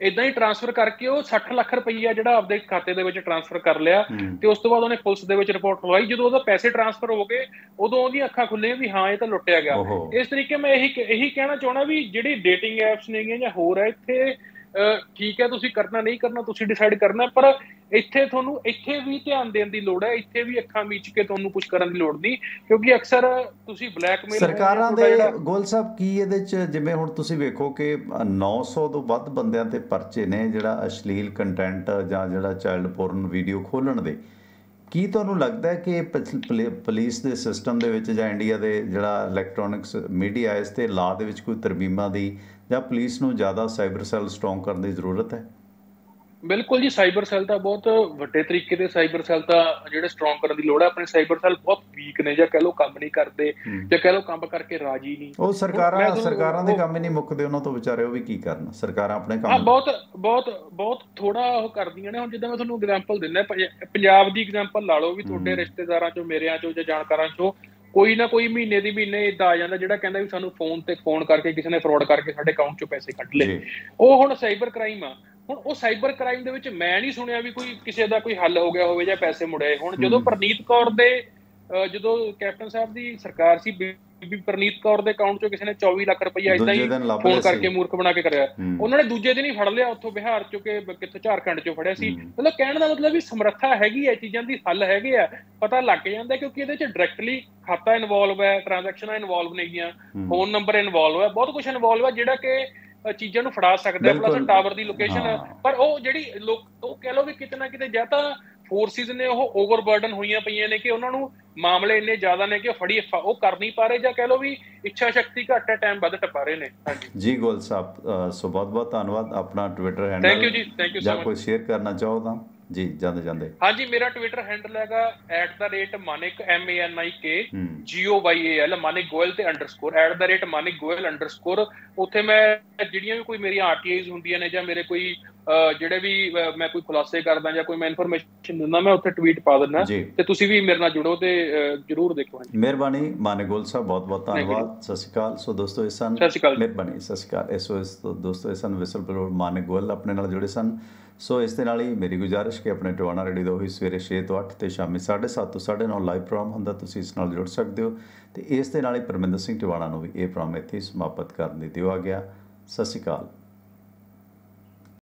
ਏਦਾਂ ਹੀ ਟਰਾਂਸਫਰ ਕਰਕੇ ਉਹ 60 ਲੱਖ ਰੁਪਈਆ ਜਿਹੜਾ ਆਪਦੇ ਖਾਤੇ ਦੇ ਵਿੱਚ ਟਰਾਂਸਫਰ ਕਰ ਲਿਆ। ਤੇ ਉਸ ਤੋਂ ਬਾਅਦ ਉਹਨੇ ਪੁਲਿਸ ਦੇ ਵਿੱਚ ਰਿਪੋਰਟ ਲਗਾਈ। ਜਦੋਂ ਉਹਦਾ ਪੈਸੇ ਟਰਾਂਸਫਰ ਹੋ ਗਏ ਉਦੋਂ ਉਹਦੀਆਂ ਅੱਖਾਂ ਖੁੱਲੀਆਂ ਵੀ ਹਾਂ ਇਹ ਤਾਂ ਲੁੱਟਿਆ ਗਿਆ। ਇਸ ਤਰੀਕੇ ਮੈਂ ਇਹੀ ਕਹਿਣਾ ਚਾਹੁੰਦਾ ਵੀ ਜਿਹੜੀ ਡੇਟਿੰਗ ਐਪਸ ਨੇਗੀਆਂ ਜਾਂ ਹੋਰ ਹੈ, ਇੱਥੇ ਠੀਕ ਹੈ ਤੁਸੀਂ ਕਰਨਾ ਨਹੀਂ ਕਰਨਾ ਤੁਸੀਂ ਡਿਸਾਈਡ ਕਰਨਾ, ਪਰ ਇੱਥੇ ਤੁਹਾਨੂੰ ਇੱਥੇ ਵੀ ਧਿਆਨ ਦੇਣ ਦੀ ਲੋੜ ਹੈ। ਇੱਥੇ ਵੀ ਅੱਖਾਂ ਮੀਚ ਕੇ ਤੁਹਾਨੂੰ ਕੁਝ ਕਰਨ ਦੀ ਲੋੜ ਨਹੀਂ, ਕਿਉਂਕਿ ਅਕਸਰ ਤੁਸੀਂ ਬਲੈਕਮੇਲ ਸਰਕਾਰਾਂ ਦੇ ਗੋਲ ਸਾਹਿਬ ਕੀ ਇਹਦੇ 'ਚ, ਜਿਵੇਂ ਹੁਣ ਤੁਸੀਂ ਵੇਖੋ ਕਿ 900 ਤੋਂ ਵੱਧ ਬੰਦਿਆਂ ਤੇ ਪਰਚੇ ਨੇ ਜਿਹੜਾ ਅਸ਼ਲੀਲ ਕੰਟੈਂਟ ਜਾਂ ਜਿਹੜਾ ਚਾਈਲਡ ਪੋਰਨ ਵੀਡੀਓ ਖੋਲ੍ਹਣ ਦੇ। ਕੀ ਤੁਹਾਨੂੰ ਲੱਗਦਾ ਹੈ ਕਿ ਪੁਲਿਸ ਦੇ ਸਿਸਟਮ ਦੇ ਵਿੱਚ ਜਾਂ ਇੰਡੀਆ ਦੇ ਜਿਹੜਾ ਇਲੈਕਟ੍ਰੋਨਿਕਸ ਮੀਡੀਆ ਇਸ 'ਤੇ ਲਾਅ ਦੇ ਵਿੱਚ ਕੋਈ ਤਰਮੀਮਾਂ ਦੀ ਜਾਂ ਪੁਲਿਸ ਨੂੰ ਜ਼ਿਆਦਾ ਸਾਈਬਰ ਸੈੱਲ ਸਟਰੋਂਗ ਕਰਨ ਦੀ ਜ਼ਰੂਰਤ ਹੈ? ਬਿਲਕੁਲ ਜੀ, ਸਾਈਬਰ ਸੈੱਲ ਤਾਂ ਬਹੁਤ ਵੱਡੇ ਤਰੀਕੇ ਦੇ ਸਾਈਬਰ ਸੈੱਲ ਤਾਂ ਜਿਹੜੇ ਸਟਰੋਂਗ ਕਰਨ ਦੀ ਲੋੜ ਹੈ। ਆਪਣੇ ਸਾਈਬਰ ਸੈੱਲ ਬਹੁਤ ਵੀਕ ਨੇ, ਜਾਂ ਕਹਿ ਲਓ ਕੰਮ ਨਹੀਂ ਕਰਦੇ, ਜਾਂ ਕਹਿ ਲਓ ਕੰਮ ਕਰਕੇ ਰਾਜੀ ਨਹੀਂ। ਉਹ ਸਰਕਾਰਾਂ ਦੇ ਕੰਮ ਹੀ ਨਹੀਂ ਮੁੱਕਦੇ, ਉਹਨਾਂ ਤੋਂ ਵਿਚਾਰੇ ਉਹ ਵੀ ਕੀ ਕਰਨ। ਸਰਕਾਰਾਂ ਆਪਣੇ ਕੰਮ ਬਹੁਤ ਥੋੜਾ ਉਹ ਕਰਦੀਆਂ ਨੇ। ਹੁਣ ਜਿੱਦਾਂ ਮੈਂ ਤੁਹਾਨੂੰ ਐਗਜ਼ਾਮਪਲ ਦਿੰਦਾ, ਪੰਜਾਬ ਦੀ ਐਗਜ਼ਾਮਪਲ ਲਾ ਲਓ ਵੀ ਤੁਹਾਡੇ ਰਿਸ਼ਤੇਦਾਰਾਂ ਚੋਂ, ਮੇਰਿਆਂ ਚੋਂ ਜਾਂ ਜਾਣਕਾਰਾਂ ਚੋਂ ਕੋਈ ਨਾ ਕੋਈ ਮਹੀਨੇ ਦੀ ਮਹੀਨੇ ਏਦਾਂ ਆ ਜਾਂਦਾ ਜਿਹੜਾ ਕਹਿੰਦਾ ਵੀ ਸਾਨੂੰ ਫੋਨ ਤੇ ਫੋਨ ਕਰਕੇ ਕਿਸੇ ਨੇ ਫਰੋਡ ਕਰਕੇ ਸਾਡੇ ਅਕਾਊਂਟ ਚੋਂ ਪੈਸੇ ਕੱਢ ਲਏ। ਉਹ ਹੁਣ ਸਾਈਬਰ ਕ੍ਰਾਈਮ ਆ। ਹੁਣ ਉਹ ਸਾਈਬਰ ਕ੍ਰਾਈਮ ਦੇ ਵਿੱਚ ਮੈਂ ਨਹੀਂ ਸੁਣਿਆ ਵੀ ਕੋਈ ਕਿਸੇ ਦਾ ਕੋਈ ਹੱਲ ਹੋ ਗਿਆ ਹੋਵੇ ਜਾਂ ਪੈਸੇ ਮੁੜੇ। ਹੁਣ ਜਦੋਂ ਪ੍ਰਨੀਤ ਕੌਰ ਦੇ ਜਦੋਂ ਕੈਪਟਨ ਸਾਹਿਬ ਦੀ ਸਰਕਾਰ ਸੀ, ਬੀਬੀ ਪ੍ਰਨੀਤ ਕੌਰ ਦੇ ਅਕਾਊਂਟ ਚੋਂ ਕਿਸੇ ਨੇ 24 ਲੱਖ ਰੁਪਈਆ ਏਦਾਂ ਹੀ ਫੋਨ ਕਰਕੇ ਮੂਰਖ ਬਣਾ ਕੇ ਕਰਿਆ। ਉਹਨਾਂ ਨੇ ਦੂਜੇ ਦਿਨ ਹੀ ਫੜ ਲਿਆ, ਉੱਥੋਂ ਬਿਹਾਰ ਚੋਂ ਕਿ ਕਿੱਥੋਂ ਝਾਰਖੰਡ ਚੋਂ ਫੜਿਆ ਸੀ। ਮਤਲਬ ਕਹਿਣ ਦਾ ਮਤਲਬ ਵੀ ਸਮਰੱਥਾ ਹੈਗੀ ਹੈ, ਚੀਜ਼ਾਂ ਦੀ ਹੱਲ ਹੈਗੇ ਆ, ਪਤਾ ਲੱਗ ਜਾਂਦਾ, ਕਿਉਂਕਿ ਇਹਦੇ ਚ ਡਾਇਰੈਕਟਲੀ ਖਾਤਾ ਇਨਵੋਲਵ ਹੈ, ਟ੍ਰਾਂਜੈਕਸ਼ਨਾਂ ਇਨਵੋਲਵ ਨੇਗੀਆਂ, ਫੋਨ ਨੰਬਰ ਇਨਵੋਲਵ ਹੈ, ਬਹੁਤ ਕੁਝ ਇਨਵੋਲਵ ਹੈ ਜਿਹੜਾ ਕਿ ਚੀਜ਼ਾਂ ਨੂੰ ਫੜਾ ਸਕਦਾ ਹੈ। ਪਲੱਸ ਟਾਵਰ ਦੀ ਲੋਕੇਸ਼ਨ, ਪਰ ਉਹ ਜਿਹੜੀ ਉਹ ਕਹਿ ਲਓ ਵੀ ਕਿਤੇ ਨਾ ਕਿਤੇ ਜਾਂ ਤਾਂ ਫੋਰਸਿਸ ਨੇ ਉਹ ਓਵਰਬਰਡਨ ਹੋਈਆਂ ਪਈਆਂ ਨੇ ਕਿ ਉਹਨਾਂ ਨੂੰ ਮਾਮਲੇ ਇੰਨੇ ਜ਼ਿਆਦਾ ਨੇ ਕਿ ਉਹ ਕਰ ਨਹੀਂ ਪਾ ਰਹੇ, ਜਾਂ ਕਹਿ ਲਓ ਵੀ ਇੱਛਾ ਸ਼ਕਤੀ ਘੱਟ ਹੈ, ਟਾਈਮ ਵੱਧ ਟਪਾ ਰਹੇ ਨੇ। ਹਾਂਜੀ ਜੀ ਗੋਇਲ ਸਾਹਿਬ, ਸੋ ਬਹੁਤ ਬਹੁਤ ਧੰਨਵਾਦ। ਆਪਣਾ ਟਵਿੱਟਰ ਹੈਂਡਲ ਥੈਂਕ ਯੂ ਜੀ, ਥੈਂਕ ਯੂ ਜਾਂ ਕੋਈ ਸ਼ੇਅਰ ਕਰਨਾ ਚਾਹੋ ਤਾਂ ਜੀ ਜਾਂਦੇ। ਹਾਂਜੀ, ਮੇਰਾ ਟਵਿੱਟਰ ਹੈਂਡਲ ਹੈਗਾ @manik MANIK ਮਾਨਿਕ ਗੋਇਲ ਤੇ _ @manik goyal_। ਉੱਥੇ ਮੈਂ ਜਿਹੜੀਆਂ ਵੀ ਕੋਈ ਮੇਰੀਆਂ RTIs ਹੁੰਦੀਆਂ ਨੇ ਜਾਂ ਮੇਰੇ ਕੋਈ ਜਿਹੜੇ ਵੀ ਮੈਂ ਕੋਈ ਖੁਲਾਸੇ ਕਰਦਾ ਜਾਂ ਕੋਈ ਮੈਂ ਇਨਫੋਰਮੇਸ਼ਨ ਦਿੰਦਾ, ਮੈਂ ਉੱਥੇ ਟਵੀਟ ਪਾ ਦਿੰਦਾ, ਤੇ ਤੁਸੀਂ ਵੀ ਮੇਰੇ ਨਾਲ ਜੁੜੋ ਤੇ ਜਰੂਰ ਦੇਖੋ। ਮਿਹਰਬਾਨੀ ਮਾਨਿਕ ਗੋਇਲ ਸਾਹਿਬ, ਬਹੁਤ ਬਹੁਤ ਧੰਨਵਾਦ। ਸਤਿ ਸ਼੍ਰੀ ਅਕਾਲ। ਸੋ ਦੋਸਤੋ, ਇਹ ਸਨ ਮਿਹਰਬਾਨੀ, ਸਤਿ ਸ਼੍ਰੀ ਅਕਾਲ। SOS ਦੋਸਤੋ, ਇਹ ਸਨ ਵਿਸਲ ਬਲੋਅਰ ਮਾਨਿਕ ਗੋਇਲ ਆਪਣੇ ਨਾਲ ਜੁੜੇ ਸਨ। ਸੋ ਇਸ ਦੇ ਨਾਲ ਹੀ ਮੇਰੀ ਗੁਜ਼ਾਰਿਸ਼ ਕਿ ਆਪਣੇ ਟਿਵਾਣਾ ਰੇਡੀਓ ਦਾ ਉਹੀ ਸਵੇਰੇ 6 ਤੋਂ 8 ਤੇ ਸ਼ਾਮੀ 7:30 ਤੋਂ 9:30 ਲਾਈਵ ਪ੍ਰੋਗਰਾਮ ਹੁੰਦਾ, ਤੁਸੀਂ ਇਸ ਨਾਲ ਜੁੜ ਸਕਦੇ ਹੋ। ਤੇ ਇਸ ਦੇ ਨਾਲ ਹੀ ਪਰਮਿੰਦਰ ਸਿੰਘ ਟਿਵਾਣਾ ਨੂੰ ਵੀ ਇਹ ਪ੍ਰੋਗਰਾਮ ਇੱਥੇ ਸਮਾਪਤ ਕਰਨ ਦੀ ਦਿਓ ਆ ਗਿਆ। ਸਤਿ ਸ਼੍ਰੀ ਅਕਾਲ।